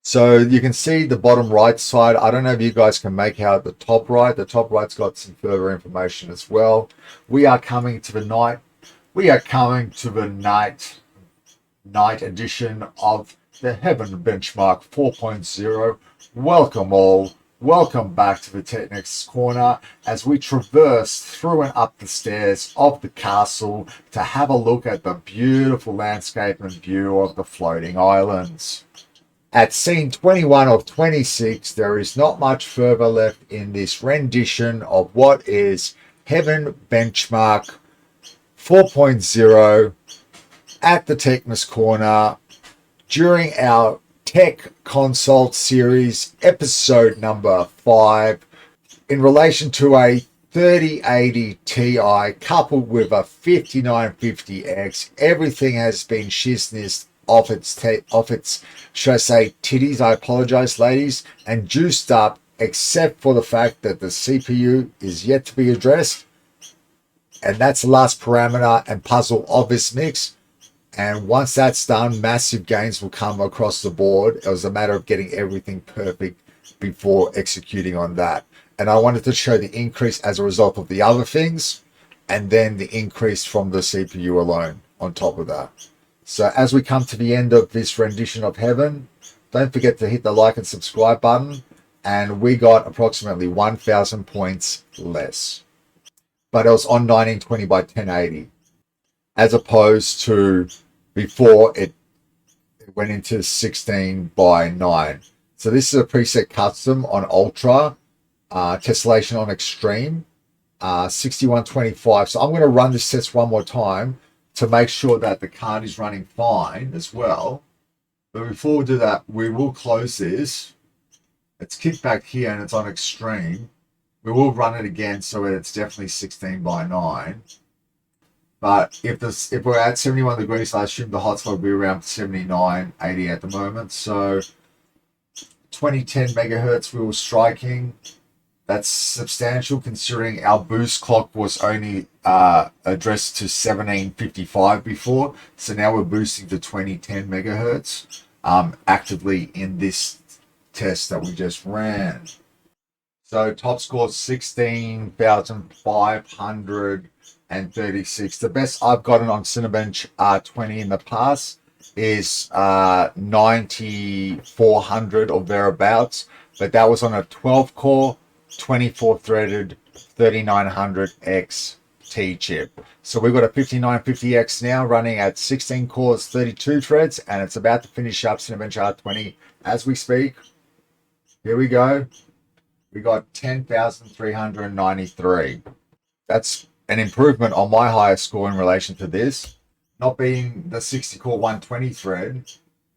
So you can see the bottom right side. I don't know if you guys can make out the top right. The top right's got some further information as well. We are coming to the night. We are coming to the night edition of the Heaven Benchmark 4.0. Welcome all. Welcome back to the Techness Corner as we traverse through and up the stairs of the castle to have a look at the beautiful landscape and view of the floating islands. At scene 21 of 26, there is not much further left in this rendition of what is Heaven Benchmark 4.0 at the Techness Corner during our Tech Consult series, episode number 5, in relation to a 3080 Ti coupled with a 5950X. Everything has been shiznessed off its should I say titties, I apologize ladies, and juiced up, except for the fact that the CPU is yet to be addressed, and that's the last parameter and puzzle of this mix. And once that's done, massive gains will come across the board. It was a matter of getting everything perfect before executing on that. And I wanted to show the increase as a result of the other things, and then the increase from the CPU alone on top of that. So as we come to the end of this rendition of heaven, don't forget to hit the like and subscribe button. And we got approximately 1,000 points less. But it was on 1920 by 1080. As opposed to before it went into 16 by 9. So this is a preset custom on Ultra, tessellation on Extreme, 6125. So I'm going to run this test one more time to make sure that the card is running fine as well. But before we do that, we will close this. It's kicked back here and it's on Extreme. We will run it again so it's definitely 16 by 9. But if we're at 71 degrees, I assume the hotspot will be around 79, 80 at the moment. So 2010 megahertz we were striking. That's substantial considering our boost clock was only addressed to 1755 before. So now we're boosting to 2010 megahertz actively in this test that we just ran. So top score 16,536. The best I've gotten on Cinebench R20 in the past is 9,400 or thereabouts, but that was on a 12 core, 24 threaded 3900X T chip. So we've got a 5950X now running at 16 cores, 32 threads, and it's about to finish up Cinebench R20 as we speak. Here we go. We got 10,393. That's an improvement on my highest score in relation to this. Not being the 60 core 120 thread,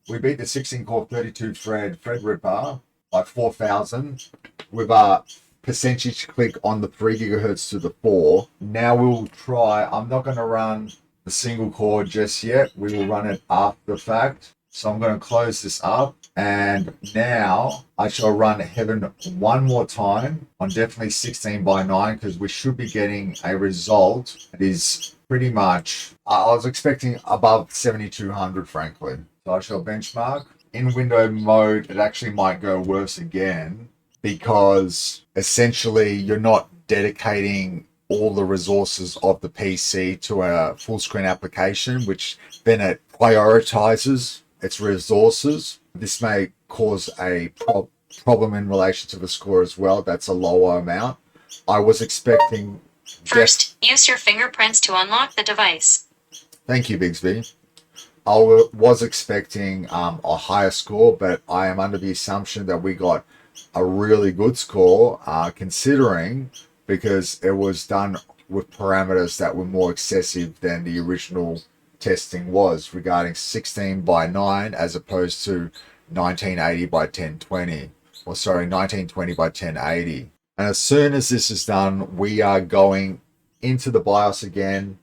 we beat the 16 core 32 thread Threadripper by 4,000 with a percentage click on the 3 gigahertz to the 4. Now we'll try, I'm not going to run the single core just yet. We will run it after the fact. So I'm going to close this up. And now I shall run Heaven one more time on definitely 16 by 9 because we should be getting a result that is pretty much, I was expecting above 7,200 frankly. So I shall benchmark. In window mode, it actually might go worse again because essentially you're not dedicating all the resources of the PC to a full screen application, which then it prioritizes its resources. This may cause a problem in relation to the score as well. That's a lower amount. I was expecting... First, use your fingerprints to unlock the device. Thank you, Bigsby. I was expecting a higher score, but I am under the assumption that we got a really good score, considering because it was done with parameters that were more excessive than the original testing was regarding 16 by 9 as opposed to 1980 by 1020, or sorry, 1920 by 1080. And as soon as this is done, we are going into the BIOS again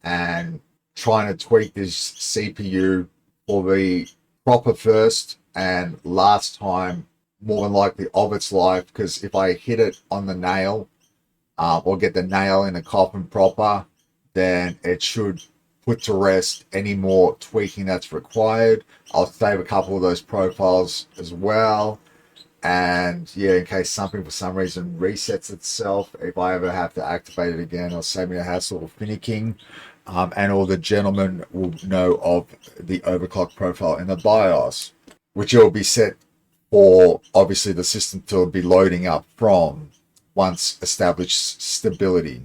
and trying to tweak this CPU for the proper first and last time, more than likely, of its life, because if I hit it on the nail or get the nail in the coffin proper, then it should put to rest any more tweaking that's required. I'll save a couple of those profiles as well. And yeah, in case something for some reason resets itself, if I ever have to activate it again, it'll save me a hassle of finicking. And all the gentlemen will know of the overclock profile in the BIOS, which will be set for obviously the system to be loading up from once established stability.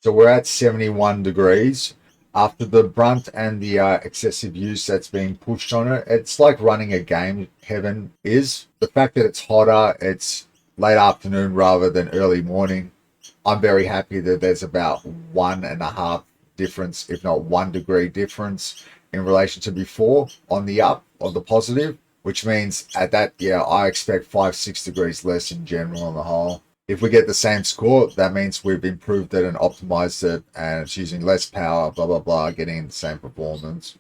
So we're at 71 degrees. After the brunt and the excessive use that's being pushed on it, it's like running a game, Heaven is. The fact that it's hotter, it's late afternoon rather than early morning. I'm very happy that there's about 1.5 difference, if not 1 degree difference in relation to before on the up, on the positive, which means at that, yeah, I expect 5-6 degrees less in general on the whole. If we get the same score, that means we've improved it and optimized it and it's using less power, blah, blah, blah, getting the same performance.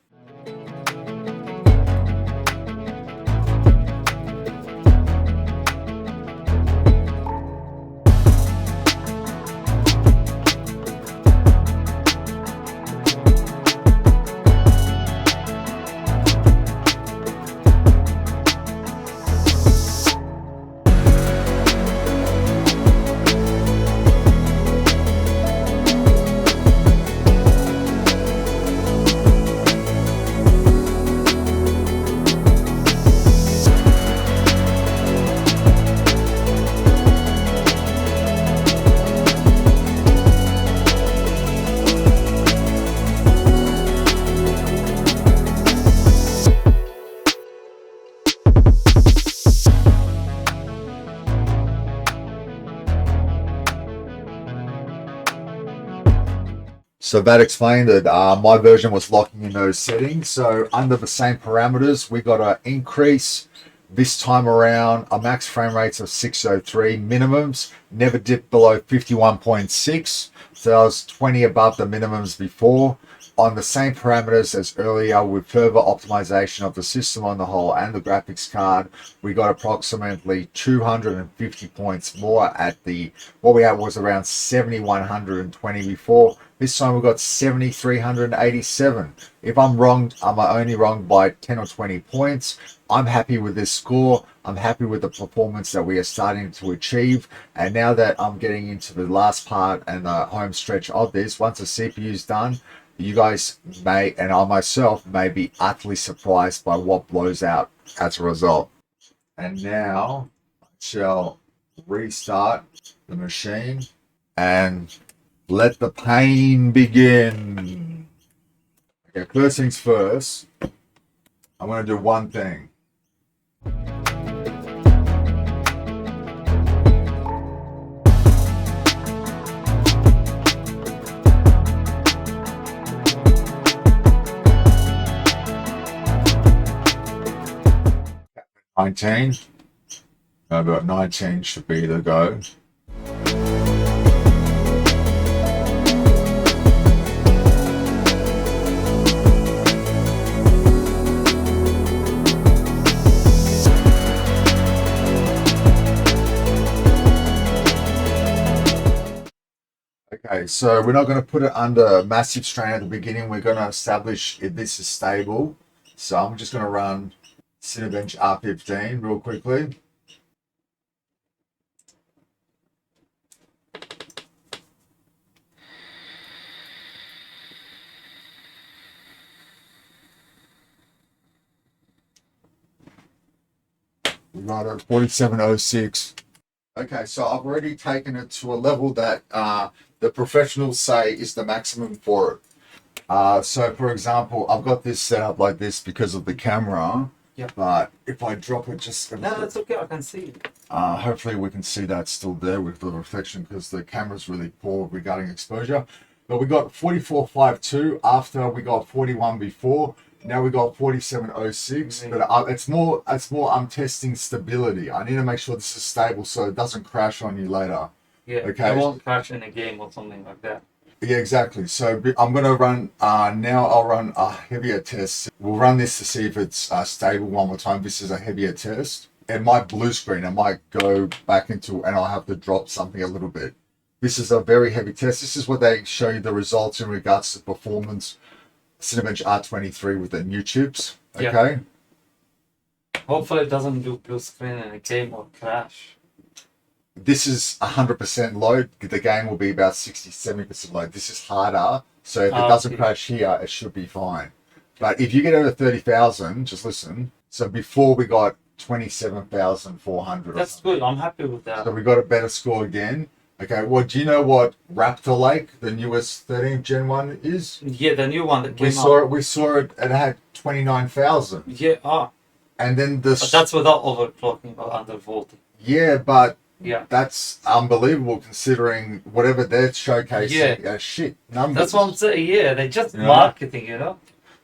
So that explained it. My version was locking in those settings. So under the same parameters, we got an increase this time around. A max frame rates of 603 minimums, never dipped below 51.6. So that was 20 above the minimums before. On the same parameters as earlier, with further optimization of the system on the whole and the graphics card, we got approximately 250 points more at the, what we had was around 7120 before. This time we got 7387. If I'm wrong, I'm only wrong by 10 or 20 points. I'm happy with this score. I'm happy with the performance that we are starting to achieve. And now that I'm getting into the last part and the home stretch of this, once the CPU is done, you guys may, and I myself, may be utterly surprised by what blows out as a result. And now I shall restart the machine and let the pain begin. Okay, first things first, I'm going to do one thing. About 19 should be the go. Okay, so we're not going to put it under massive strain at the beginning. We're going to establish if this is stable. So I'm just going to run Cinebench R15 real quickly. We got it 4706. Okay, so I've already taken it to a level that the professionals say is the maximum for it. So for example, I've got this set up like this because of the camera. Yeah. But if I drop it just... No, that's okay. I can see it. Hopefully we can see that still there with the reflection because the camera's really poor regarding exposure. But we got 4452 after we got 41 before. Now we got 4706. But it's more I'm testing stability. I need to make sure this is stable so it doesn't crash on you later. Yeah, okay. It won't crash in a game or something like that. Yeah, exactly. So I'm going to run, now I'll run a heavier test. We'll run this to see if it's stable one more time. This is a heavier test. It might blue screen. I might go back into, and I'll have to drop something a little bit. This is a very heavy test. This is what they show you the results in regards to performance. Cinebench R23 with the new chips. Okay. Yeah. Hopefully it doesn't do blue screen in a game or crash. This is 100% load. The game will be about 60-70% load. This is harder, so if it doesn't crash here, it should be fine. But if you get over 30,000, just listen. So before we got 27,400. That's good. I'm happy with that. So we got a better score again. Okay, well, do you know what Raptor Lake, the newest 13th Gen 1 is? Yeah, the new one that came We saw it, it had 29,000. Yeah, And then but that's without overclocking or undervolting. Yeah, but yeah, that's unbelievable considering whatever they're showcasing shit numbers. That's what I'm saying. Yeah, they're just marketing, you know.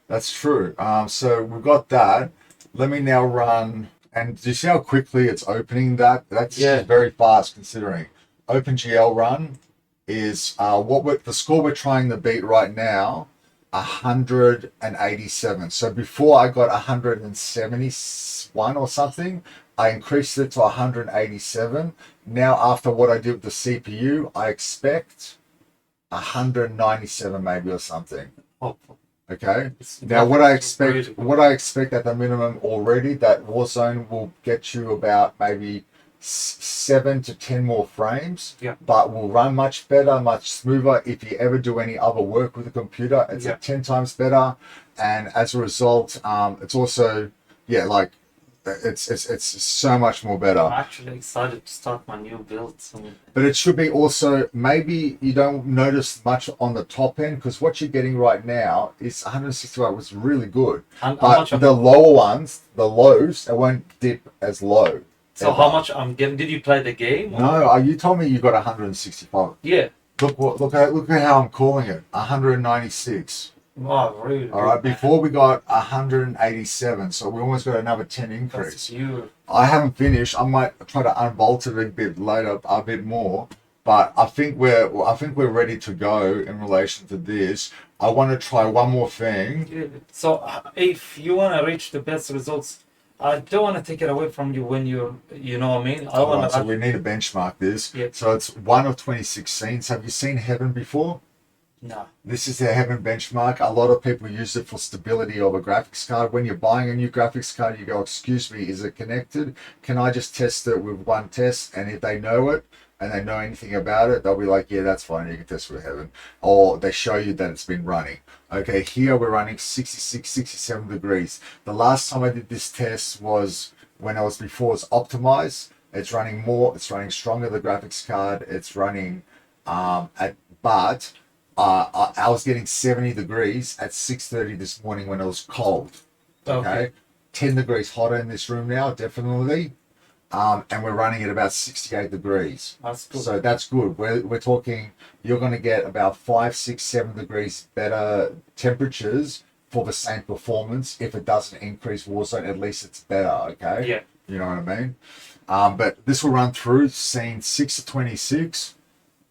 That's true. So we've got that. Let me now run, and do you see how quickly it's opening that? That's very fast considering. OpenGL run is the score we're trying to beat right now, 187. So before I got 171 or something, I increased it to 187. Now after what I did with the CPU, I expect 197 maybe or something. Okay. Now what I expect at the minimum already, that Warzone will get you about maybe 7 to 10 more frames, but will run much better, much smoother. If you ever do any other work with the computer, it's 10 times better. And as a result, it's also it's so much more better. I'm actually excited to start my new build soon. But it should be also, maybe you don't notice much on the top end, because what you're getting right now is 165 was really good. But the lower ones, the lows, it won't dip as low. So how much I'm getting? Did you play the game? No, you told me you got 165. Yeah. Look at how I'm calling it. 196. Wow, really? All right. Before we got 187, so we almost got another 10 increase. That's huge. I haven't finished. I might try to unbolt it a bit later, a bit more. But I think we're ready to go in relation to this. I want to try one more thing. Yeah. So if you want to reach the best results, I don't want to take it away from you when you know what I mean? I want Right, so we need to benchmark this. Yeah. So it's one of 26 scenes. Have you seen Heaven before? No. This is their Heaven benchmark. A lot of people use it for stability of a graphics card. When you're buying a new graphics card, you go, excuse me, is it connected? Can I just test it with one test? And if they know it and they know anything about it, they'll be like, yeah, that's fine. You can test with Heaven. Or they show you that it's been running. Okay, here we're running 66, 67 degrees. The last time I did this test was when I was before it's optimized. It's running more, it's running stronger, the graphics card. It's running I was getting 70 degrees at 6:30 this morning when it was cold. Okay. 10 degrees hotter in this room now, definitely. And we're running at about 68 degrees. That's good. So that's good. We're talking, you're going to get about 5, 6, 7 degrees better temperatures for the same performance. If it doesn't increase Warzone, at least it's better, okay? Yeah. You know what I mean? But this will run through scene 6 to 26.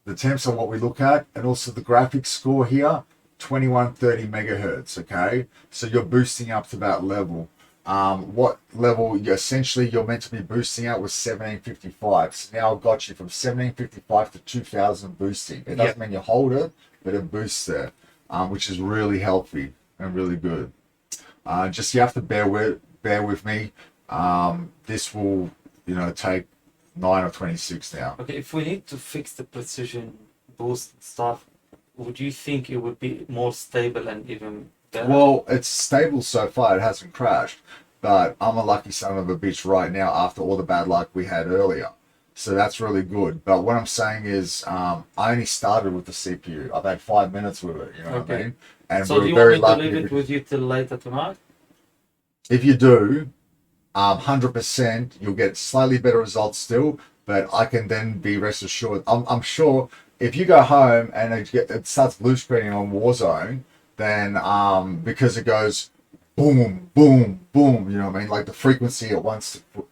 The temps are what we look at, and also the graphics score here, 2130 megahertz, okay? So you're boosting up to that level. What level you're meant to be boosting at was 1755. So now I've got you from 1755 to 2000 boosting. It doesn't mean you hold it, but it boosts there, which is really healthy and really good. Just you have to bear with me. This will, take 9 or 26 now. Okay, if we need to fix the precision boost stuff, would you think it would be more stable and even better? Well, it's stable so far. It hasn't crashed. But I'm a lucky son of a bitch right now after all the bad luck we had earlier. So that's really good. But what I'm saying is I only started with the CPU. I've had 5 minutes with it, you know what I mean? And so do you want me to leave it with you till later tonight? If you do, 100%, you'll get slightly better results still, but I can then be rest assured. I'm sure if you go home and it starts blue screening on Warzone, then because it goes boom, boom, boom, you know what I mean? Like the frequency it wants to.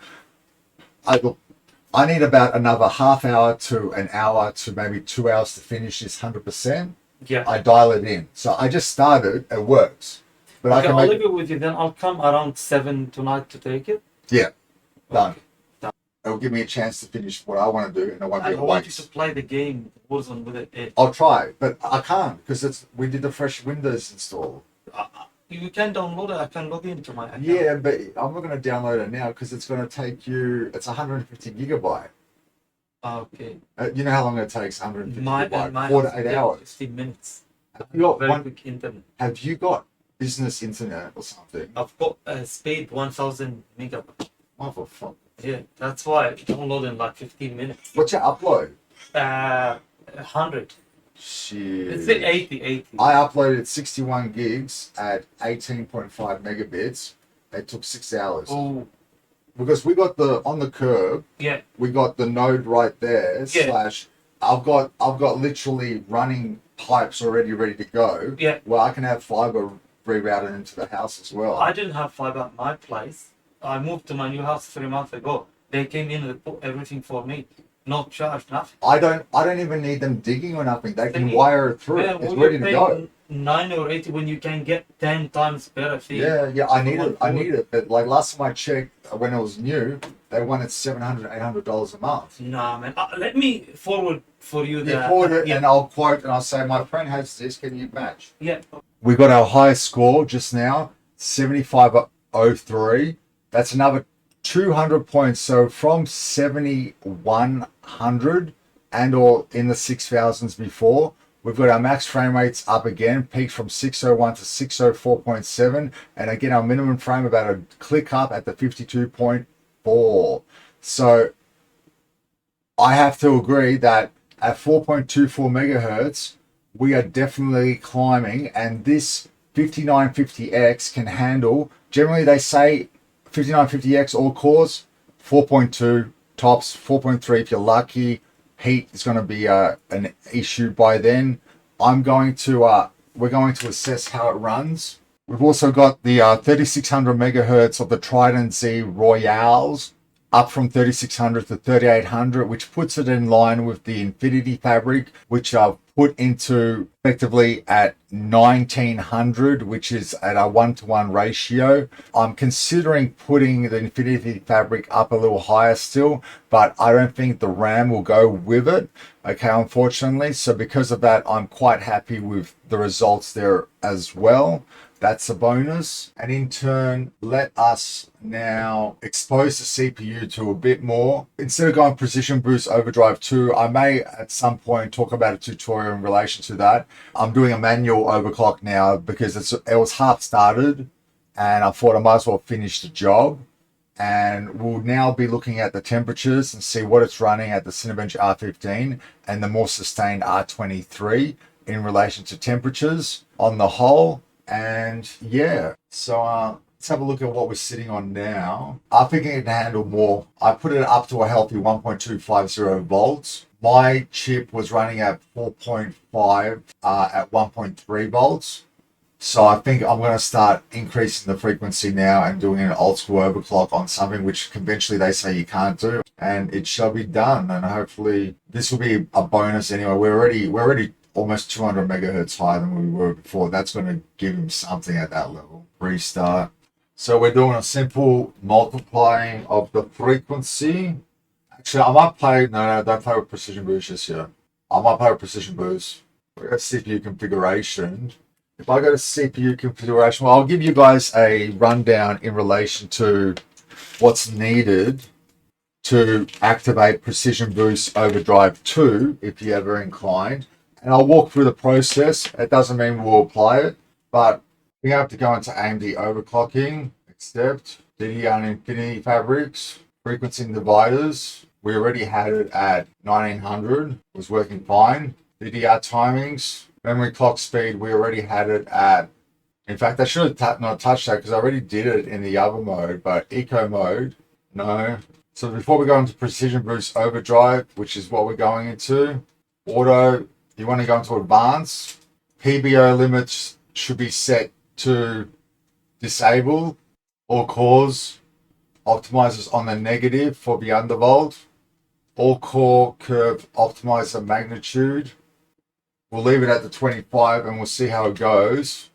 I need about another half hour to an hour to maybe 2 hours to finish this 100%. Yeah. I dial it in. So I just started. It works. But okay, I'll leave it with you then. I'll come around 7 tonight to take it. Yeah, done. Okay, done. It'll give me a chance to finish what I want to do, and I won't be I awake. want you to play the game Warzone with it. I'll try, but I can't because we did the fresh Windows install. You can download it. I can log into my account. Yeah, but I'm not going to download it now because it's going to take you. It's 150 gigabyte. Okay. You know how long it takes? 150 gigabyte. Mine 4 to 8 hours. 15 minutes. Have you got Very quick internet. Have you got business internet or something? I've got speed 1000 megabytes. Motherfucker. Yeah, that's why I download in like 15 minutes. What's your upload? 100. Shit. It's the 80. I uploaded 61 gigs at 18.5 megabits. It took 6 hours. Oh, Because we got on the curb. yeah. We got the node right there. Yeah. I've got literally running pipes already ready to go. Yeah. Well, I can have fiber rerouted into the house as well. I didn't have fiber at my place. I moved to my new house 3 months ago. They came in and put everything for me. No charge, nothing. I don't even need them digging or nothing. They can Digging. wire it through. Yeah, It's when ready you to pay go. 9 or 80 when you can get 10 times better fee. Yeah, I need it. But like last time I checked, when it was new, they wanted $700, $800 a month. Nah, man. Let me forward for you You forward it and I'll quote and I'll say, my friend has this, can you match? Yeah. We got our highest score just now, 7503. That's another 200 points. So from 7100 and or in the 6000s before, we've got our max frame rates up again, peaked from 601 to 604.7. And again, our minimum frame about a click up at the 52.4. So I have to agree that at 4.24 megahertz, we are definitely climbing, and this 5950X can handle, generally they say 5950X all cores, 4.2 tops, 4.3 if you're lucky, heat is going to be an issue by then. We're going to assess how it runs. We've also got the 3600 megahertz of the Trident Z Royales, up from 3600 to 3800, which puts it in line with the Infinity fabric, which I've put into effectively at 1900, which is at a 1-to-1 ratio. I'm considering putting the Infinity fabric up a little higher still, but I don't think the RAM will go with it, okay, unfortunately. So because of that, I'm quite happy with the results there as well. That's a bonus. And in turn, let us now expose the CPU to a bit more. Instead of going Precision Boost Overdrive 2, I may at some point talk about a tutorial in relation to that. I'm doing a manual overclock now because it was half started and I thought I might as well finish the job. And we'll now be looking at the temperatures and see what it's running at the Cinebench R15 and the more sustained R23 in relation to temperatures on the whole. And yeah, so let's have a look at what we're sitting on now. I think it can handle more. I put it up to a healthy 1.250 volts. My chip was running at 4.5 at 1.3 volts. So I think I'm going to start increasing the frequency now and doing an old school overclock on something which conventionally they say you can't do. And it shall be done. And hopefully this will be a bonus anyway. We're already almost 200 megahertz higher than we were before. That's going to give him something at that level. Restart. So we're doing a simple multiplying of the frequency. Actually, I might play, no, don't play with Precision Boost just yet. I might play with Precision Boost. We've got CPU configuration. If I go to CPU configuration, well, I'll give you guys a rundown in relation to what's needed to activate Precision Boost Overdrive 2, if you're ever inclined. And I'll walk through the process. It doesn't mean we'll apply it, but we have to go into AMD overclocking, accept, DDR and Infinity fabrics, frequency and dividers. We already had it at 1900, was working fine. DDR timings, memory clock speed, we already had it at, in fact, I should have not touched that because I already did it in the other mode, but eco mode, no. So before we go into Precision Boost Overdrive, which is what we're going into, auto, you want to go into advanced. PBO limits should be set to disable. All cores optimizers on the negative for the undervolt. All core curve optimizer magnitude. We'll leave it at the 25 and we'll see how it goes.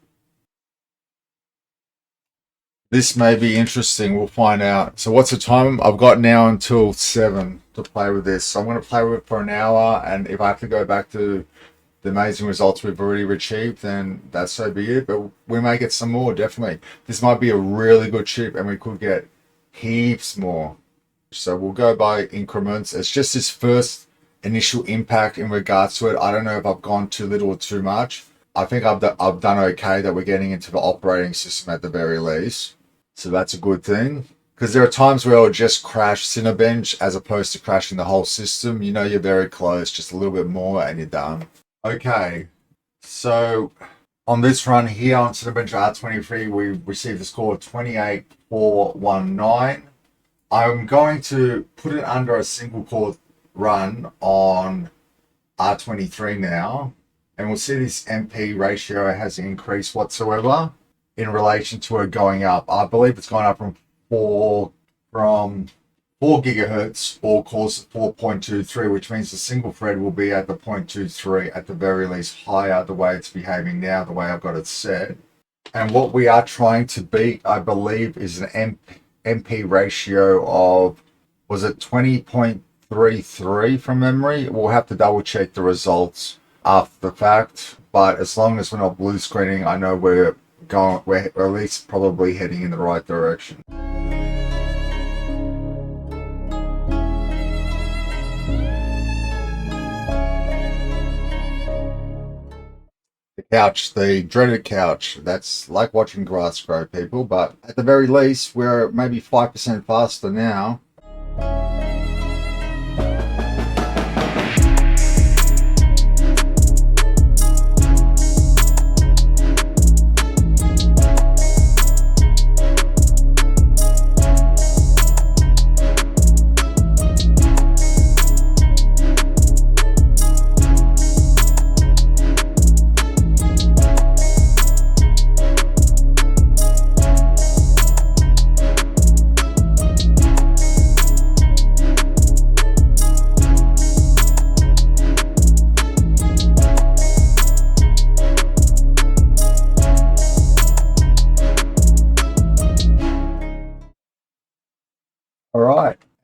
This may be interesting. We'll find out. So what's the time? I've got now until 7 to play with this. So I'm going to play with it for an hour. And if I have to go back to the amazing results we've already achieved, then that's so be it. But we may get some more, definitely. This might be a really good chip and we could get heaps more. So we'll go by increments. It's just this first initial impact in regards to it. I don't know if I've gone too little or too much. I think I've done okay that we're getting into the operating system at the very least. So that's a good thing. Because there are times where it'll just crash Cinebench as opposed to crashing the whole system. You know you're very close, just a little bit more and you're done. Okay, so on this run here on Cinebench R23, we received a score of 28419. I'm going to put it under a single core run on R23 now. And we'll see this MP ratio hasn't increased whatsoever in relation to it going up. I believe it's gone up from 4 gigahertz, all cores at 4.23, which means the single thread will be at the 0.23 at the very least higher, the way it's behaving now, the way I've got it set. And what we are trying to beat, I believe, is an MP ratio of, was it 20.33 from memory? We'll have to double check the results after the fact, but as long as we're not blue screening, I know we're at least probably heading in the right direction. The couch, the dreaded couch. That's like watching grass grow, people, but at the very least, we're maybe 5% faster now.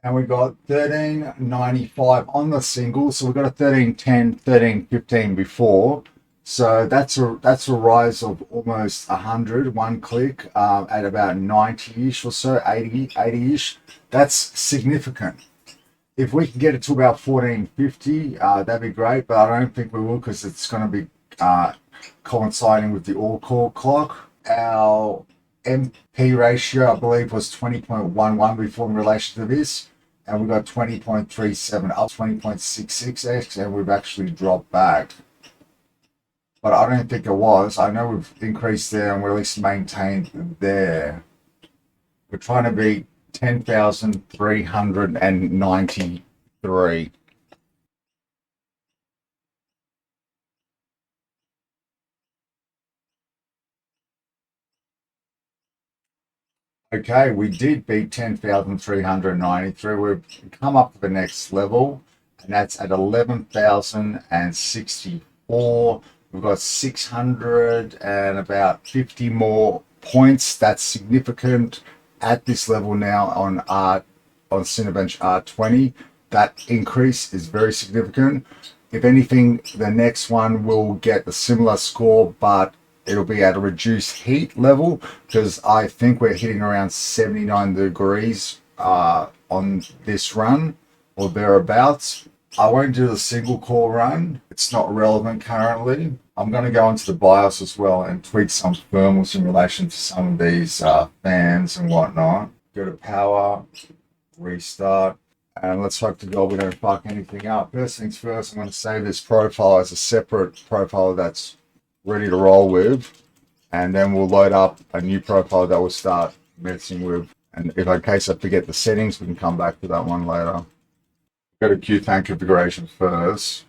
And we got 1395 on the single. So we got a 1310, 1315 before. So that's a rise of almost 100, one click, at about 90-ish or so, 80-ish. That's significant. If we can get it to about 1450, that'd be great, but I don't think we will because it's going to be coinciding with the all-core clock. Our MP ratio, I believe, was 20.11 before in relation to this, and we got 20.37 up 20.66x, and we've actually dropped back. But I don't think it was. I know we've increased there and we're at least maintained there. We're trying to be 10,393. Okay, we did beat 10,393. We've come up to the next level, and that's at 11,064. We've got 600 and about 50 more points. That's significant at this level now on Cinebench R20. That increase is very significant. If anything, the next one will get a similar score, but it'll be at a reduced heat level because I think we're hitting around 79 degrees on this run or thereabouts. I won't do the single core run. It's not relevant currently. I'm going to go into the BIOS as well and tweak some thermals in relation to some of these fans and whatnot. Go to power, restart, and let's hope to God we don't fuck anything up. First things first, I'm going to save this profile as a separate profile that's ready to roll with, and then we'll load up a new profile that we'll start messing with. And if in case I forget the settings, we can come back to that one later. Go to Qfan configuration first.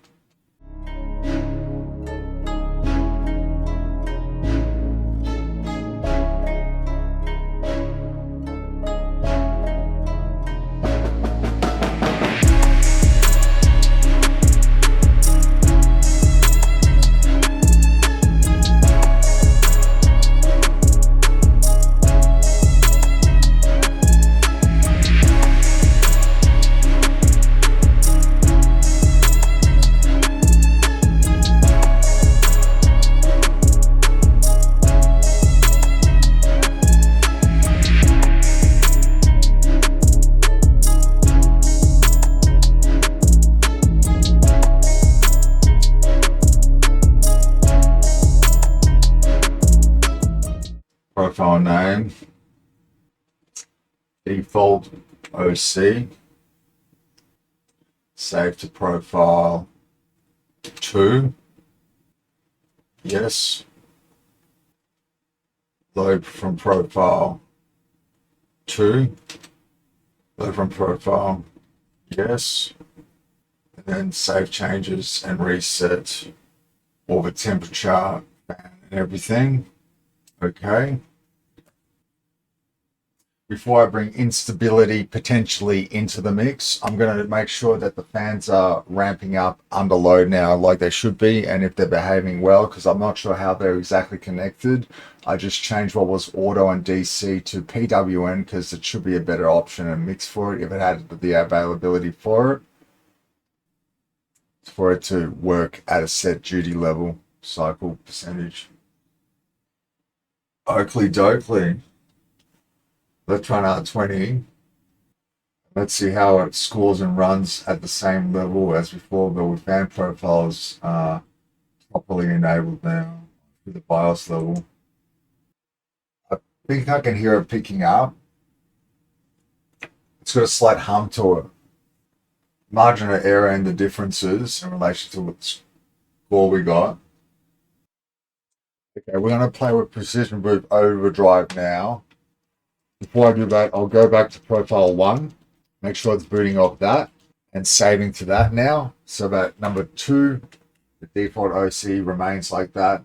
Profile name, default OC, save to profile 2, yes, load from profile 2, load from profile, yes, and then save changes and reset all the temperature and everything. Okay. Before I bring instability potentially into the mix, I'm going to make sure that the fans are ramping up under load now like they should be, and if they're behaving well, because I'm not sure how they're exactly connected. I just changed what was auto and DC to PWN because it should be a better option and mix for it if it had the availability for it to work at a set duty level cycle percentage. Oakley Dokley. Let's run R20. Let's see how it scores and runs at the same level as before, but with fan profiles properly enabled now with the BIOS level. I think I can hear it picking up. It's got a slight hum to it. Margin of error and the differences in relation to what score we got. Okay, we're going to play with Precision Boot Overdrive now. Before I do that, I'll go back to profile 1, make sure it's booting off that, and saving to that now. So that number 2, the default OC remains like that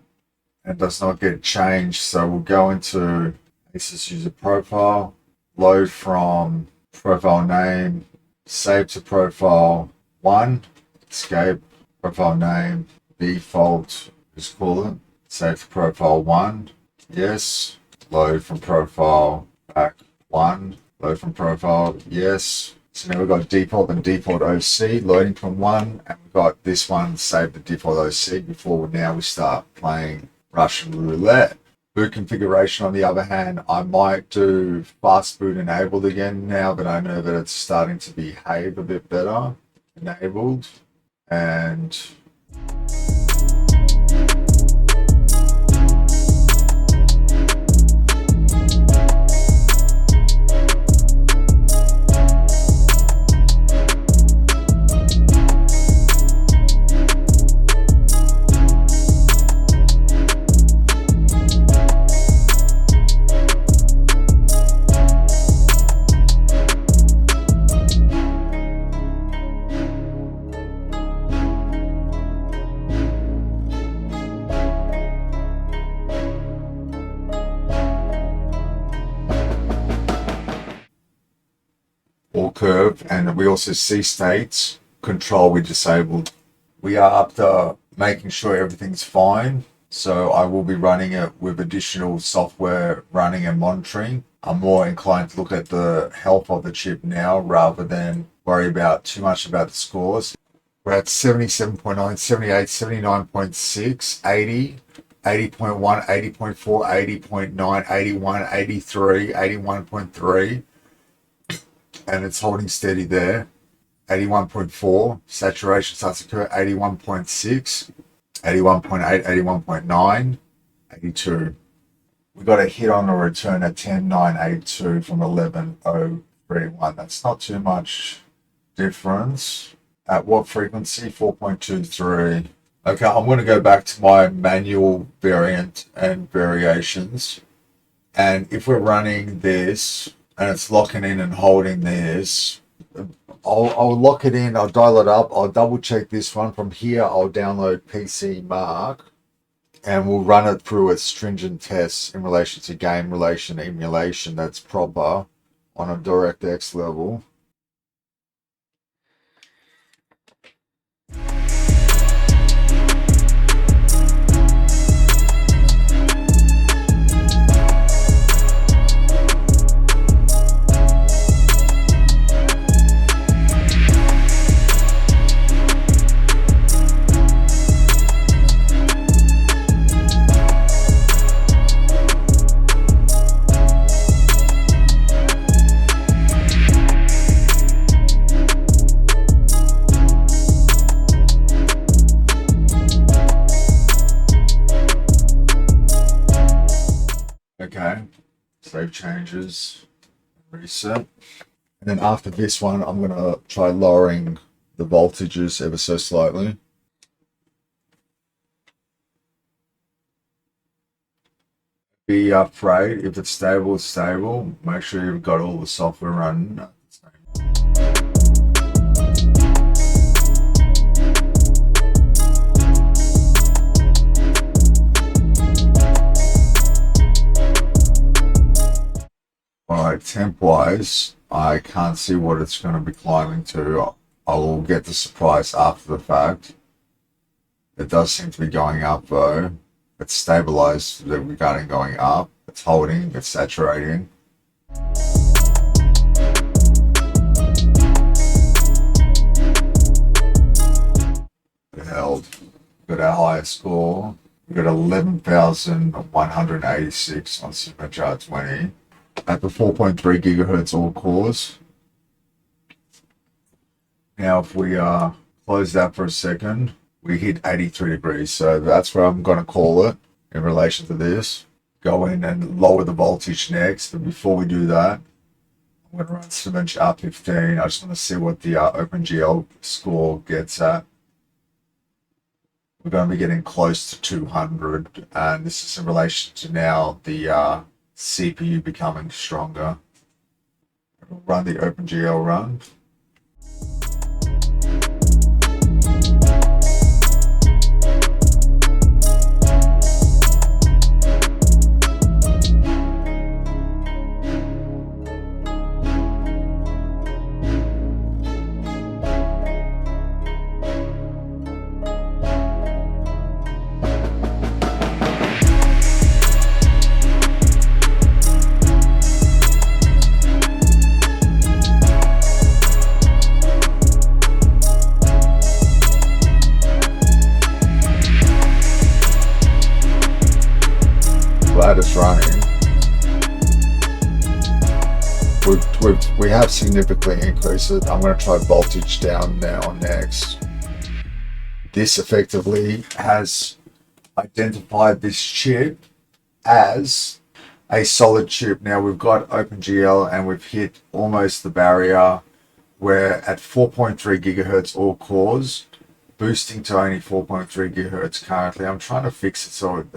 and does not get changed. So we'll go into Asus User Profile, load from profile name, save to profile 1, escape, profile name, default, just call it. Save to profile 1, yes, load from profile back 1, load from profile, yes, So now we've got default and default OC loading from one, and we've got this one save the default OC before now we start playing Russian roulette. Boot configuration, on the other hand, I might do fast boot enabled again now that I know that it's starting to behave a bit better. Enabled, and all curve, and we also see states control we disabled. We are up to making sure everything's fine, so I will be running it with additional software running and monitoring. I'm more inclined to look at the health of the chip now rather than worry about too much about the scores. We're at 77.9, 78, 79.6, 80, 80.1, 80.4, 80.9, 81, 83, 81.3. And it's holding steady there. 81.4, saturation starts to occur. 81.6, 81.8, 81.9, 82. We got a hit on a return at 10.982 from 11.031. That's not too much difference. At what frequency? 4.23. Okay, I'm going to go back to my manual variant and variations. And if we're running this, and it's locking in and holding this, I'll lock it in, I'll dial it up, I'll double check this one. From here, I'll download PC Mark, and we'll run it through a stringent test in relation to game relation emulation that's proper on a DirectX level. Okay, save changes, reset. And then after this one, I'm going to try lowering the voltages ever so slightly. Be afraid, if it's stable, it's stable. Make sure you've got all the software running. Alright, temp-wise, I can't see what it's going to be climbing to. I will get the surprise after the fact. It does seem to be going up though. It's stabilized regarding going up. It's holding, it's saturating. It held. We got our highest score. We got 11,186 on Signature 20. At the 4.3 gigahertz all cores. Now if we close that for a second, we hit 83 degrees. So that's where I'm going to call it in relation to this. Go in and lower the voltage next. But before we do that, I'm going to run Cibench R15. I just want to see what the OpenGL score gets at. We're going to be getting close to 200. And this is in relation to now the CPU becoming stronger. We'll run the OpenGL run. that it's running, we have significantly increased it. I'm going to try voltage down now next. This effectively has identified this chip as a solid chip. Now we've got OpenGL and we've hit almost the barrier. We're at 4.3 gigahertz all cores, boosting to only 4.3 gigahertz currently. I'm trying to fix it so it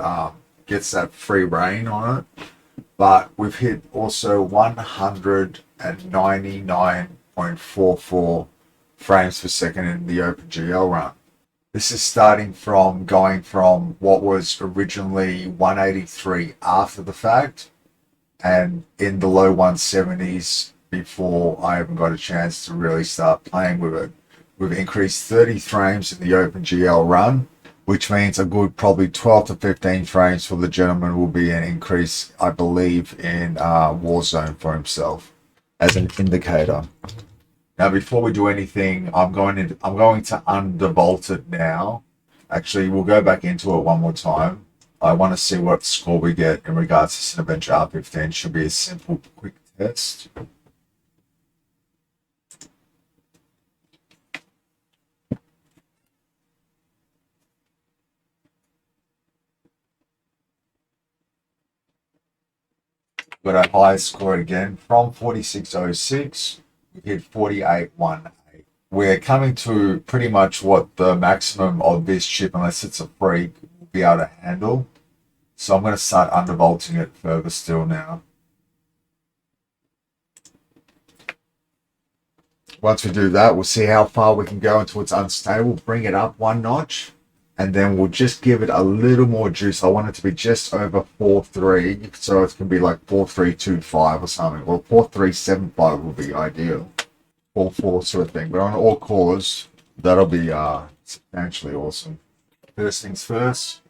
gets that free reign on it. But we've hit also 199.44 frames per second in the OpenGL run. This is starting from going from what was originally 183 after the fact and in the low 170s before I even got a chance to really start playing with it. We've increased 30 frames in the OpenGL run, which means a good probably 12 to 15 frames for the gentleman will be an increase, I believe, in Warzone for himself as an indicator. Now, before we do anything, I'm going to undervolt it now. Actually, we'll go back into it one more time. I want to see what score we get in regards to Cinebench R15. Should be a simple, quick test. Got our highest score again from 4606. We hit 4818. We're coming to pretty much what the maximum of this chip, unless it's a freak, will be able to handle. So I'm going to start undervolting it further still now. Once we do that, we'll see how far we can go until it's unstable. Bring it up one notch. And then we'll just give it a little more juice. I want it to be just over 4.3, so it can be like 4.325 or something, or 4.375 will be ideal. 4.4 sort of thing. But on all cores, that'll be substantially awesome. First things first.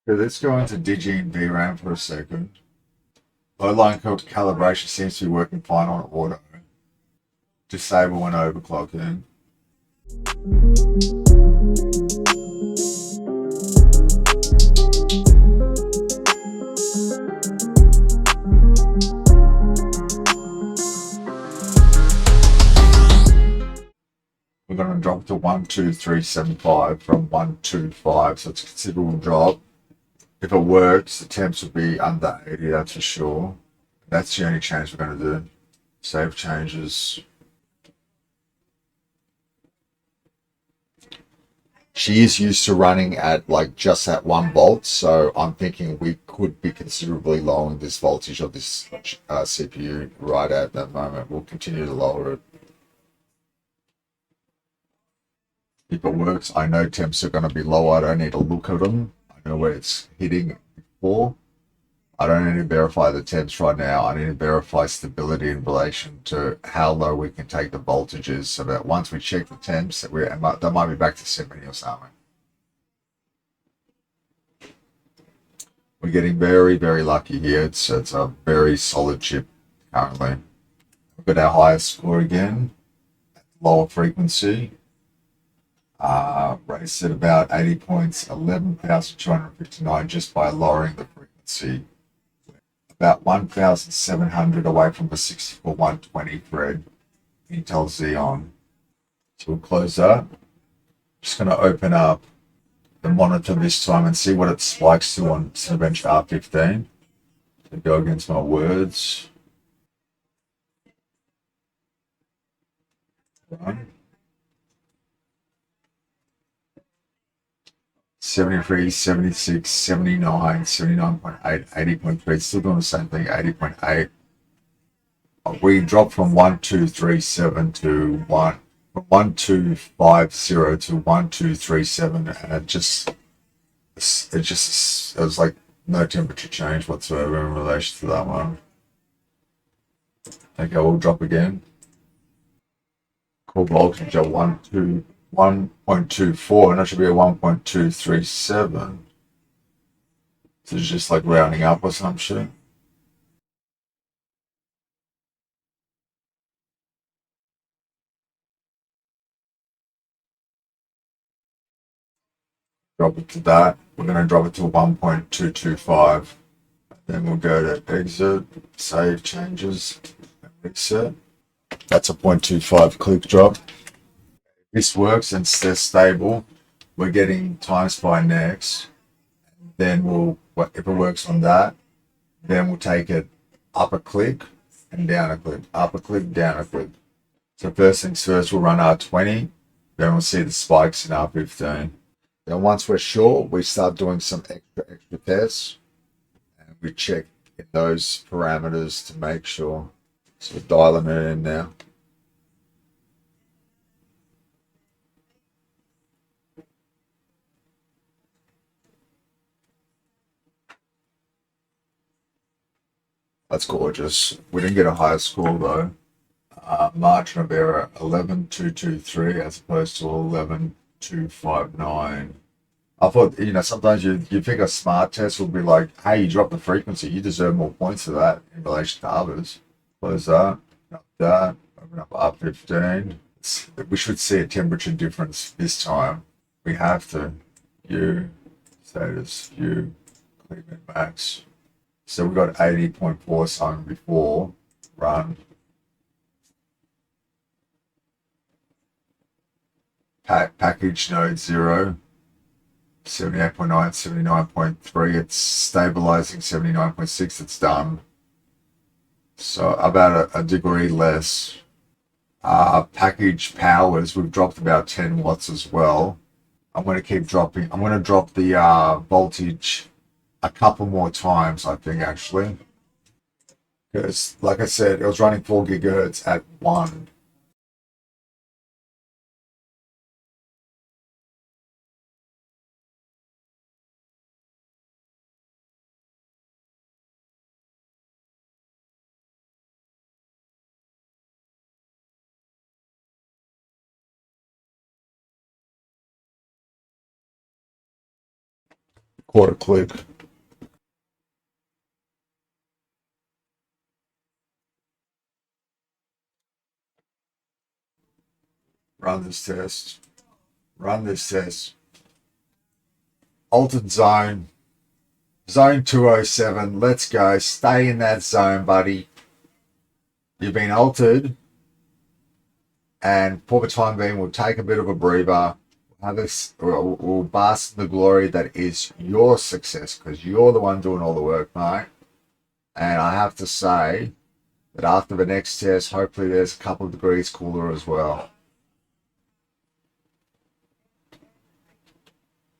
Okay, let's go into Digi and VRAM for a second. Low line calibration seems to be working fine on auto. Disable when overclocking. We're going to drop to 12375 from 125, so it's a considerable drop. If it works, the temps will be under 80, that's for sure. That's the only change we're going to do. Save changes. She is used to running at like just at 1 volt, so I'm thinking we could be considerably lowering this voltage of this CPU right at that moment. We'll continue to lower it. If it works, I know temps are going to be low. I don't need to look at them. I know where it's hitting before. I don't need to verify the temps right now. I need to verify stability in relation to how low we can take the voltages, so that once we check the temps, that they might be back to 70 or something. We're getting very, very lucky here. It's a very solid chip currently. We've got our highest score again, lower frequency. Raised at about 80 points, 11,259 just by lowering the frequency. About 1,700 away from the 64-120 thread Intel Xeon. So we'll close that. Just going to open up the monitor this time and see what it spikes to on Cinebench R15. So go against my words. Right. 73, 76, 79, 79.8, 80.3, still doing the same thing, 80.8. We dropped from 1237 to 1250 to 1237, and it was like no temperature change whatsoever in relation to that one. Okay, we'll drop again. Core voltage at 1.24, and that should be a 1.237. So it's just like rounding up or some shit. Drop it to that. We're going to drop it to 1.225. Then we'll go to exit, save changes, and reset. That's a 0.25 click drop. This works and stays stable. We're getting TimeSpy next. Then if it works on that, then we'll take it up a click and down a click, up a click, down a click. So first things first, we'll run R20. Then we'll see the spikes in R15. Then once we're sure, we start doing some extra tests. And we check in those parameters to make sure. So we're dialing it in now. That's gorgeous. We didn't get a higher score though. Margin of error 11223 as opposed to 11259. I thought, sometimes you think a smart test would be like, hey, you dropped the frequency, you deserve more points for that in relation to others. Close that, up that, open up R15. We should see a temperature difference this time. We have to. View, status, view, clear max. So we got 80.4 something before, run. Package node 0, 78.9, 79.3, it's stabilizing 79.6, it's done. So about a degree less. Package powers, we've dropped about 10 watts as well. I'm going to keep dropping. I'm going to drop the voltage a couple more times, I think, actually. Because, like I said, it was running 4 gigahertz at 1. Quarter click. Run this test. Run this test. Altered zone. Zone 207. Let's go. Stay in that zone, buddy. You've been altered. And for the time being, we'll take a bit of a breather. We'll bask in the glory that is your success, because you're the one doing all the work, mate. And I have to say that after the next test, hopefully there's a couple of degrees cooler as well.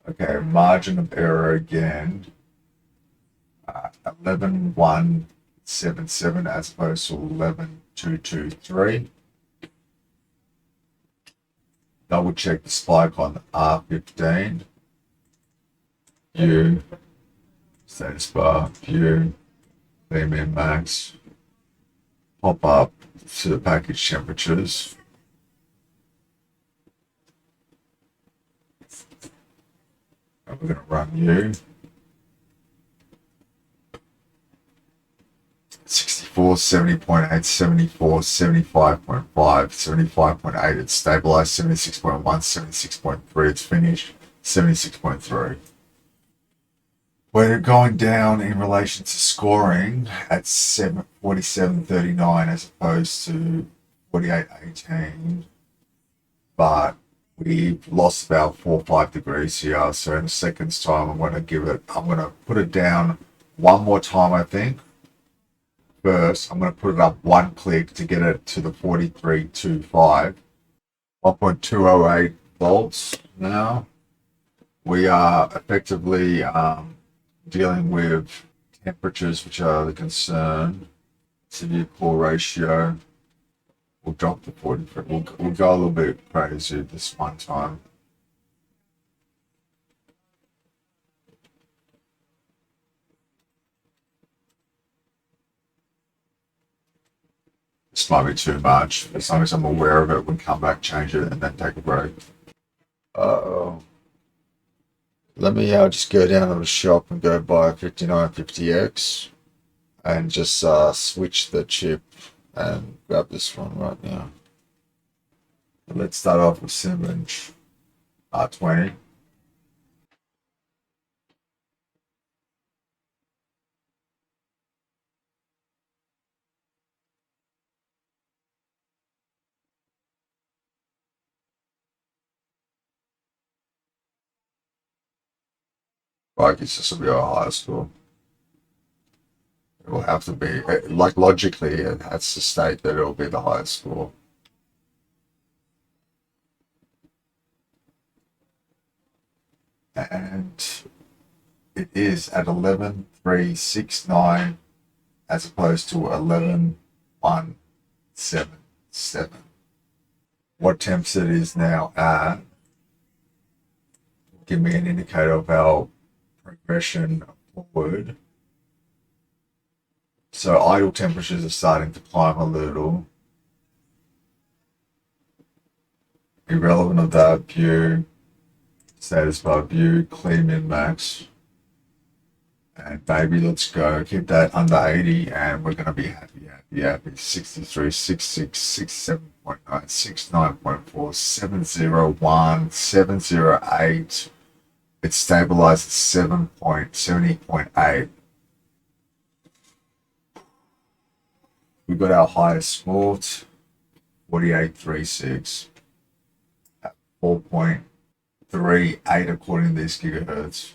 Okay, margin of error again. 11.177 as opposed to 11.223. Double check the spike on R15. View. Status bar. View. VMM max. Pop up to the package temperatures. And we're going to run U. 64, 70.8, 74, 75.5, 75.8, it's stabilized, 76.1, 76.3, it's finished, 76.3. We're going down in relation to scoring at 47.39 as opposed to 48.18, but we've lost about 4 or 5 degrees here, so in a second's time I'm going to put it down one more time, I think. First, I'm going to put it up 1 click to get it to the 43.25, 1.208 volts. Now we are effectively dealing with temperatures which are the concern. Severe core ratio. We'll drop the 43. We'll go a little bit crazy this one time. This might be too much. As long as I'm aware of it, we'll come back, change it, and then take a break. Uh-oh. Let me just go down to the shop and go buy a 5950X and just switch the chip and grab this one right now. Let's start off with 7-inch R20. I guess this will be our highest score. It will have to be, like logically, it has to state that it will be the highest score. And it is at 11,369 as opposed to 11,177. What temps it is now at, give me an indicator of our progression forward. So idle temperatures are starting to climb a little. Irrelevant of that, view, status bar view, clear min max. And baby, let's go. Keep that under 80 and we're going to be happy. 63, 66, 67.9, 69.4, 701, 708. It's stabilized at 70.8. We got our highest score, 4836 at 4.38 according to these gigahertz.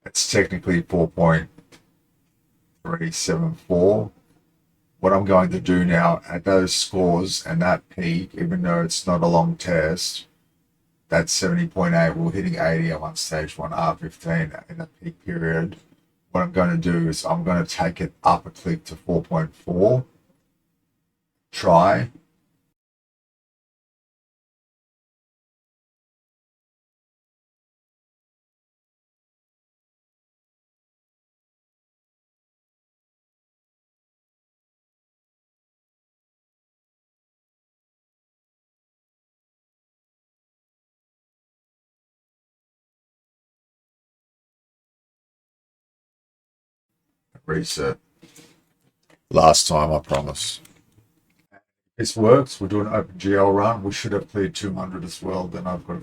It's technically 4.374. What I'm going to do now at those scores and that peak, even though it's not a long test, that's 70.8. We're hitting 80 at one stage, one R15 in the peak period. What I'm going to do is I'm going to take it up a click to 4.4. Try. Reset. Last time, I promise. This works. We'll do an OpenGL run. We should have cleared 200 as well. Then I've got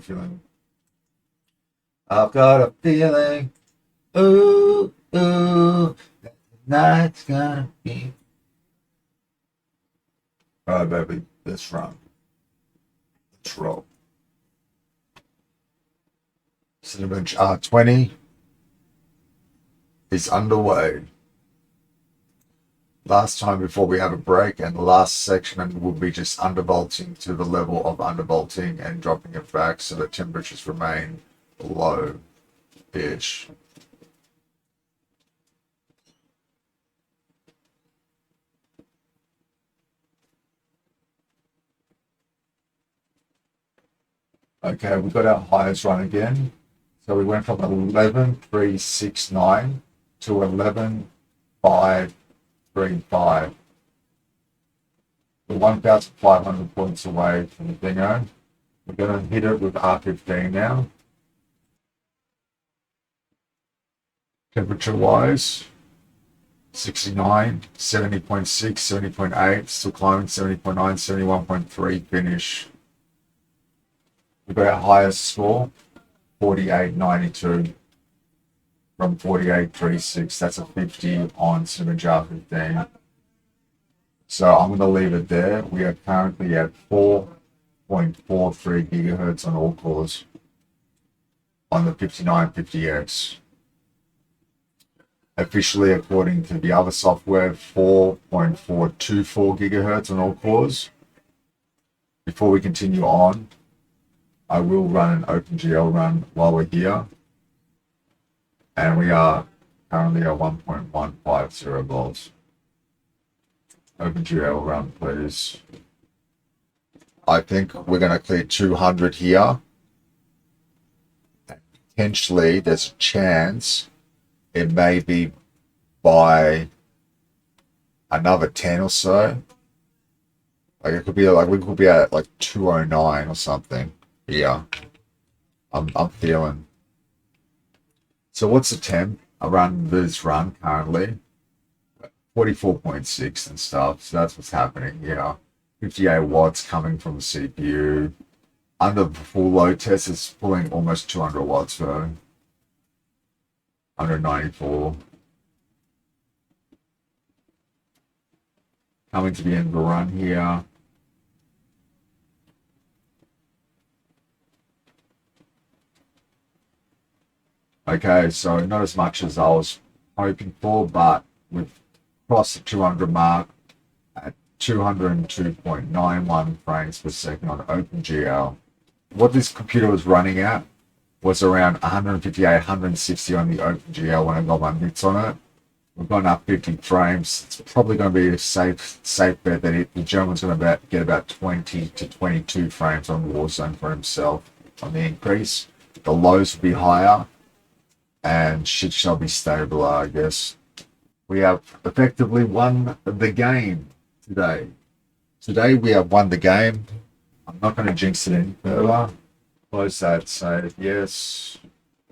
a feeling. Ooh, that the night's gonna be. Alright, baby. Let's run. Let's roll. 7-inch R20 is underway. Last time before we have a break, and the last section will be just undervolting to the level of undervolting and dropping it back so that temperatures remain low-ish. Okay, we've got our highest run again. So we went from 11,369 to 11,535. We're 1,500 points away from the bingo. We're going to hit it with R15 now. Temperature wise, 69, 70.6, 70.8, still climbing, 70.9, 71.3 finish. We've got our highest score, 48.92 from 48.36. That's a 50 on Cinejar 15. So I'm going to leave it there. We are currently at 4.43 gigahertz on all cores on the 5950X. Officially, according to the other software, 4.424 gigahertz on all cores. Before we continue on, I will run an OpenGL run while we're here. And we are currently at 1.150 volts. OpenGL run, please. I think we're going to clear 200 here. Potentially, there's a chance it may be by another 10 or so. Like it could be like we could be at like 209 or something. Yeah, I'm feeling. So what's the temp? I run this run currently 44.6 and stuff. So that's what's happening. 58 watts coming from the CPU. Under the full load test, it's pulling almost 200 watts though. 194. Coming to the end of the run here. Okay, so not as much as I was hoping for, but we've crossed the 200 mark at 202.91 frames per second on OpenGL. What this computer was running at was around 158, 160 on the OpenGL when I got my mitts on it. We've gone up 50 frames. It's probably going to be a safe bet that the German's going to get about 20 to 22 frames on Warzone for himself on the increase. The lows will be higher, and shit shall be stable, I guess. We have effectively won the game today. Today we have won the game. I'm not going to jinx it any further. Close that, save yes.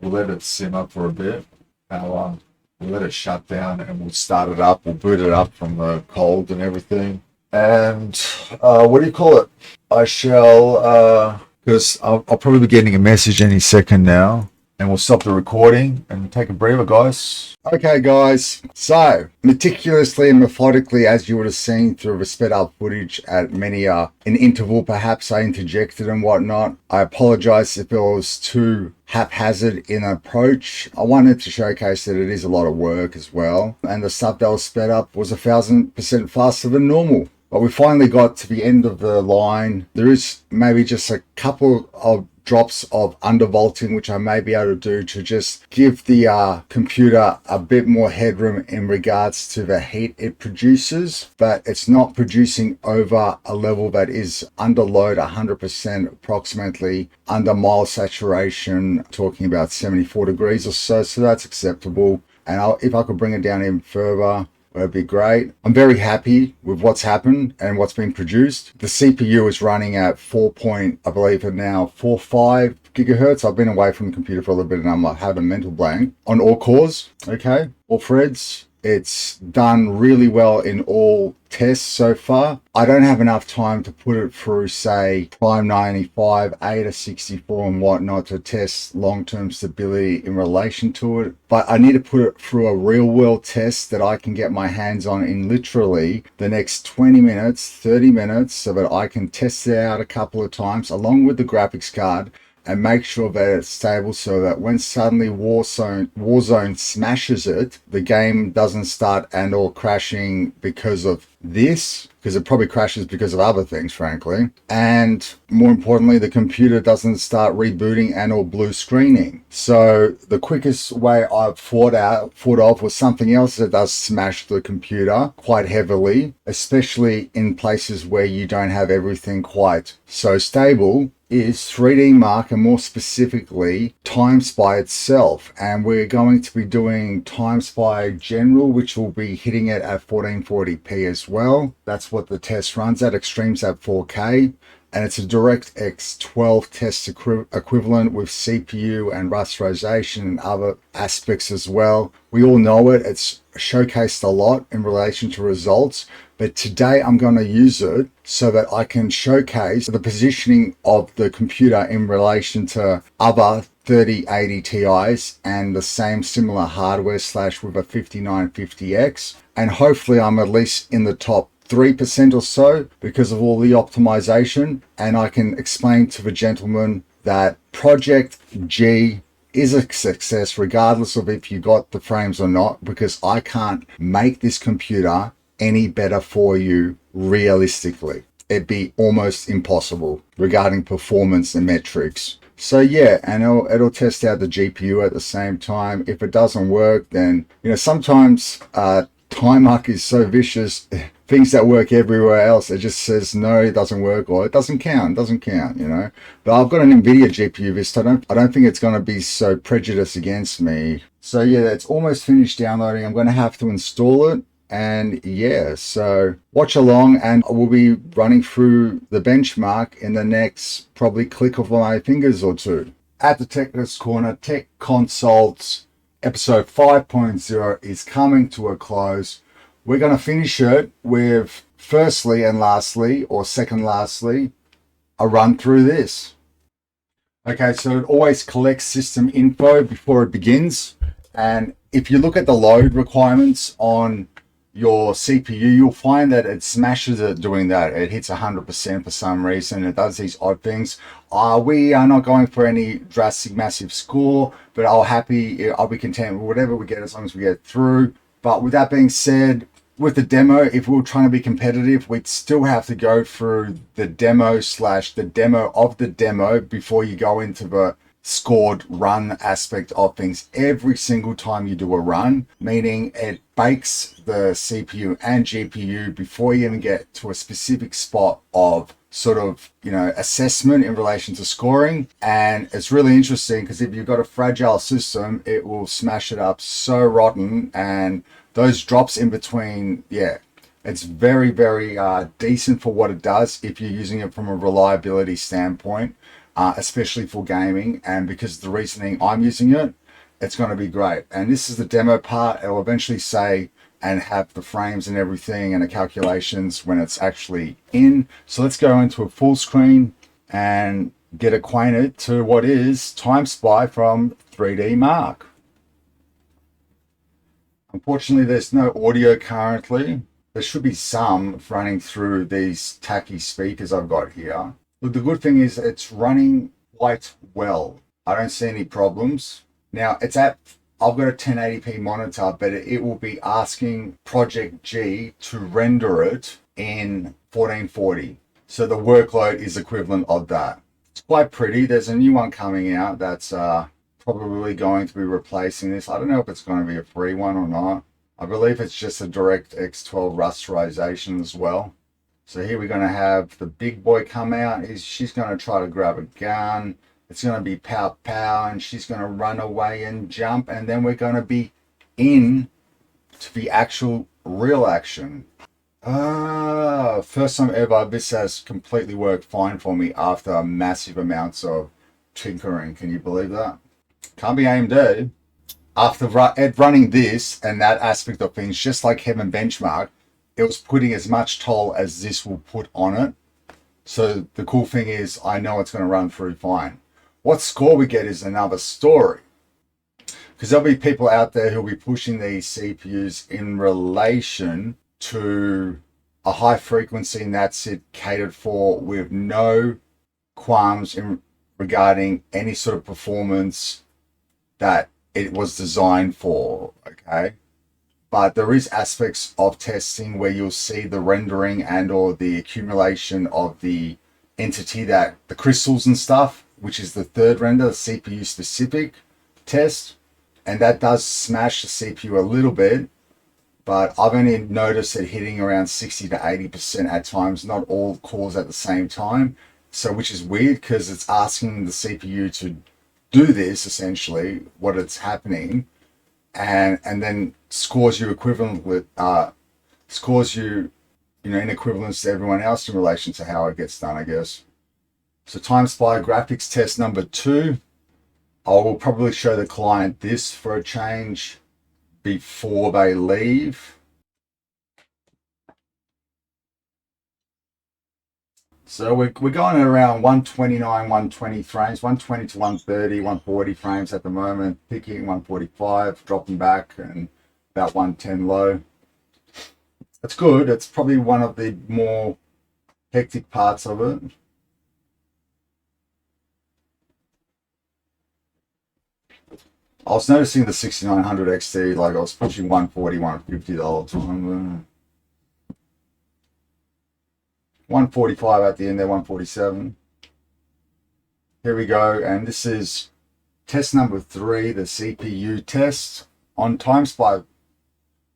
We'll let it simmer for a bit. Power. We'll let it shut down and we'll start it up. We'll boot it up from the cold and everything. And what do you call it? I shall, because I'll probably be getting a message any second now. And we'll stop the recording and take a breather, guys. Okay, guys. So, meticulously and methodically, as you would have seen through the sped up footage at many an interval, perhaps I interjected and whatnot. I apologize if it was too haphazard in approach. I wanted to showcase that it is a lot of work as well. And the stuff that was sped up was 1,000% faster than normal. But we finally got to the end of the line. There is maybe just a couple of drops of undervolting which I may be able to do to just give the computer a bit more headroom in regards to the heat it produces, but it's not producing over a level that is under load 100%, approximately under mild saturation, talking about 74 degrees or so, so that's acceptable. And if I could bring it down even further, that'd be great. I'm very happy with what's happened and what's been produced. The CPU is running at 4.45 gigahertz. I've been away from the computer for a little bit and I have a mental blank on all cores. Okay, all threads. It's done really well in all tests so far. I don't have enough time to put it through, say, Prime 95, ADA 64 and whatnot to test long-term stability in relation to it. But I need to put it through a real-world test that I can get my hands on in literally the next 20 minutes, 30 minutes, so that I can test it out a couple of times along with the graphics card and make sure that it's stable so that when suddenly Warzone smashes it, the game doesn't start and or crashing because of this, because it probably crashes because of other things, frankly. And more importantly, the computer doesn't start rebooting and or blue screening. So the quickest way I've thought of was something else that does smash the computer quite heavily, especially in places where you don't have everything quite so stable, is 3D Mark, and more specifically TimeSpy itself. And we're going to be doing TimeSpy General, which will be hitting it at 1440p as well. That's what the test runs at. Extremes at 4K. And it's a DirectX 12 test equivalent with CPU and rasterization and other aspects as well. We all know it. It's showcased a lot in relation to results. But today I'm going to use it so that I can showcase the positioning of the computer in relation to other 3080 Ti's and the same similar hardware / with a 5950X. And hopefully I'm at least in the top 3% or so because of all the optimization. And I can explain to the gentleman that Project G is a success regardless of if you got the frames or not, because I can't make this computer any better for you realistically. It'd be almost impossible regarding performance and metrics. So yeah, and it'll test out the GPU at the same time. If it doesn't work, then sometimes TimeMark is so vicious. Things that work everywhere else, it just says no, it doesn't work, or it doesn't count, But I've got an NVIDIA GPU this time. I don't think it's going to be so prejudiced against me. So yeah, it's almost finished downloading. I'm going to have to install it. And yeah, so watch along and we'll be running through the benchmark in the next probably click of my fingers or two. At the Techness Corner, tech consults Episode 5.0 is coming to a close. We're going to finish it with firstly and lastly, or second lastly, a run through this. Okay, so it always collects system info before it begins. And if you look at the load requirements on your CPU, you'll find that it smashes it doing that. It hits 100% for some reason. It does these odd things. We are not going for any drastic, massive score, but I'll be content with whatever we get as long as we get through. But with that being said, with the demo, if we were trying to be competitive, we'd still have to go through the demo / the demo of the demo before you go into the scored run aspect of things every single time you do a run, meaning it bakes the CPU and GPU before you even get to a specific spot of sort of, assessment in relation to scoring. And it's really interesting because if you've got a fragile system, it will smash it up so rotten, and those drops in between, it's very, very decent for what it does if you're using it from a reliability standpoint. Especially for gaming, and because of the reasoning I'm using it, it's going to be great. And this is the demo part. It'll eventually say and have the frames and everything and the calculations when it's actually in. So let's go into a full screen and get acquainted to what is Time Spy from 3D Mark. Unfortunately, there's no audio currently. There should be some running through these tacky speakers I've got here. Look, the good thing is it's running quite well. I don't see any problems. Now, I've got a 1080p monitor, but it will be asking Project G to render it in 1440. So the workload is equivalent of that. It's quite pretty. There's a new one coming out that's probably going to be replacing this. I don't know if it's going to be a free one or not. I believe it's just a DirectX 12 rasterization as well. So here we're going to have the big boy come out. She's going to try to grab a gun. It's going to be pow pow, and she's going to run away and jump. And then we're going to be in to the actual real action. First time ever, this has completely worked fine for me after massive amounts of tinkering. Can you believe that? Can't be AMD. After running this and that aspect of things, just like Heaven Benchmark, it was putting as much toll as this will put on it. So the cool thing is I know it's going to run through fine. What score we get is another story, because there'll be people out there who'll be pushing these CPUs in relation to a high frequency, and that's it, catered for with no qualms regarding any sort of performance that it was designed for, okay? But there is aspects of testing where you'll see the rendering and or the accumulation of the entity, that the crystals and stuff, which is the third render, the CPU specific test. And that does smash the CPU a little bit, but I've only noticed it hitting around 60 to 80% at times, not all cores at the same time. So which is weird because it's asking the CPU to do this, essentially, what it's happening. And then scores you equivalent with in equivalence to everyone else in relation to how it gets done, I guess. So Time Spy graphics test number 2. I will probably show the client this for a change before they leave. So we're going at around 129, 120 frames, 120 to 130, 140 frames at the moment, peaking 145, dropping back, and about 110 low. It's good. It's probably one of the more hectic parts of it. I was noticing the 6900 XT, like I was pushing 140, 150 the whole time. 145 at the end there, 147. Here we go, and this is test number 3, the CPU test on Time Spy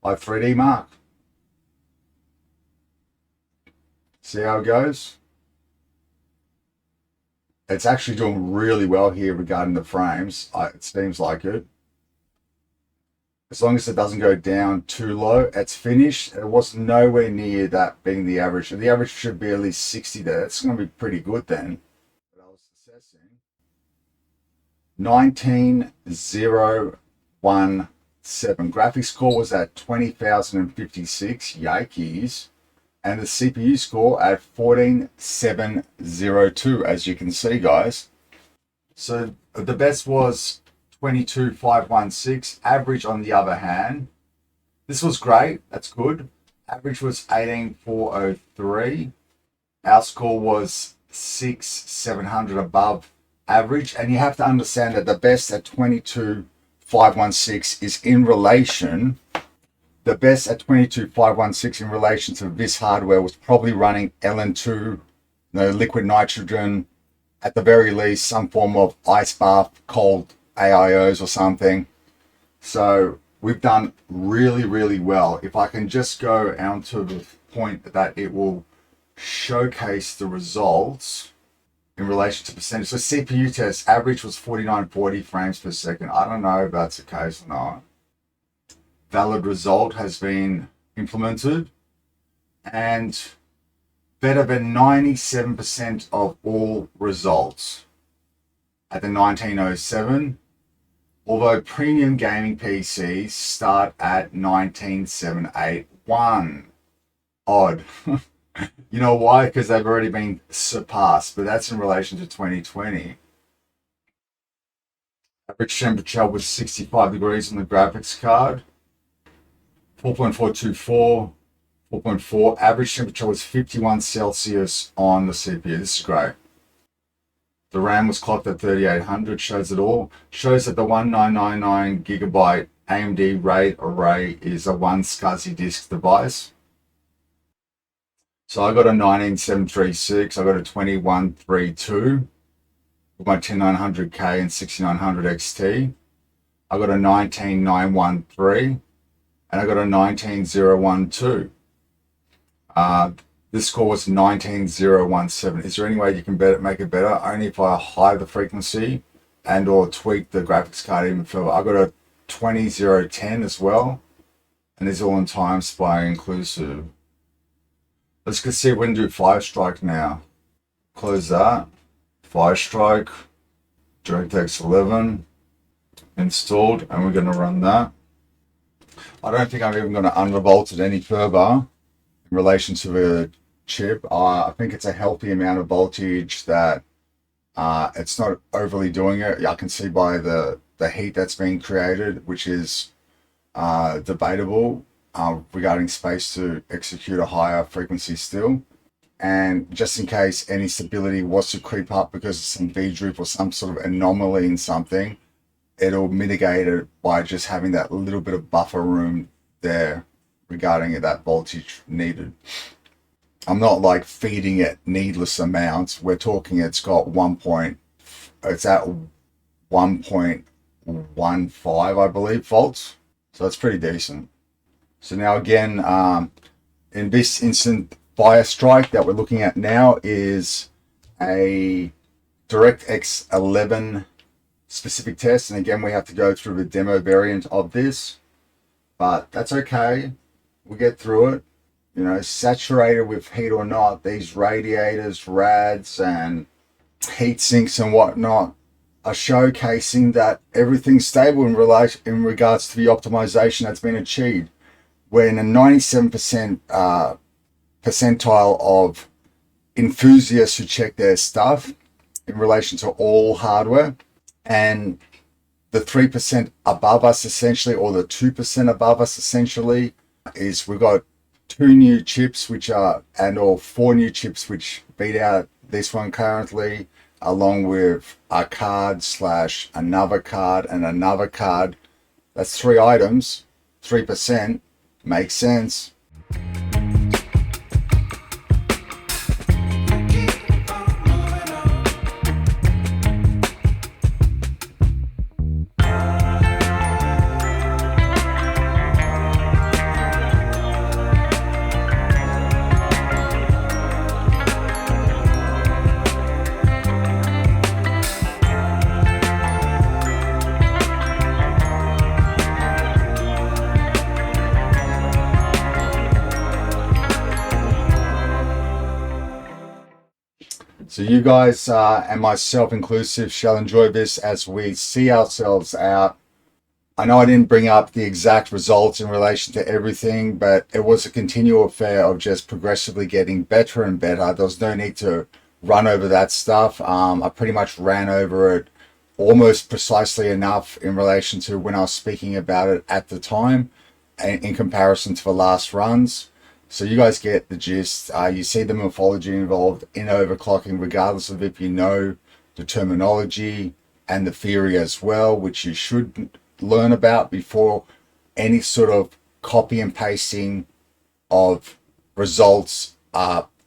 by 3D Mark. See how it goes? It's actually doing really well here regarding the frames. It seems like it. As long as it doesn't go down too low, it's finished. It was nowhere near that being the average. The average should be at least 60 there. It's going to be pretty good then. But I was assessing 19,000 Graphics score was at 20,056 Yankees, and the CPU score at 14,702, as you can see, guys. So the best was 22,516. Average, on the other hand, this was great. That's good. Average was 18,403. Our score was 6,700 above average, and you have to understand that the best at 22,516 is in relation. The best at 22,516 in relation to this hardware was probably running LN2, liquid nitrogen, at the very least some form of ice bath, cold AIOs or something. So we've done really, really well. If I can just go on to the point that it will showcase the results in relation to percentage. So CPU test average was 4940 frames per second. I don't know if that's the case or not. Valid result has been implemented, and better than 97% of all results at the 1907, although premium gaming PCs start at 19,781. Odd. You know why? Because they've already been surpassed, but that's in relation to 2020. Average temperature was 65 degrees on the graphics card. 4.424, 4.4. Average temperature was 51 Celsius on the CPU. This is great. The RAM was clocked at 3800, shows it all. Shows that the 1999 gigabyte AMD RAID array is a one SCSI disk device. So I got a 19736, I got a 2132 with my 10900K and 6900 XT. I got a 19913 and I got a 19012. This score was 19017. Is there any way you can make it better? Only if I hide the frequency and or tweak the graphics card even further. I got a 20010 as well, and these are all in time SPI inclusive. Let's go see if we can do Firestrike now. Close that. Firestrike, DirectX 11 installed, and we're going to run that. I don't think I'm even going to undervolt it any further in relation to the chip. I think it's a healthy amount of voltage that it's not overly doing it. I can see by the heat that's being created, which is debatable regarding space to execute a higher frequency still. And just in case any stability was to creep up because of some V-droop or some sort of anomaly in something, it'll mitigate it by just having that little bit of buffer room there regarding that voltage needed. I'm not like feeding it needless amounts. We're talking it's at 1.15, I believe, volts. So that's pretty decent. So now again, in this instant, Firestrike that we're looking at now is a DirectX 11 specific test, and again we have to go through the demo variant of this, but that's okay. We'll get through it. You know, saturated with heat or not, these radiators, rads, and heat sinks and whatnot are showcasing that everything's stable in regards to the optimization that's been achieved. We're in a 97% percentile of enthusiasts who check their stuff in relation to all hardware, and the 3% above us essentially, or the 2% above us essentially, is we've got 2 new chips which are, and or 4 new chips which beat out this one currently, along with a card / another card and another card. That's 3 items. 3% makes sense. So you guys and myself inclusive shall enjoy this as we see ourselves out I know I didn't bring up the exact results in relation to everything, but it was a continual affair of just progressively getting better and better. There was no need to run over that stuff. I pretty much ran over it almost precisely enough in relation to when I was speaking about it at the time in comparison to the last runs. So you guys get the gist. You see the morphology involved in overclocking, regardless of if you know the terminology and the theory as well, which you should learn about before any sort of copy and pasting of results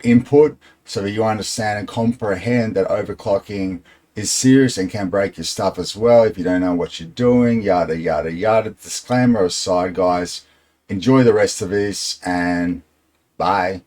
input, so that you understand and comprehend that overclocking is serious and can break your stuff as well if you don't know what you're doing, yada yada yada. Disclaimer aside, guys, enjoy the rest of this and bye.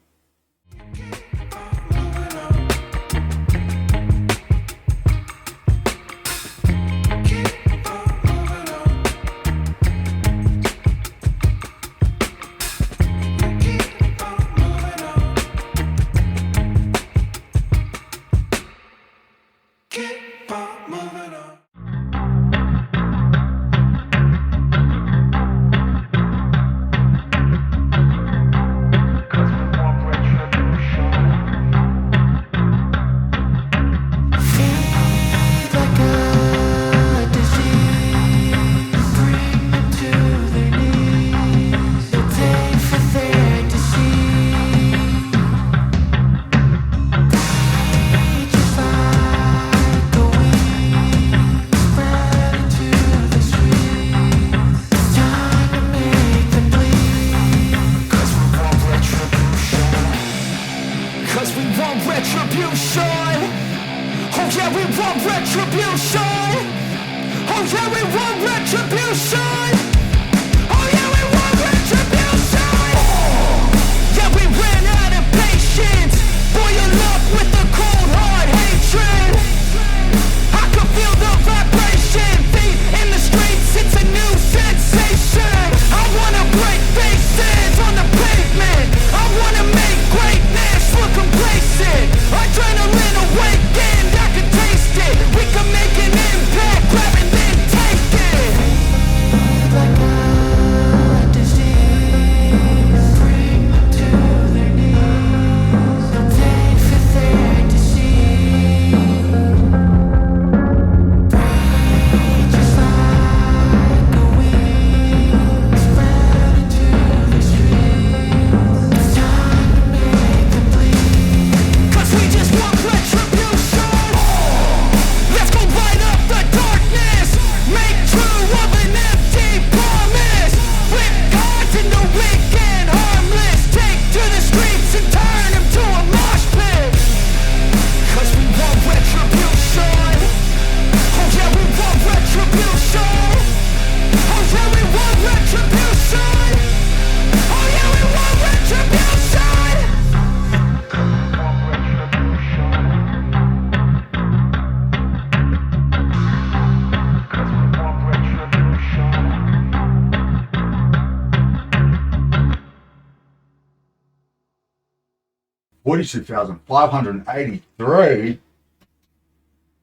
$42,583.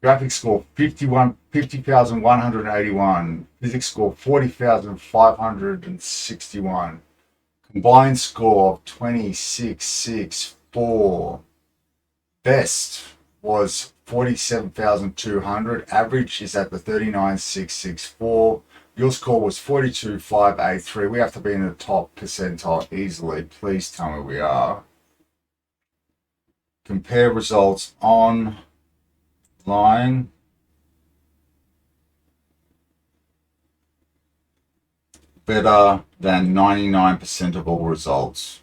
Graphics score 50,181. Physics score 40,561. Combined score of 26,664. Best was 47,200. Average is at the 39,664. Your score was 42,583. We have to be in the top percentile easily. Please tell me we are. Compare results online. Better than 99% of all results.